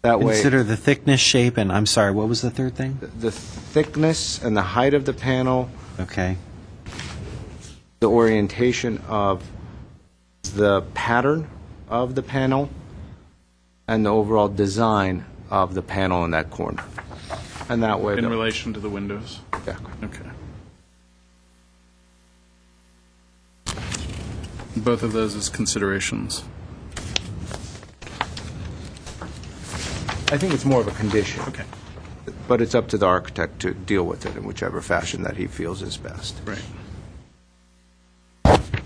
That way, Consider the thickness, shape, and, I'm sorry, what was the third thing? the thickness and the height of the panel, Okay. the orientation of the pattern of the panel, and the overall design of the panel in that corner. And that way, In relation to the windows? Exactly. Okay. Both of those as considerations. I think it's more of a condition. Okay. But it's up to the architect to deal with it in whichever fashion that he feels is best. Right.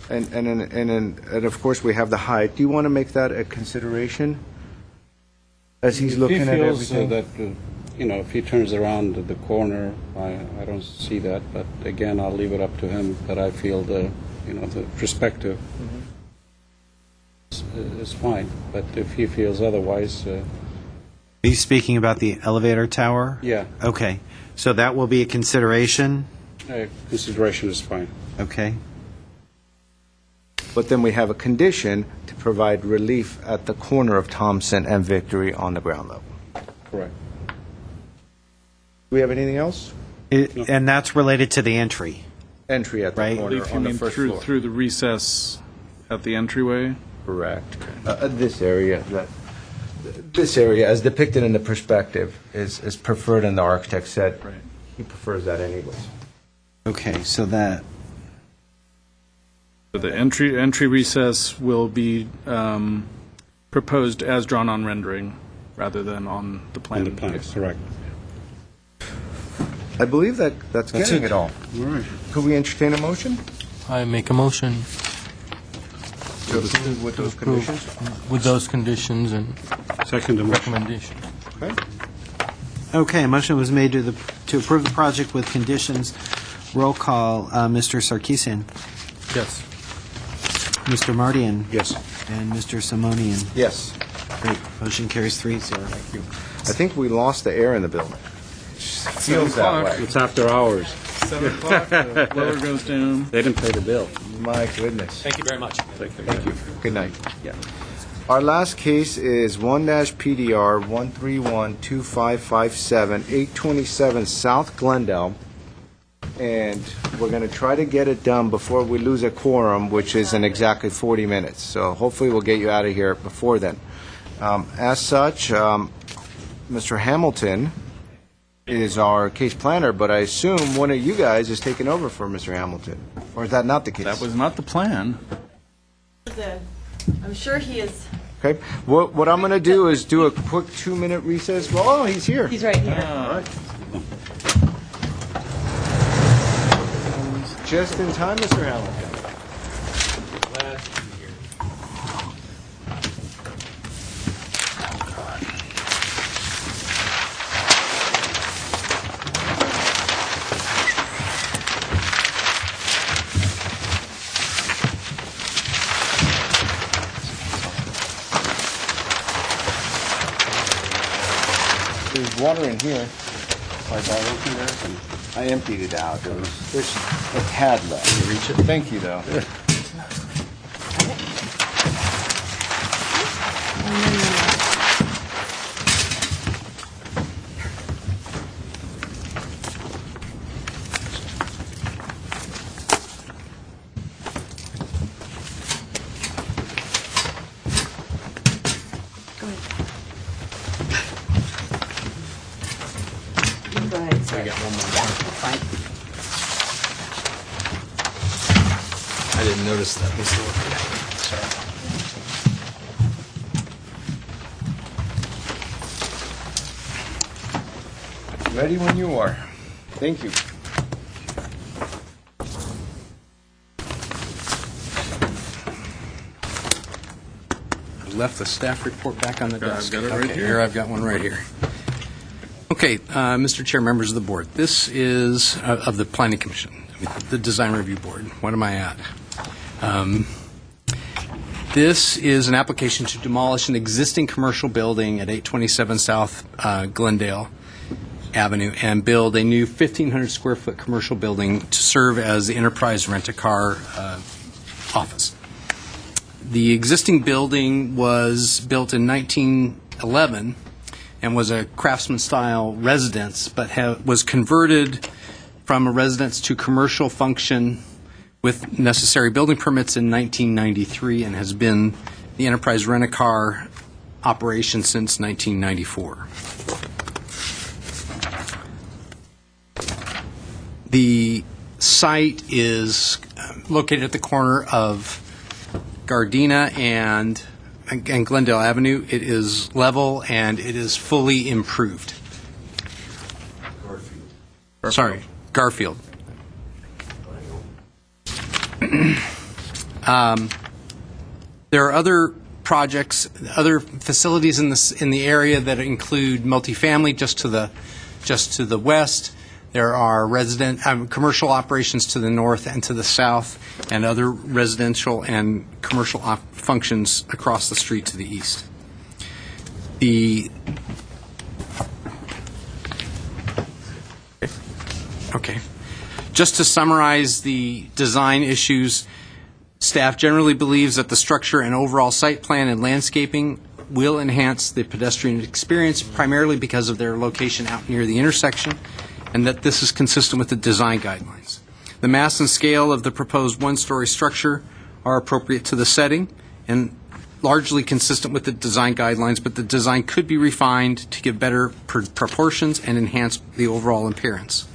And of course, we have the height. Do you want to make that a consideration as he's looking at everything? If he feels that, if he turns around the corner, I don't see that, but again, I'll leave it up to him, but I feel the perspective is fine, but if he feels otherwise... Are you speaking about the elevator tower? Yeah. Okay. So that will be a consideration? Consideration is fine. Okay. But then we have a condition to provide relief at the corner of Thompson and Victory on the ground level. Correct. Do we have anything else? And that's related to the entry? Entry at the corner Relief, you on the mean first floor. through the recess at the entryway? Correct. This area, as depicted in the perspective, is preferred, and the architect said he prefers that anyways. Okay, so that... So the entry recess will be proposed as drawn on rendering rather than on the plan. On the plan, correct. I believe that's getting it all. All right. Could we entertain a motion? I make a motion To approve with those conditions? with those conditions and Second motion. recommendation. Okay. Okay, a motion was made to approve the project with conditions. Roll call, Mr. Sarkeesian. Yes. Mr. Mardian. Yes. And Mr. Simonian. Yes. Great. Motion carries 3-0. Thank you. I think we lost the air in the building. Feels that way. It's after hours. 7 o'clock, the blower goes down. They didn't pay the bill. My goodness. Thank you very much. Thank you. Good night. Yeah. Our last case is 1-PDR 1312557, 827 South Glendale. And we're going to try to get it done before we lose a quorum, which is in exactly 40 minutes. So hopefully we'll get you out of here before then. As such, Mr. Hamilton is our case planner, but I assume one of you guys is taking over for Mr. Hamilton. Or is that not the case? That was not the plan. I'm sure he is. Okay. What I'm going to do is do a quick 2-minute recess. Well, he's here. He's right here. All right. Just in time, Mr. Hamilton. There's water in here. I emptied it out. There's a tad left. Can you reach it? Thank you, though. I didn't notice that before. Sorry. Ready when you are. Thank you. I left the staff report back on the desk. I've got it right Okay, here. I've got one right here. Okay, Mr. Chair, members of the board, this is of the Planning Commission, the Design Review Board. What am I at? This is an application to demolish an existing commercial building at 827 South Glendale Avenue and build a new 1,500 square foot commercial building to serve as the enterprise rent-a-car office. The existing building was built in 1911 and was a craftsman-style residence, but was converted from a residence to commercial function with necessary building permits in 1993 and has been the enterprise rent-a-car operation since 1994. The site is located at the corner of Gardena and Glendale Avenue. It is level and it is fully improved. Garfield. There are other projects, other facilities in the area that include multifamily just to the west. There are commercial operations to the north and to the south, and other residential and commercial functions across the street to the east. Okay. Just to summarize the design issues, staff generally believes that the structure and overall site plan and landscaping will enhance the pedestrian experience, primarily because of their location out near the intersection, and that this is consistent with the design guidelines. The mass and scale of the proposed one-story structure are appropriate to the setting and largely consistent with the design guidelines, but the design could be refined to give better proportions and enhance the overall appearance.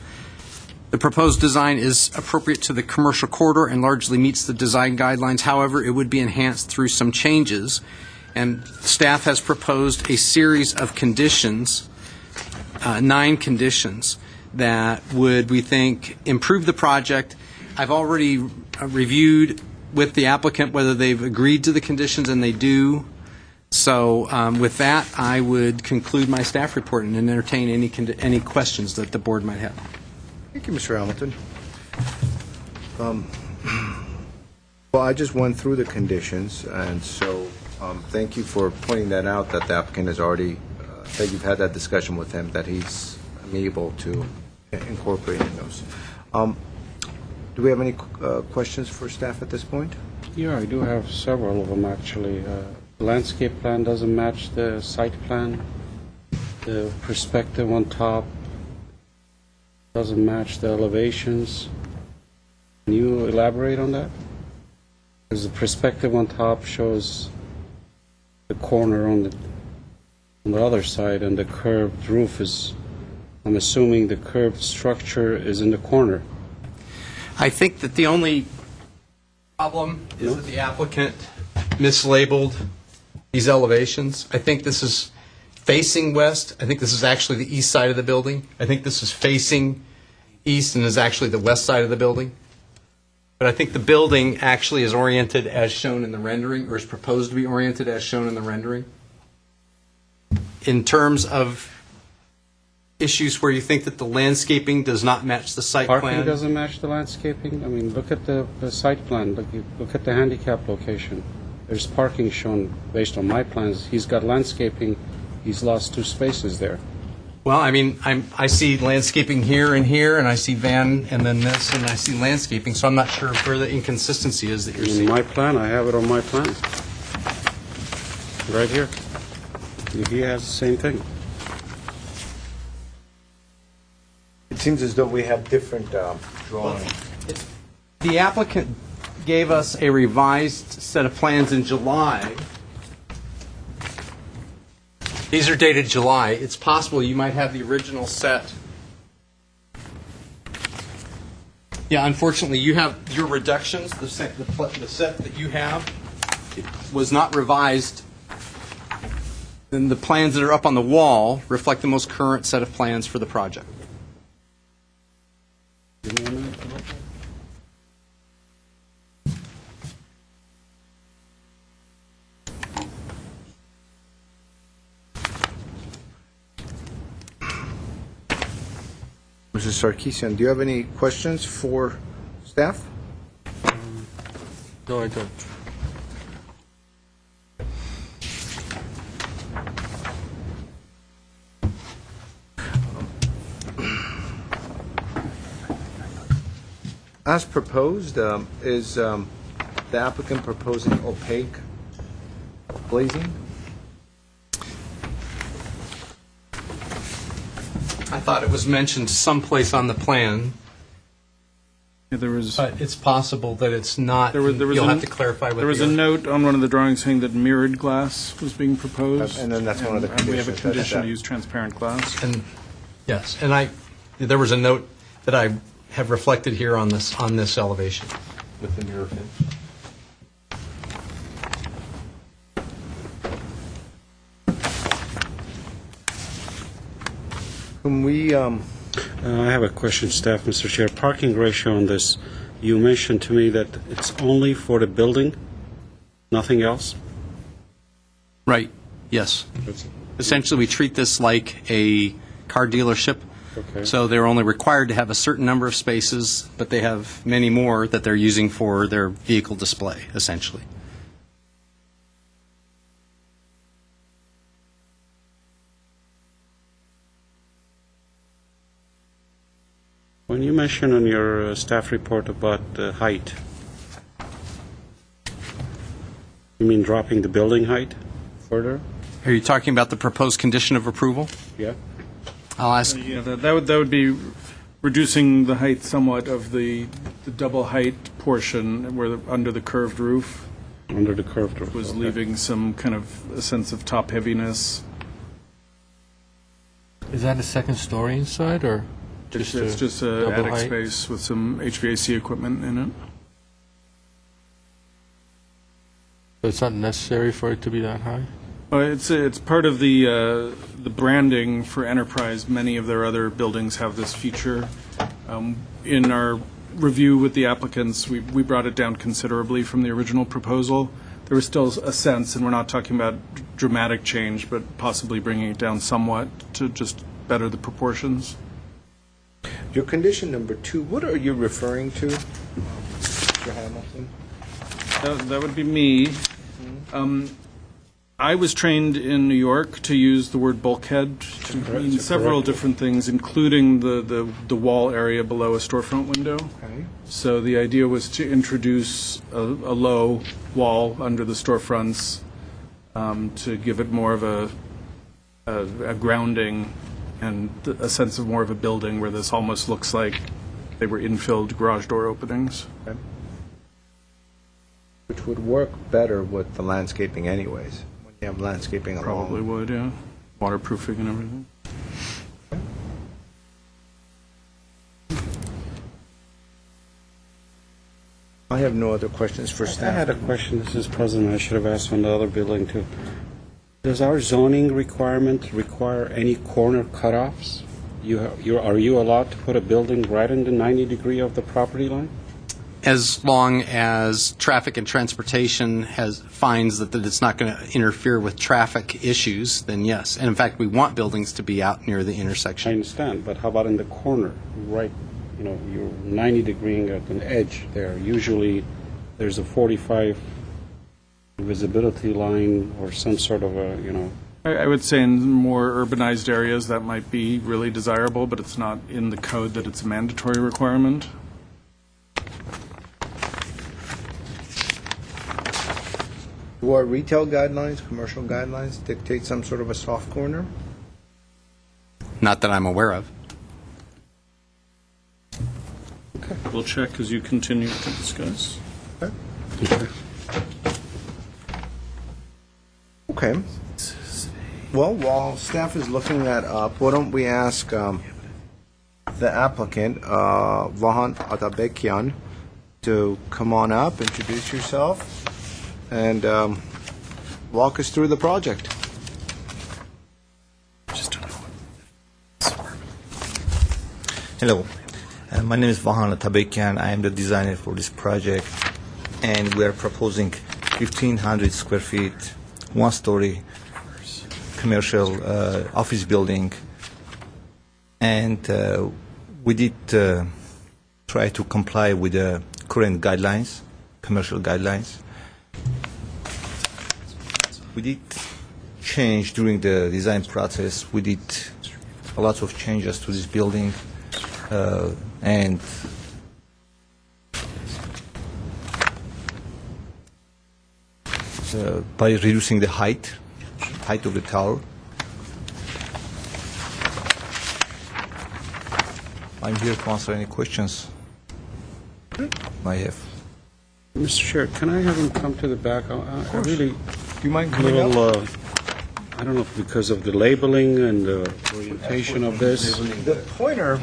The proposed design is appropriate to the commercial corridor and largely meets the design guidelines. However, it would be enhanced through some changes, and staff has proposed a series of conditions, 9 conditions, that would, we think, improve the project. I've already reviewed with the applicant whether they've agreed to the conditions, and they do. So with that, I would conclude my staff report and entertain any questions that the board might have. Thank you, Mr. Hamilton. Well, I just went through the conditions, and so thank you for pointing that out, that the applicant has already, that you've had that discussion with him, that he's able to incorporate in those. Do we have any questions for staff at this point? Yeah, I do have several of them, actually. The landscape plan doesn't match the site plan. The perspective on top doesn't match the elevations. Can you elaborate on that? Because the perspective on top shows the corner on the other side, and the curved roof is, I'm assuming the curved structure is in the corner. I think that the only problem is that the applicant mislabeled these elevations. I think this is facing west. I think this is actually the east side of the building. I think this is facing east and is actually the west side of the building. But I think the building actually is oriented as shown in the rendering, or is proposed to be oriented as shown in the rendering. In terms of issues where you think that the landscaping does not match the site plan. Parking doesn't match the landscaping? I mean, look at the site plan. Look at the handicap location. There's parking shown based on my plans. He's got landscaping. He's lost 2 spaces there. Well, I mean, I see landscaping here, and I see van, and then this, and I see landscaping, so I'm not sure where the inconsistency is that you're seeing. In my plan, I have it on my plan. Right here. He has the same thing. It seems as though we have different drawings. The applicant gave us a revised set of plans in July. These are dated July. It's possible you might have the original set. Yeah, unfortunately, you have your reductions. The set that you have was not revised. Then the plans that are up on the wall reflect the most current set of plans for the project. Mrs. Sarkeesian, do you have any questions for staff? No, I don't. As proposed, is the applicant proposing opaque glazing? I thought it was mentioned someplace on the plan. Yeah, there was. But it's possible that it's not. There was You'll have to clarify with There was a note on one of the drawings saying that mirrored glass was being proposed. And then that's one of the And we have a conditions, condition that- to use transparent glass. And yes, and there was a note that I have reflected here on this elevation with the mirror finish. Can we, I have a question, staff, Mr. Chair. Parking ratio on this, you mentioned to me that it's only for the building, nothing else? Right, yes. Essentially, we treat this like a car dealership. Okay. So they're only required to have a certain number of spaces, but they have many more that they're using for their vehicle display, essentially. When you mention on your staff report about the height, you mean dropping the building height further? Are you talking about the proposed condition of approval? Yeah. I'll ask. Yeah, that would be reducing the height somewhat of the double height portion where under the curved roof. Under the curved roof. Was okay. leaving some kind of a sense of top heaviness. Is that a second story inside, or It's just a double attic height? space with some HVAC equipment in it. So it's not necessary for it to be that high? It's part of the branding for Enterprise. Many of their other buildings have this feature. In our review with the applicants, we brought it down considerably from the original proposal. There was still a sense, and we're not talking about dramatic change, but possibly bringing it down somewhat to just better the proportions. your condition number 2, what are you referring to, Mr. Hamilton? That would be me. I was trained in New York to use the word bulkhead to mean several different things, including the wall area below a storefront window. Okay. So the idea was to introduce a low wall under the storefronts to give it more of a grounding and a sense of more of a building, where this almost looks like they were infilled garage door openings. Okay. Which would work better with the landscaping anyways, when you have landscaping along. Probably would, yeah. Waterproofing and everything. I have no other questions for staff. I had a question, Mrs. President, I should have asked on the other building too. Does our zoning requirement require any corner cutoffs? Are you allowed to put a building right in the 90 degree of the property line? As long as traffic and transportation finds that it's not going to interfere with traffic issues, then yes. And in fact, we want buildings to be out near the I intersection. understand, but how about in the corner, right, you're 90 degree at an edge there. Usually, there's a 45 visibility line or some sort of I would say in more urbanized areas that might be really desirable, but it's not in the code that it's a mandatory requirement. Do our retail guidelines, commercial guidelines dictate some sort of a soft corner? Not that I'm aware of. We'll check as you continue to discuss. Okay. Well, while staff is looking that up, why don't we ask the applicant, Vahan Atabekian, to come on up, introduce yourself, and walk us through the project. Hello, my name is Vahan Atabekian. I am the designer for this project, and we are proposing 1,500 square feet, one-story commercial office building, and we did try to comply with the current guidelines, commercial guidelines. We did change during the design process. We did a lot of changes to this building, and by reducing the height of the tower. I'm here to answer any questions I have. Mr. Chair, can I have him come to the back? I really, Do you mind a coming up? little, I don't know if because of the labeling and the orientation of this. The pointer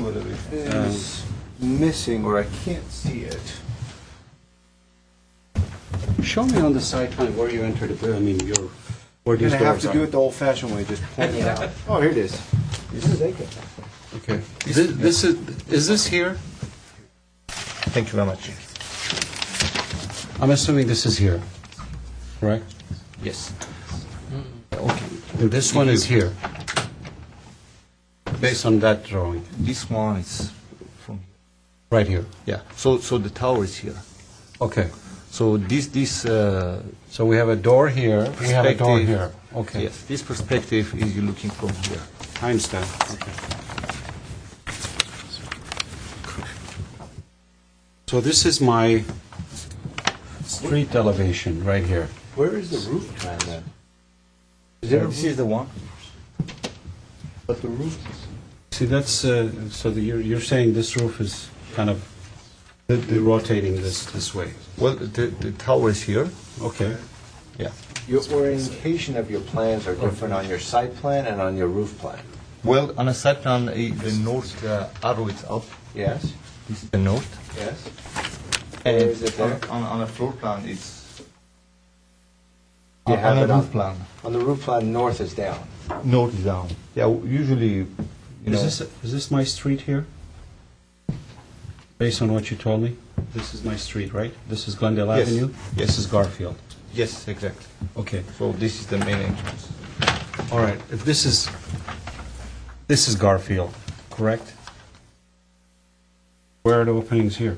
is missing, or I can't see it. Show me on the side plan where you entered the, where We're these going to have doors to are. do it the old-fashioned way, just point it out. Oh, here it is. This is vacant. Okay. Is this here? Thank you very much. I'm assuming this is here, correct? Yes. Okay. And this one is here, based on that drawing, This one is from right here. yeah. So the tower is here. Okay. So this So we have a door here, we have a door perspective- here. Okay. Yes, this perspective is you looking from here. I understand. Okay. So this is my street elevation right here. Where is the roof plan then? This is the one. But the roof, See, that's, so you're saying this roof is kind of rotating this way. Well, the tower is here. Okay. Yeah. your orientation of your plans are different on your site plan and on your roof plan. Well, on a site plan, the north arrow is up. Yes, This is the north. yes. And Where is it there? on a floor plan, it's You on have a it roof plan. On the roof plan, north is down. North is down. Yeah, usually, you know. Is this my street here? Based on what you told me? This is my street, right? This is Glendale Yes. Avenue? Yes. This is Garfield. Yes, exactly. Okay. So this is the main entrance. All right. If this is Garfield, correct? Where are the openings here?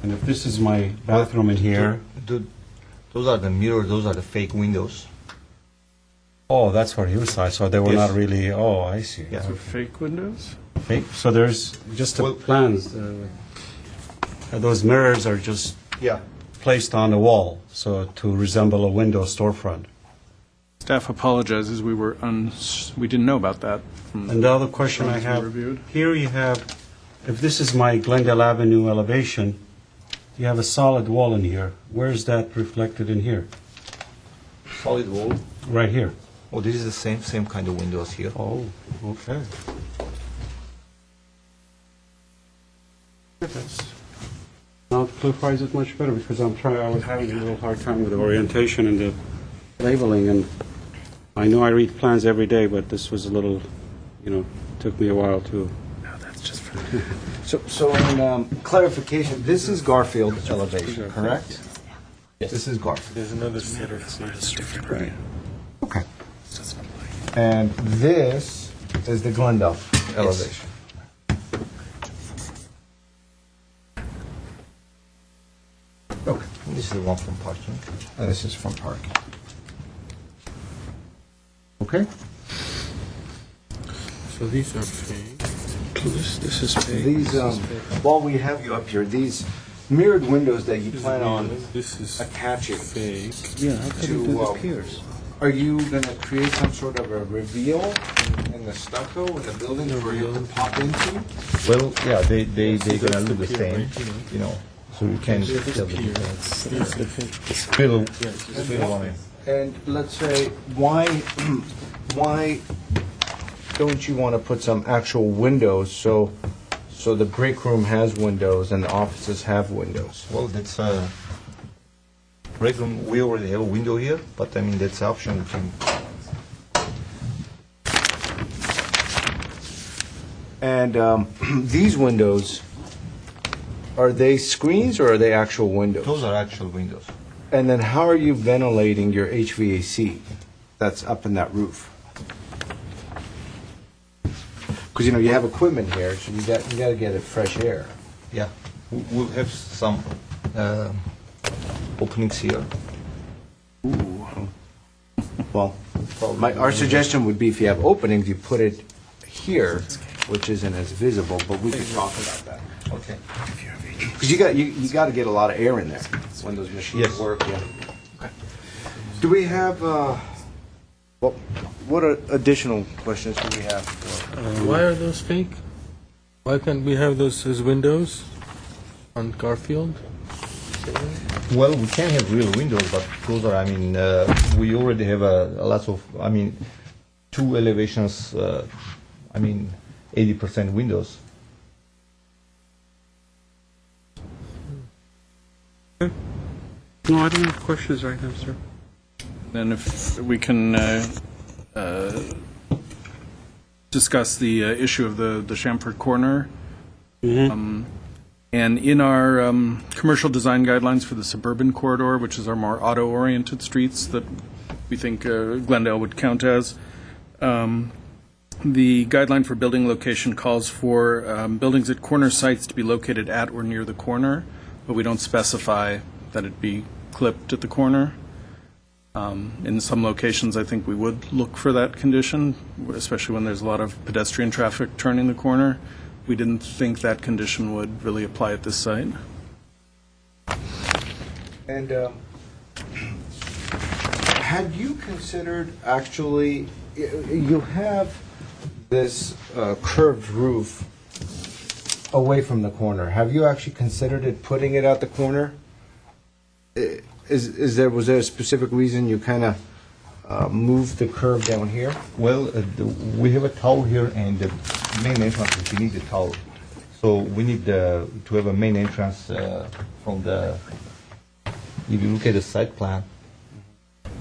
And if this is my bathroom in here, Those are the mirrors, those are the fake windows. oh, that's for your side, so they were Yes. not really, oh, I see. Yeah. So fake windows? Fake? So there's just the Well- plans. Those mirrors are just Yeah. placed on the wall, so to resemble a window storefront. Staff apologizes, we didn't know about that. from And the other question I drawings we have, reviewed. here you have, if this is my Glendale Avenue elevation, you have a solid wall in here. Where is that reflected in here? Solid wall. Right here. Oh, this is the same kind of windows here. Oh, okay. Now it clarifies it much better because I was having a little hard time with the orientation and the labeling, and I know I read plans every day, but this was a little, took me a while to. No, that's just for... So in clarification, this is Garfield elevation, correct? Yes. This is Garfield. There's another set of plans. Right. Okay. And this is the Glendale elevation. Okay. This is the one from parking. And this is from parking. Okay. So these are fake. This is fake. These, while we have you up here, these mirrored windows that you plan on This is attaching fake. Yeah, how come to, it disappears? are you going to create some sort of a reveal in the stucco in the building for you to pop into? Well, yeah, they're gonna that's look the the pier, same, right? you know, so you can Here's tell the the pier. difference. Here's the fake. Still, still one. And let's say, why don't you want to put some actual windows so the break room has windows and the offices have windows? Well, that's break room. We already have a window here, but I mean that's an option. We can. And these windows, are they screens or are they actual windows? Those are actual windows. And then how are you ventilating your HVAC that's up in that roof? Because you have equipment here, so you got to get it fresh air. Yeah, we'll have some openings here. Well, our suggestion would be if you have openings, you put it here, which isn't as visible, but we could talk about that. Okay. Because you got to get a lot of air in there when those machines Yes. work. Yeah. Okay. Do we have? What additional questions do we have? Why are those fake? Why can't we have those as windows on Garfield? Well, we can have real windows, but those are, we already have a lot of, two elevations, 80% windows. No, I don't have questions right now, sir. Then if we can discuss the issue of the Chamfort Corner. And in our commercial design guidelines for the suburban corridor, which is our more auto-oriented streets that we think Glendale would count as, the guideline for building location calls for buildings at corner sites to be located at or near the corner, but we don't specify that it be clipped at the corner. In some locations, I think we would look for that condition, especially when there's a lot of pedestrian traffic turning the corner. We didn't think that condition would really apply at this site. And had you considered, actually, you have this curved roof away from the corner. Have you actually considered putting it at the corner? Was there a specific reason you kind of moved the curve down here? Well, we have a tower here, and the main entrance is beneath the tower. So we need to have a main entrance from the, if you look at the site plan,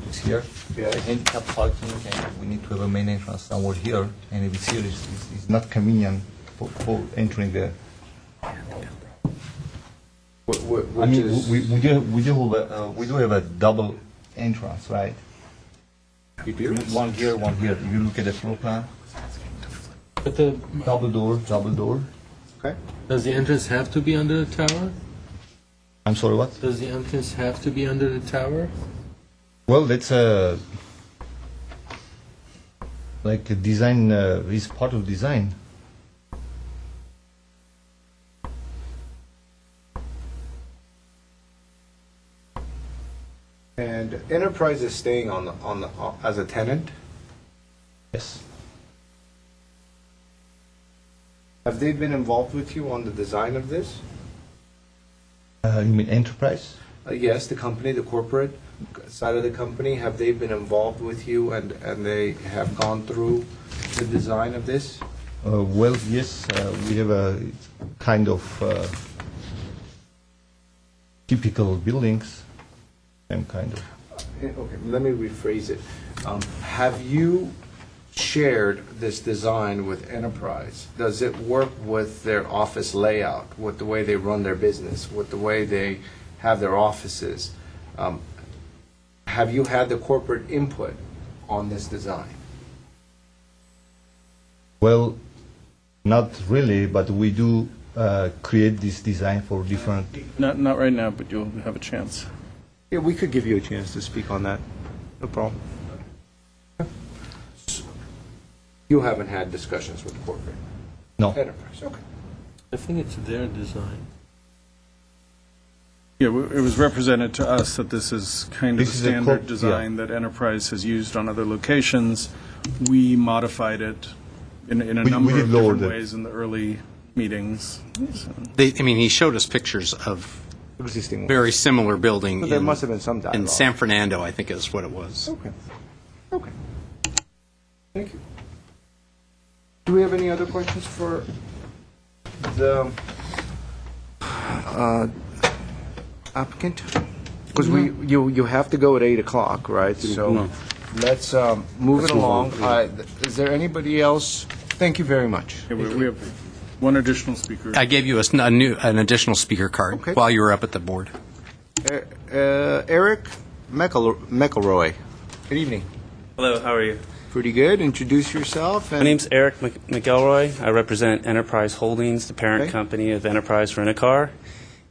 it's here. Yeah. Handicap parking, and we need to have a main entrance somewhere here, and if it's here, it's not convenient for entering the. We do have a double entrance, right? One here, one here. If you look at the floor plan, But the double door. Okay. does the entrance have to be under the tower? I'm sorry, what? Does the entrance have to be under the tower? Well, that's like a design, is part of design. And Enterprise is staying as a tenant? Yes. Have they been involved with you on the design of this? You mean Enterprise? Yes, the company, the corporate side of the company, have they been involved with you and they have gone through the design of this? Well, yes, we have a kind of typical buildings, same kind of. Okay, let me rephrase it. Have you shared this design with Enterprise? Does it work with their office layout, with the way they run their business, with the way they have their offices? Have you had the corporate input on this design? Well, not really, but we do create this design for different. Not right now, but you'll have a chance. Yeah, we could give you a chance to speak on that. No problem. You haven't had discussions with corporate? No. Enterprise, okay. I think it's their design. Yeah, it was represented to us that this is kind of a This is a standard design that Enterprise has used on other locations. We modified it in a number did of lower different the- ways in the early meetings. So. He showed us pictures of Existing one. very similar building. So there must have been some dialogue. in San Fernando, I think is what it was. Okay. Okay. Thank you. Do we have any other questions for the applicant? Because you have to go at 8 o'clock, right? So let's move it along. Is there anybody else? Thank you very much. Yeah, we have one additional speaker. I gave you an additional speaker card while you were up at the board. Eric McElroy. Good evening. Hello, how are you? Pretty good. Introduce yourself. My name's Eric McElroy. I represent Enterprise Holdings, the parent company of Enterprise Rent-A-Car.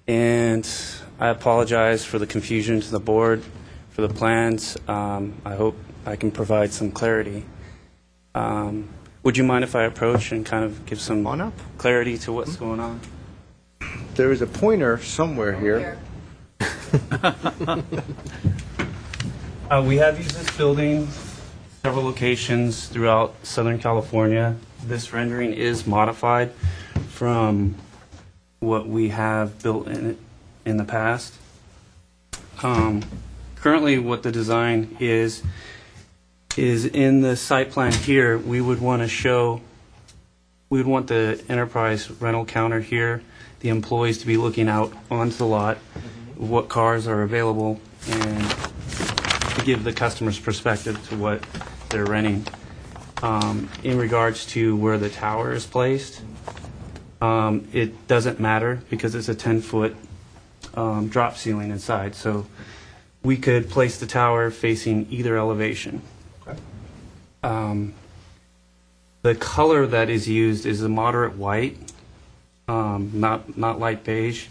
And I apologize for the confusion to the board for the plans. I hope I can provide some clarity. Would you mind if I approach and kind of give some clarity to what's going on? There is a pointer somewhere here. We have used this building several locations throughout Southern California. This rendering is modified from what we have built in the past. Currently, what the design is in the site plan here, we would want the enterprise rental counter here, the employees to be looking out onto the lot, what cars are available, and to give the customer's perspective to what they're renting. In regards to where the tower is placed, it doesn't matter because it's a 10-foot drop ceiling inside. So we could place the tower facing either elevation. The color that is used is a moderate white, not light beige.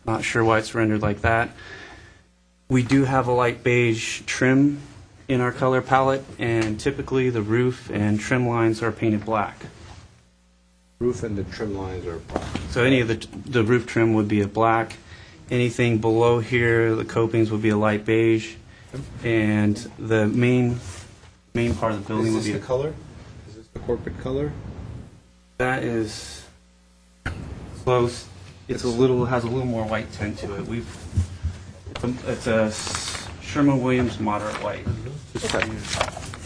Not sure why it's rendered like that. We do have a light beige trim in our color palette, and typically the roof and trim lines are painted black. Roof and the trim lines are black. So any of the roof trim would be a black. Anything below here, the copings would be a light beige, and the main part of the building would be the color? Is this the corporate color? That is close. It's has a little more white tint to it. It's a Sherman-Williams moderate white.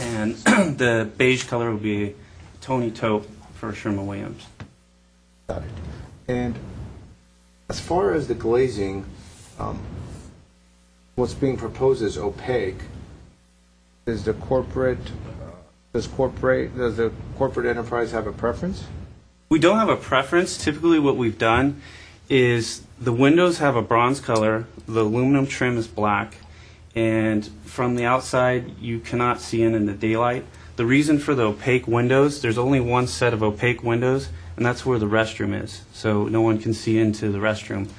And the beige color would be Tony taupe for Sherman-Williams. Got it. And as far as the glazing, what's being proposed is opaque. Does the corporate enterprise have a preference? We don't have a preference. Typically what we've done is the windows have a bronze color, the aluminum trim is black, and from the outside you cannot see in the daylight. The reason for the opaque windows, there's only one set of opaque windows, and that's where the restroom is, so no one can see into the restroom.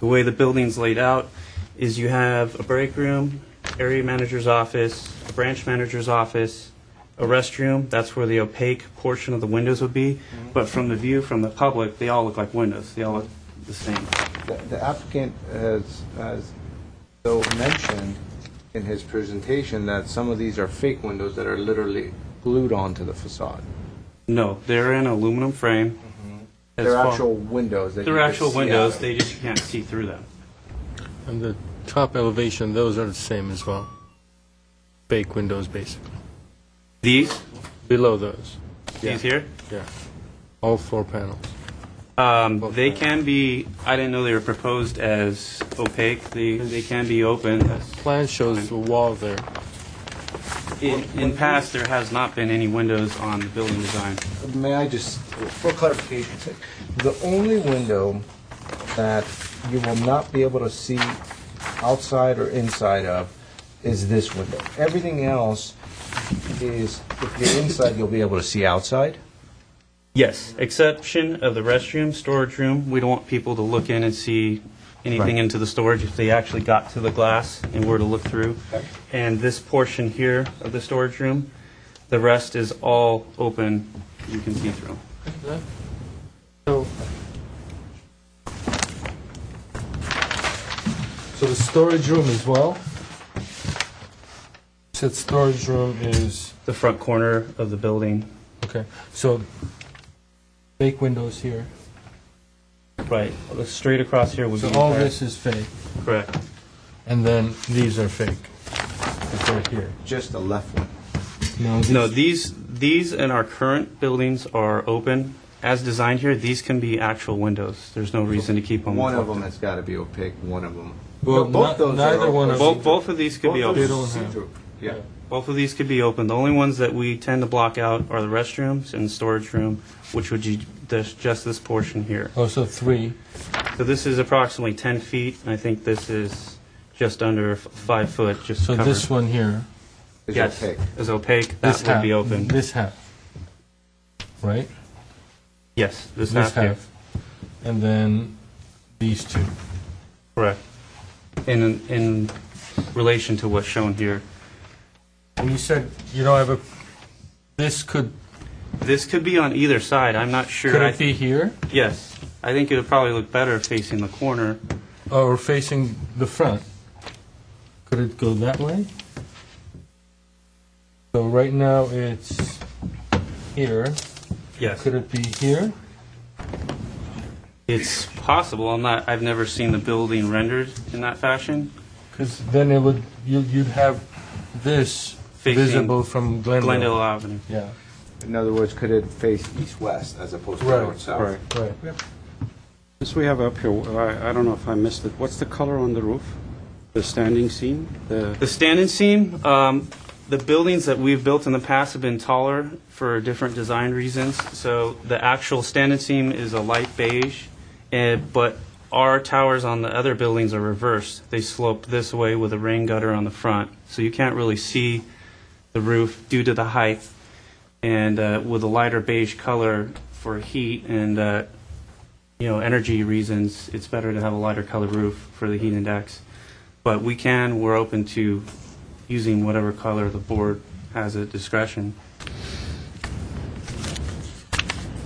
The way the building's laid out is you have a break room, area manager's office, a branch manager's office, a restroom. That's where the opaque portion of the windows would be. But from the view from the public, they all look like windows. They all look the same. The applicant has though mentioned in his presentation that some of these are fake windows that are literally glued onto the facade. No, they're in aluminum frame. They're actual windows. They're actual windows. They just can't see through them. And the top elevation, those are the same as well. Fake windows, basically. These? Below those. These here? Yeah. All 4 panels. They can be, I didn't know they were proposed as opaque. They can be open. The plan shows the wall there. In past, there has not been any windows on the building design. May I just, for clarification's sake, the only window that you will not be able to see outside or inside of is this window. Everything else is, if you're inside, you'll be able to see outside? Yes, exception of the restroom, storage room. We don't want people to look in and see anything into the storage if they actually got to the glass and were to look through. Okay. And this portion here of the storage room, the rest is all open. You can see through. So the storage room as well? Said storage room is... The front corner of the building. Okay, so fake windows here. Right, straight across here would So be... all this is fake? Correct. And then these are fake? It's right here? Just the left one. No, these in our current buildings are open. As designed here, these can be actual windows. There's no reason to keep them. One of them has got to be opaque, one of them. Well, both those neither are one open. of Both of these could be Both open. of those see-through. Yeah. Both of these could be open. The only ones that we tend to block out are the restrooms and the storage room, which would be just this portion here. Oh, so 3. So this is approximately 10 feet, and I think this is just under 5 foot. Just So covered. this one here, Is yes, opaque. is opaque. this That would half, be open. this half, right? Yes, this This half here. half. And then these 2. Correct. In relation to what's shown here. And you said you don't have a, this could be on either side. I'm not sure. Could it be here? Yes. I think it would probably look better facing the corner. Or facing the front? Could it go that way? So right now it's here. Yes. Could it be here? It's possible. I've never seen the building rendered in that fashion. Because then you'd have this Facing visible from Glendale. Avenue. Yeah. In other words, could it face east-west as opposed to Right, north-south? right. This we have up here, I don't know if I missed it. What's the color on the roof? The standing seam? The standing seam, the buildings that we've built in the past have been taller for different design reasons. So the actual standing seam is a light beige, but our towers on the other buildings are reversed. They slope this way with a rain gutter on the front. So you can't really see the roof due to the height. And with a lighter beige color for heat and energy reasons, it's better to have a lighter color roof for the heat index. But we're open to using whatever color the board has at discretion.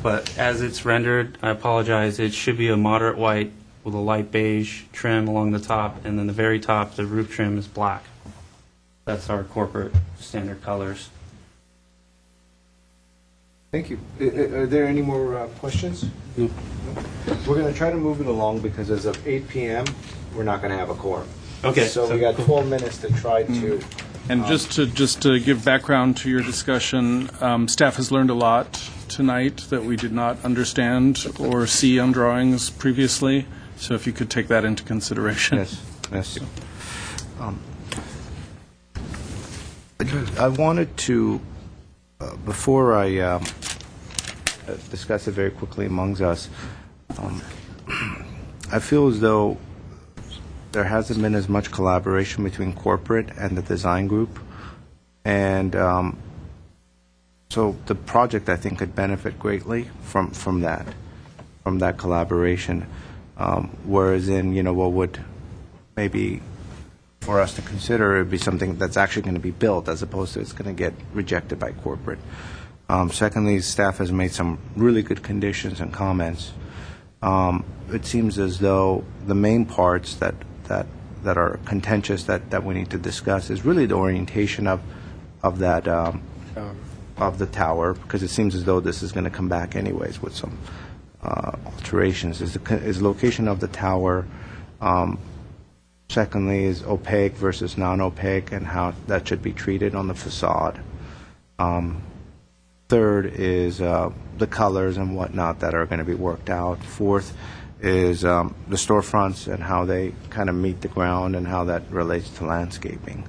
But as it's rendered, I apologize, it should be a moderate white with a light beige trim along the top, and then the very top, the roof trim is black. That's our corporate standard colors. Thank you. Are there any more questions? No. We're going to try to move it along because as of 8 p.m., we're not going to have a quorum. Okay. So we got 12 minutes to try to... And just to give background to your discussion, staff has learned a lot tonight that we did not understand or see on drawings previously. So if you could take that into consideration. Yes. I wanted to, before I discuss it very quickly amongst us, I feel as though there hasn't been as much collaboration between corporate and the design group. And so the project, I think, could benefit greatly from that collaboration. Whereas in, what would maybe for us to consider, it would be something that's actually going to be built as opposed to it's going to get rejected by corporate. Secondly, staff has made some really good conditions and comments. It seems as though the main parts that are contentious that we need to discuss is really the orientation of that of the tower, because it seems as though this is going to come back anyways with some alterations. Is location of the tower. Secondly, is opaque versus non-opaque and how that should be treated on the facade. Third is the colors and whatnot that are going to be worked out. Fourth is the storefronts and how they kind of meet the ground and how that relates to landscaping.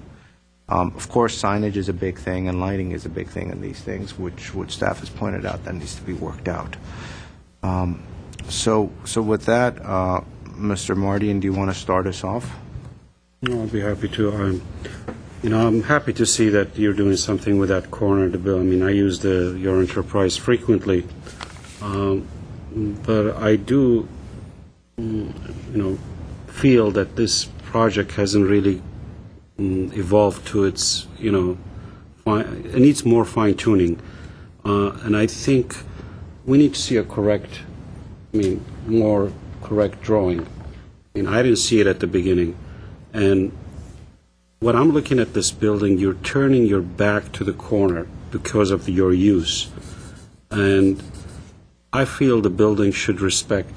Of course, signage is a big thing and lighting is a big thing in these things, which staff has pointed out that needs to be worked out. So with that, Mr. Mardian, do you want to start us off? No, I'd be happy to. I'm happy to see that you're doing something with that corner of the bill. I mean, I use your enterprise frequently, but I do, feel that this project hasn't really evolved to its, it needs more fine tuning, and I think we need to see more correct drawing. I didn't see it at the beginning, and when I'm looking at this building, you're turning your back to the corner because of your use. And I feel the building should respect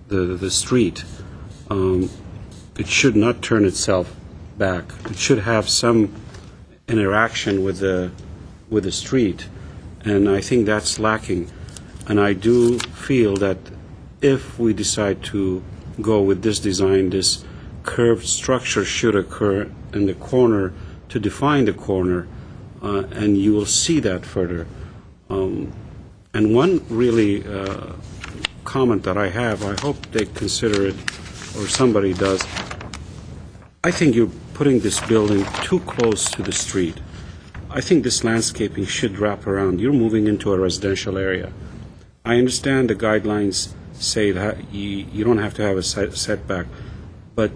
the street. It should not turn itself back. It should have some interaction with the street. And I think that's lacking. And I do feel that if we decide to go with this design, this curved structure should occur in the corner to define the corner, and you will see that further. And one really comment that I have, I hope they consider it, or somebody does, I think you're putting this building too close to the street. I think this landscaping should wrap around. You're moving into a residential area. I understand the guidelines say that you don't have to have a setback, but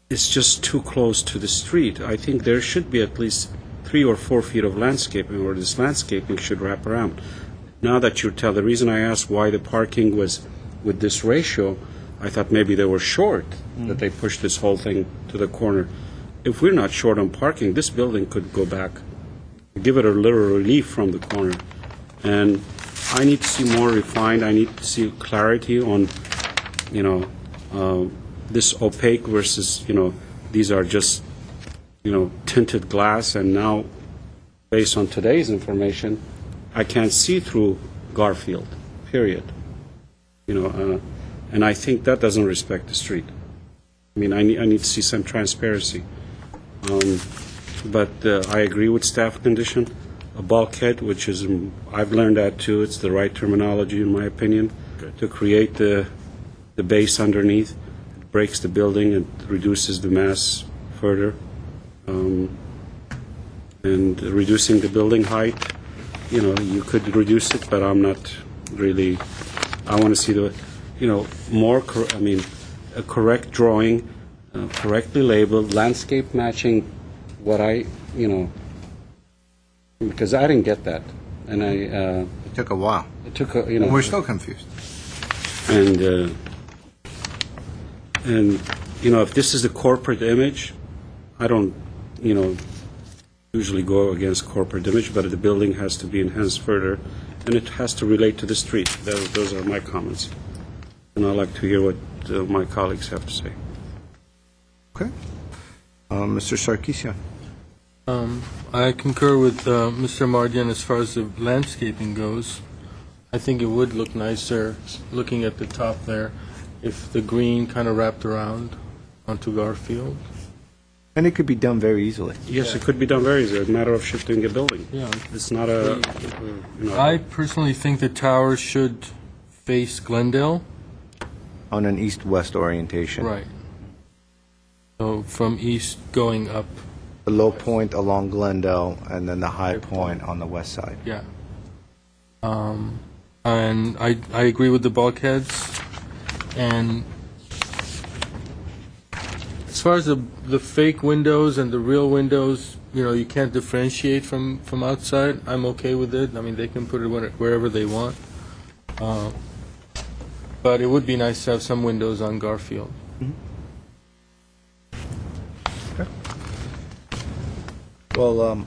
it's just too close to the street. I think there should be at least 3 or 4 feet of landscaping, or this landscaping should wrap around. Now that the reason I asked why the parking was with this ratio, I thought maybe they were short, that they pushed this whole thing to the corner. If we're not short on parking, this building could go back, give it a little relief from the corner. And I need to see more refined, I need to see clarity on, this opaque versus, these are just, tinted glass, and now, based on today's information, I can't see through Garfield, period. And I think that doesn't respect the street. I mean, I need to see some transparency. But I agree with staff condition. A bulkhead, which is, I've learned that too, it's the right terminology in my opinion, to create the base underneath. It breaks the building, it reduces the mass further. And reducing the building height, you could reduce it, but I'm not really, I want to see the, a correct drawing, correctly labeled, landscape matching what I, because I didn't get that. And It took a while. It took We're still confused. And if this is a corporate image, I don't, usually go against corporate image, but the building has to be enhanced further, and it has to relate to the street. Those are my comments. And I'd like to hear what my colleagues have to say. Okay. Mr. Sarkisian. I concur with Mr. Mardian as far as the landscaping goes. I think it would look nicer, looking at the top there, if the green kind of wrapped around onto Garfield. And it could be done very easily. Yes, it could be done very easily. It's a matter of shifting the building. Yeah. It's not a... I personally think the tower should face Glendale. On an east-west orientation. Right. So from east going up. The low point along Glendale, and then the high point on the west side. Yeah. And I agree with the bulkheads. And as far as the fake windows and the real windows, you can't differentiate from outside. I'm okay with it. I mean, they can put it wherever they want. But it would be nice to have some windows on Garfield. Okay. Well,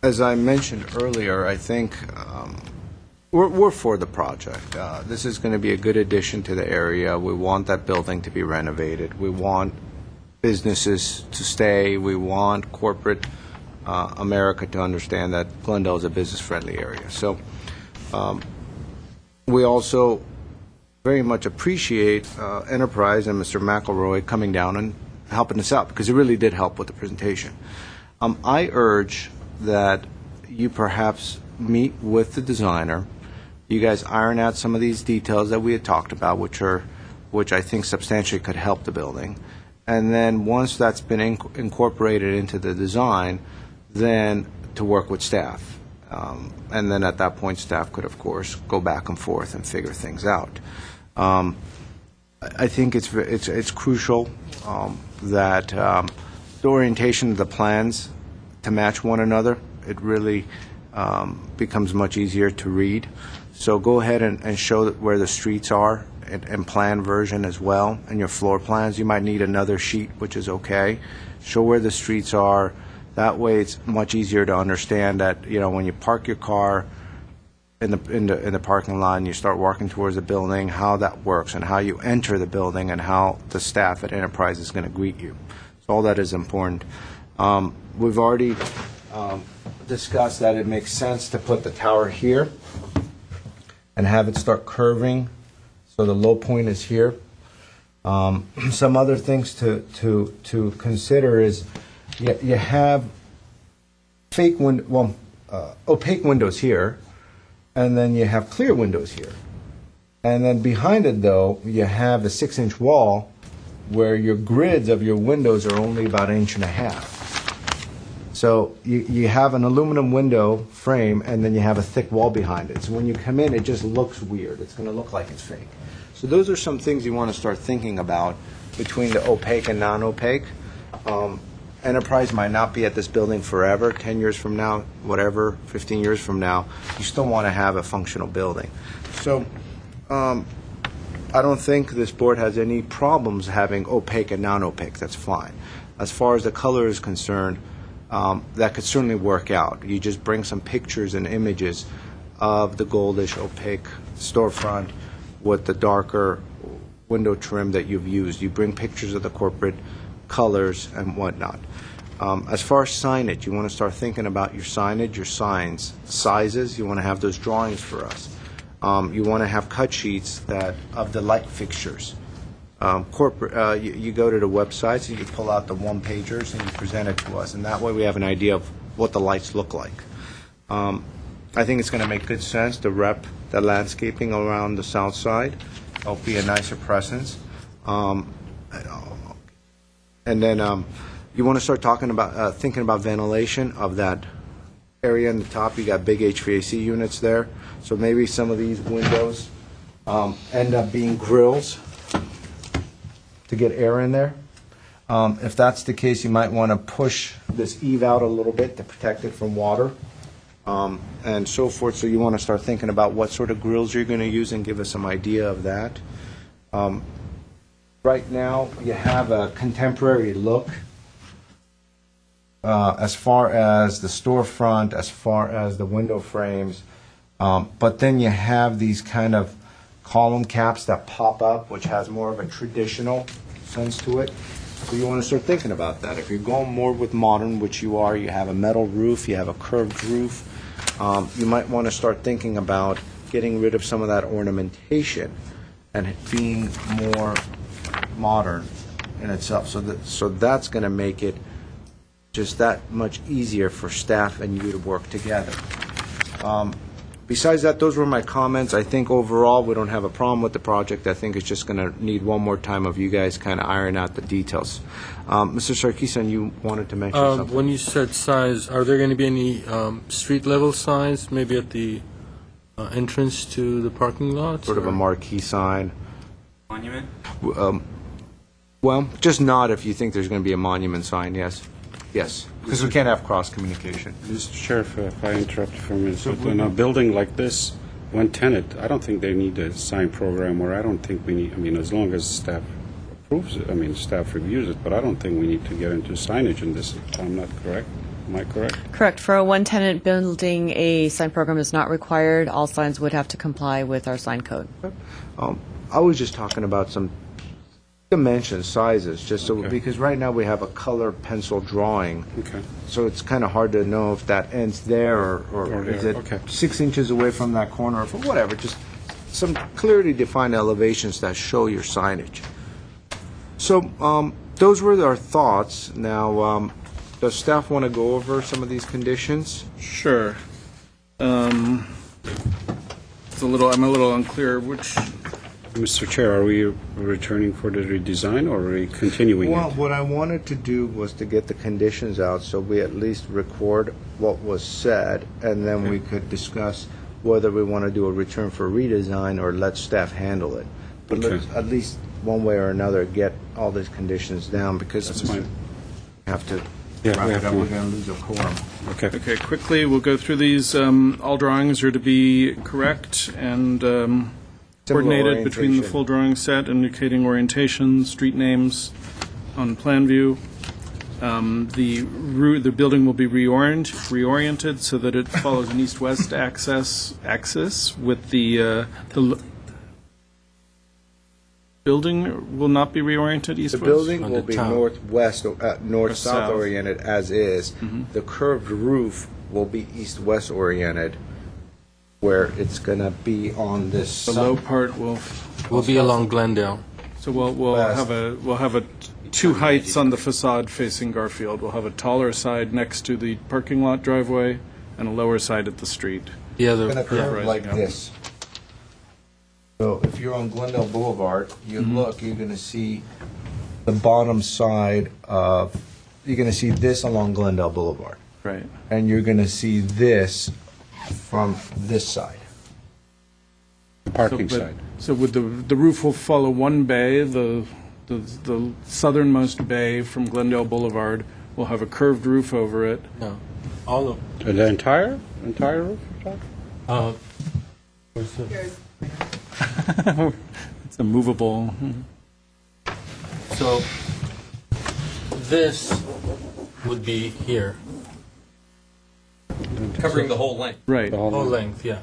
as I mentioned earlier, I think we're for the project. This is going to be a good addition to the area. We want that building to be renovated. We want businesses to stay. We want corporate America to understand that Glendale is a business-friendly area. So we also very much appreciate Enterprise and Mr. McElroy coming down and helping us out, because it really did help with the presentation. I urge that you perhaps meet with the designer. You guys iron out some of these details that we had talked about, which I think substantially could help the building. And then once that's been incorporated into the design, then to work with staff. And then at that point, staff could, of course, go back and forth and figure things out. I think it's crucial that the orientation of the plans to match one another. It really becomes much easier to read. So go ahead and show where the streets are in plan version as well. And your floor plans, you might need another sheet, which is okay. Show where the streets are. That way, it's much easier to understand that when you park your car in the parking lot and you start walking towards the building, how that works and how you enter the building and how the staff at Enterprise is going to greet you. So all that is important. We've already discussed that it makes sense to put the tower here and have it start curving, so the low point is here. Some other things to consider is you have opaque windows here, and then you have clear windows here. And then behind it, though, you have a 6-inch wall where your grids of your windows are only about 1.5 inches. So you have an aluminum window frame, and then you have a thick wall behind it. So when you come in, it just looks weird. It's going to look like it's fake. So those are some things you want to start thinking about between the opaque and non-opaque. Enterprise might not be at this building forever, 10 years from now, whatever, 15 years from now. You still want to have a functional building. So I don't think this board has any problems having opaque and non-opaque. That's fine. As far as the color is concerned, that could certainly work out. You just bring some pictures and images of the goldish opaque storefront with the darker window trim that you've used. You bring pictures of the corporate colors and whatnot. As far as signage, you want to start thinking about your signage, your signs, sizes. You want to have those drawings for us. You want to have cut sheets of the light fixtures. You go to the websites and you pull out the one-pagers and you present it to us, and that way we have an idea of what the lights look like. I think it's going to make good sense to rep the landscaping around the south side. It'll be a nicer presence. And then you want to start talking about thinking about ventilation of that area in the top. You got big HVAC units there, so maybe some of these windows end up being grills to get air in there. If that's the case, you might want to push this eave out a little bit to protect it from water and so forth. So you want to start thinking about what sort of grills you're going to use and give us some idea of that. Right now, you have a contemporary look as far as the storefront, as far as the window frames, but then you have these kind of column caps that pop up, which has more of a traditional sense to it. So you want to start thinking about that. If you're going more with modern, which you are, you have a metal roof, you have a curved roof, you might want to start thinking about getting rid of some of that ornamentation and it being more modern in itself. So that's going to make it just that much easier for staff and you to work together. Besides that, those were my comments. I think overall we don't have a problem with the project. I think it's just going to need one more time of you guys kind of iron out the details. Mr. Sarkisian, you wanted to mention something. When you said size, are there going to be any street level signs, maybe at the entrance to the parking lot? Sort of a marquee sign. Monument? Well, just nod if you think there's going to be a monument sign, yes. Yes, because we can't have cross-communication. Mr. Chair, if I interrupt for a minute, but in a building like this, one tenant, I don't think they need a sign program, or I don't think we need, I mean, as long as staff approves it, I mean, staff reviews it, but I don't think we need to get into signage in this, if I'm not correct. Am I correct? Correct. For a one-tenant building, a sign program is not required. All signs would have to comply with our sign code. I was just talking about some dimensions, sizes, just so, because right now we have a color pencil drawing. Okay. So it's kind of hard to know if that ends there or is it 6 inches away from that corner or whatever. Just some clearly defined elevations that show your signage. So those were our thoughts. Now, does staff want to go over some of these conditions? Sure. I'm a little unclear which. Mr. Chair, are we returning for the redesign, or are we continuing Well, it? what I wanted to do was to get the conditions out so we at least record what was said, and then we could discuss whether we want to do a return for redesign or let staff handle it. But let's at least one way or another get all these conditions down, because we have to wrap it up. We're going to lose a quorum. Okay, quickly, we'll go through these. All drawings are to be correct and coordinated between the full drawing set, indicating orientation, street names on plan view. The building will be reoriented so that it follows an east-west axis with the building will not be reoriented east-west? The building will be north-south oriented as is. The curved roof will be east-west oriented, where it's going to be on this. The low part will be along Glendale. So we'll have two heights on the facade facing Garfield. We'll have a taller side next to the parking lot driveway and a lower side at the street. Yeah, it's going to curve like this. So if you're on Glendale Boulevard, you look, you're going to see the bottom side of. You're going to see this along Glendale Boulevard. Right. And you're going to see this from this side. The parking side. So would the roof will follow one bay, the southernmost bay from Glendale Boulevard will have a curved roof over it. No, all of the entire roof. It's a movable. So this would be here. Covering the whole length. Right. The whole length, yeah.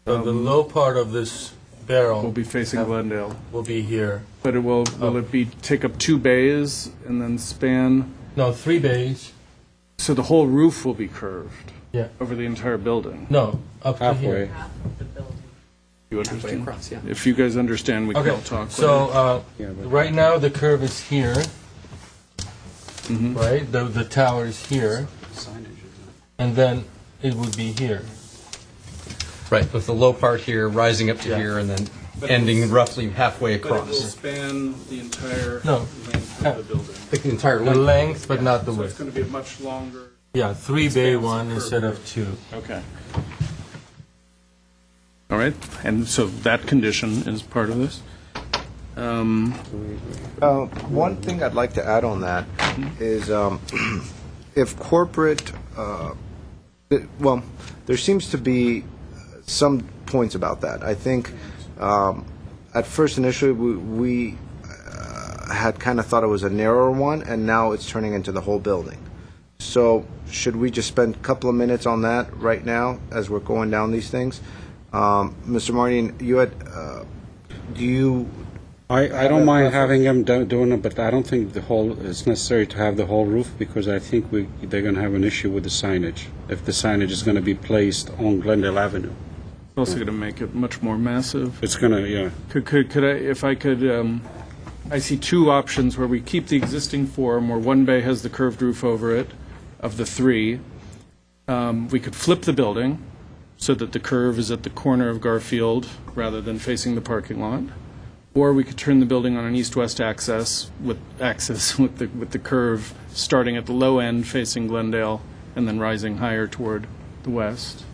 So the low part of this barrel will be facing Glendale. will be here. But will it be, take up 2 bays and then span? No, 3 bays. So the whole roof will be curved? Yeah. Over the entire building? No, up to here. You understand? Halfway across, yeah. If you guys understand, we can all Okay, talk. so right now the curve is here, Mm-hmm. right? The tower is here, and then it would be here. Right, with the low part here, rising up to Yeah. here, and then But it ending will- roughly halfway But it will across. span the entire No. length of the building. Like the entire The length, but not the So it's width. going to be a much longer. Yeah, 3-bay expansive one curve. instead of 2. Okay. All right, and so that condition is part of this? One thing I'd like to add on that is if corporate, well, there seems to be some points about that. I think at first initially we had kind of thought it was a narrower one, and now it's turning into the whole building. So should we just spend a couple of minutes on that right now as we're going down these things? Mr. Martin, you had, do you? I don't mind having them doing it, but I don't think it's necessary to have the whole roof, because I think they're going to have an issue with the signage, if the signage is going to be placed on Glendale Avenue. It's also going to make it much more massive. It's going to, yeah. Could I, if I could, I see 2 options where we keep the existing form, where 1 bay has the curved roof over it, of the 3. We could flip the building so that the curve is at the corner of Garfield rather than facing the parking lot. Or we could turn the building on an east-west axis with the curve starting at the low end facing Glendale and then rising higher toward the west.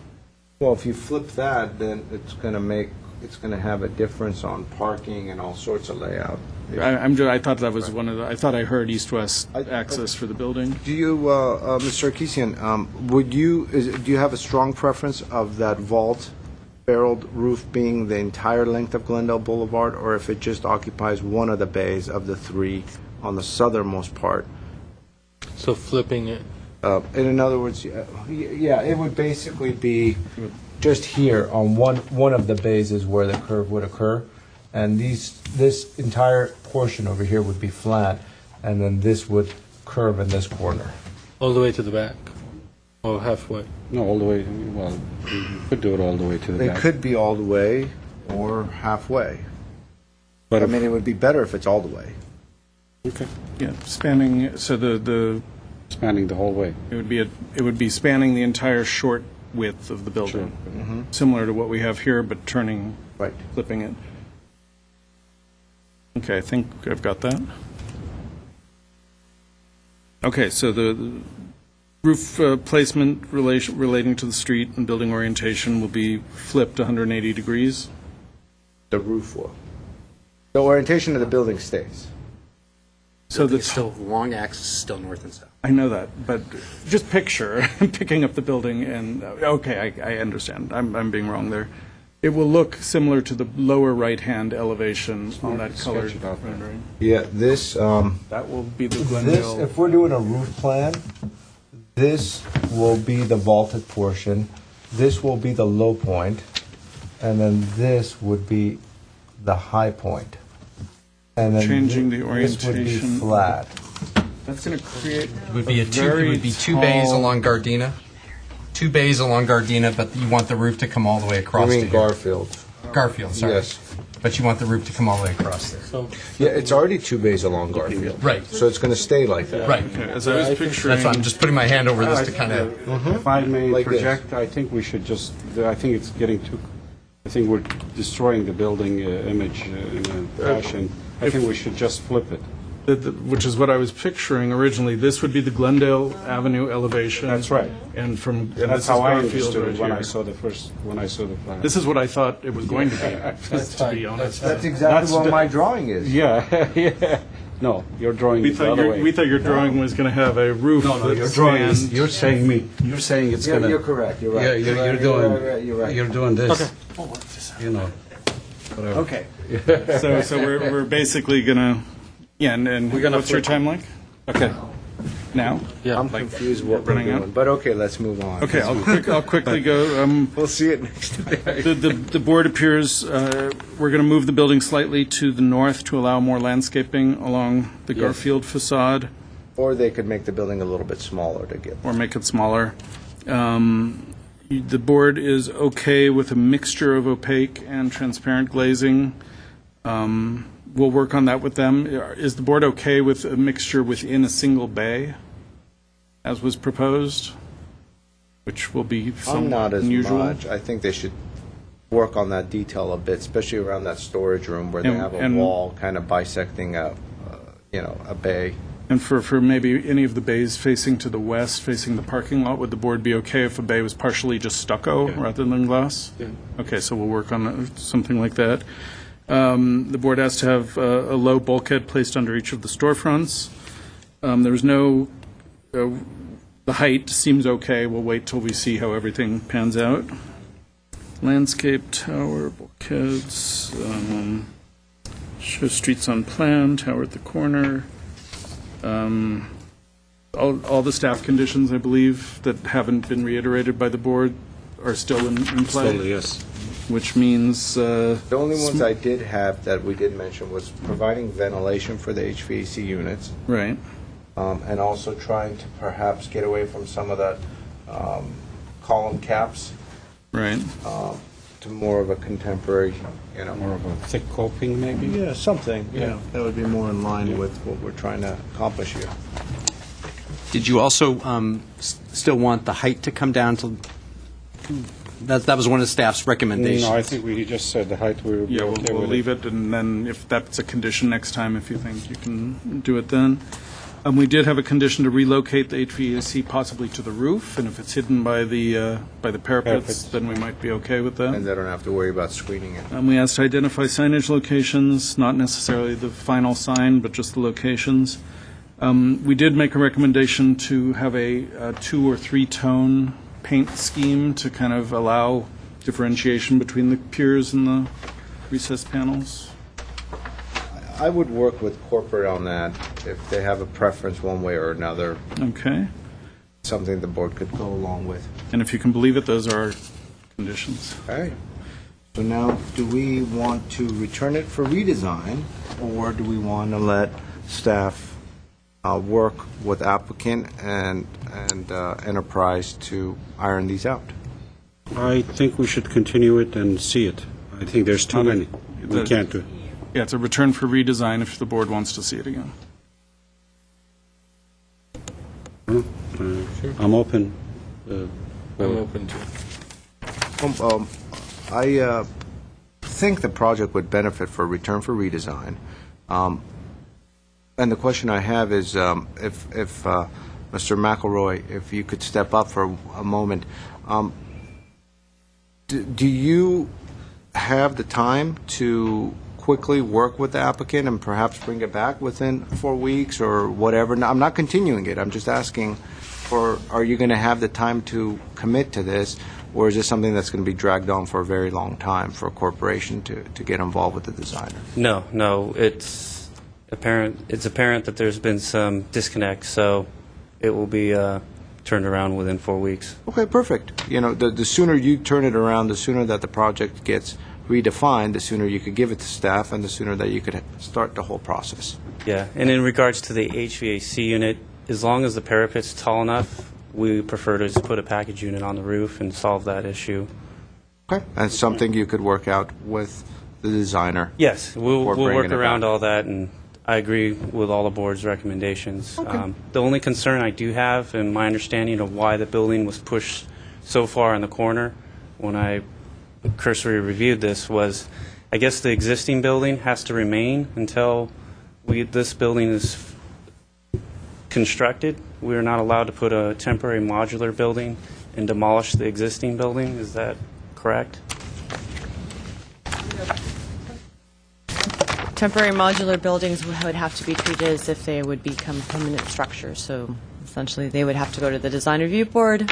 Well, if you flip that, then it's going to have a difference on parking and all sorts of layout. I thought that was I thought I heard east-west axis for the building. Do you, Mr. Sarkeesian, do you have a strong preference of that vault barreled roof being the entire length of Glendale Boulevard, or if it just occupies one of the bays of the 3 on the southernmost part? So flipping it. In other words, yeah, it would basically be just here on one of the bays is where the curve would occur, and this entire portion over here would be flat, and then this would curve in this corner. All the way to the back? Or halfway? No, all the way, well, you could do it all the way to the It back. could be all the way or halfway. But I mean, it would be better if it's all the way. Okay. Yeah, spanning, so the Spanning the whole way. it would be spanning the entire short width of the building. Mhm. Similar to what we have here, but turning, Right. flipping it. Okay, I think I've got that. Okay, so the roof placement relating to the street and building orientation will be flipped 180 degrees. The roof will. The orientation of the building stays. So It's still long axis, still north and south. I know that, but just picture picking up the building and, okay, I understand. I'm being wrong there. It will look similar to the lower right-hand elevation on that colored rendering. Yeah, this, That will be the Glendale. if we're doing a roof plan, this will be the vaulted portion, this will be the low point, and then this would be the high point. And then Changing the this would be orientation. flat. That's going to create It would be a very 2 bays tall- along Gardena. 2 bays along Gardena, but you want the roof to come all the way across You to mean here. Garfield? Garfield, sorry. Yes. But you want the roof to come all the way across there. So Yeah, it's already 2 bays along Garfield. Right. So it's going to stay like that. Right. Okay, as I was picturing. That's why I'm just putting my hand over this to kind of... If I may Like this. project, I think we should just, I think it's getting too, I think we're destroying the building image in a fashion. I think we should just flip it. Which is what I was picturing originally. This would be the Glendale Avenue elevation. That's right. And this That's is how I Garfield understood right it when I here. saw the plan. This is what I thought it was going to be, That's to be fine. honest. That's exactly That's what the- my drawing is. Yeah, yeah. No, your drawing We is the thought other way. your drawing was going to have a roof that Your drawing is, spanned. you're saying it's Yeah, gonna. you're correct, you're right. Yeah, You're you're right. doing this. Okay. You know. Whatever. Okay. So we're basically going to, yeah, and We're gonna what's your flip timeline? Okay. Now? Yeah. I'm confused what we're running out? doing, but okay, let's move on. Okay, I'll quickly go. We'll see it next time. The board appears, we're going to move the building slightly to the north to allow more landscaping along the Garfield facade, Or they could make the building a little bit smaller to get. or make it smaller. The board is okay with a mixture of opaque and transparent glazing. We'll work on that with them. Is the board okay with a mixture within a single bay, as was proposed? Which will be I'm somewhat not as unusual. much. I think they should work on that detail a bit, especially around that storage room where they And- have a and- wall kind of bisecting a bay. And for maybe any of the bays facing to the west, facing the parking lot, would the board be okay if a bay was partially just stucco rather than glass? Yeah. Okay, so we'll work on something like that. The board has to have a low bulkhead placed under each of the storefronts. There's no, the height seems okay. We'll wait till we see how everything pans out. Landscape, tower, bulkheads, show streets on plan, tower at the corner. All the staff conditions, I believe, that haven't been reiterated by the board are still in play? Slowly, yes. Which means... The only ones I did have that we did mention was providing ventilation for the HVAC units. Right. And also trying to perhaps get away from some of that column caps. Right. To more of a contemporary, More of a thick coping, maybe? Yeah, something, Yeah. that would be more in line with what we're trying to accomplish here. Did you also still want the height to come down to, that was one of the staff's recommendations? No, I think we just said the height, we were Yeah, okay we'll with leave it, and then if that's a condition next time, if you think you can do it then. We did have a condition to relocate the HVAC possibly to the roof, and if it's hidden by the parapets, then we might be okay with that. And they don't have to worry about screening it. We asked to identify signage locations, not necessarily the final sign, but just the locations. We did make a recommendation to have a 2 or 3 tone paint scheme to kind of allow differentiation between the piers and the recessed panels. I would work with corporate on that if they have a preference one way or another. Okay. Something the board could go along with. And if you can believe it, those are our conditions. All right. So now, do we want to return it for redesign, or do we want to let staff work with applicant and enterprise to iron these out? I think we should continue it and see it. I think there's too many. We can't do it. Yeah, it's a return for redesign if the board wants to see it again. I'm open. I'm open to it. I think the project would benefit for return for redesign. And the question I have is, if Mr. McElroy, if you could step up for a moment, do you have the time to quickly work with the applicant and perhaps bring it back within 4 weeks or whatever? No, I'm not continuing it. I'm just asking for, are you going to have the time to commit to this, or is this something that's going to be dragged on for a very long time for a corporation to get involved with the designer? No, it's apparent that there's been some disconnect, so it will be turned around within 4 weeks. Okay, perfect. The sooner you turn it around, the sooner that the project gets redefined, the sooner you could give it to staff, and the sooner that you could start the whole process. Yeah, and in regards to the HVAC unit, as long as the parapet's tall enough, we prefer to just put a package unit on the roof and solve that issue. Okay, and something you could work out with the designer? Yes, we'll before bringing work it around back. all that, and I agree with all the board's recommendations. The only concern I do have, and my understanding of why the building was pushed so far in the corner when I cursory reviewed this, was I guess the existing building has to remain until this building is constructed. We are not allowed to put a temporary modular building and demolish the existing building. Is that correct? Temporary modular buildings would have to be treated as if they would become permanent structures. So essentially, they would have to go to the design review board,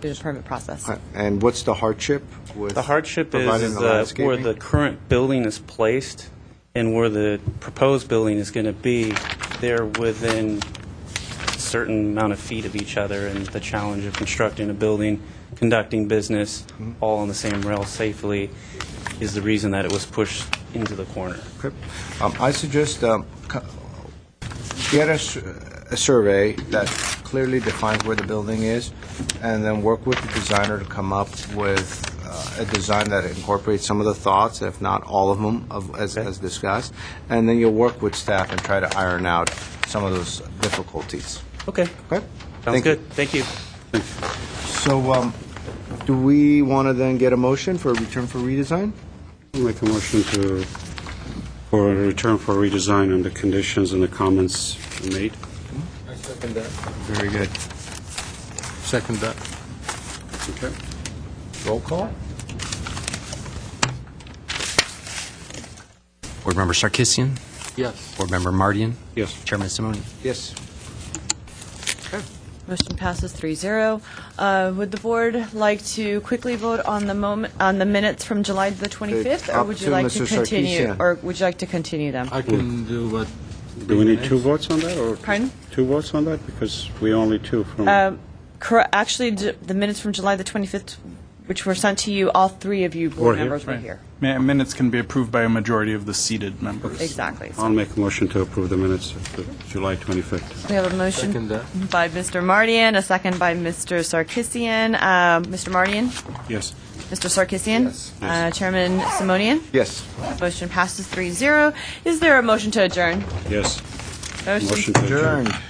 do the permit process. And what's the hardship with The hardship providing is the where landscaping? the current building is placed and where the proposed building is going to be. They're within certain amount of feet of each other, and the challenge of constructing a building, conducting business, all on the same rail safely is the reason that it was pushed into the corner. Okay. I suggest get a survey that clearly defines where the building is, and then work with the designer to come up with a design that incorporates some of the thoughts, if not all of them, as discussed, and then you'll work with staff and try to iron out some of those difficulties. Okay. Okay? Sounds good. Thank you. So, do we want to then get a motion for a return for redesign? I'll make a motion for a return for redesign on the conditions and the comments made. I second that. Very good. Second that. Okay. Roll call? Board Member Sarkisian? Yes. Board Member Mardian? Yes. Chairman Simoni? Yes. Motion passes 3-0. Would the board like to quickly vote on the minutes from July the 25th, or Up would you to like Mr. to continue, Sarkisian. or would you like to continue them? I can do what? Do we need two votes on that, or? Pardon? Two votes on that? Because we only two from... Actually, the minutes from July the 25th, which were sent to you, all three of you board We're here. members were Right. here. Minutes can be approved by a majority of the seated members. Exactly. I'll make a motion to approve the minutes of the July 25th. We have a motion Second that. by Mr. Mardian, a second by Mr. Sarkisian. Mr. Mardian? Yes. Mr. Sarkisian? Yes. Chairman Simonian? Yes. Motion passes 3-0. Is there a motion to adjourn? Yes. Motion Motion to adjourn. Adjourned.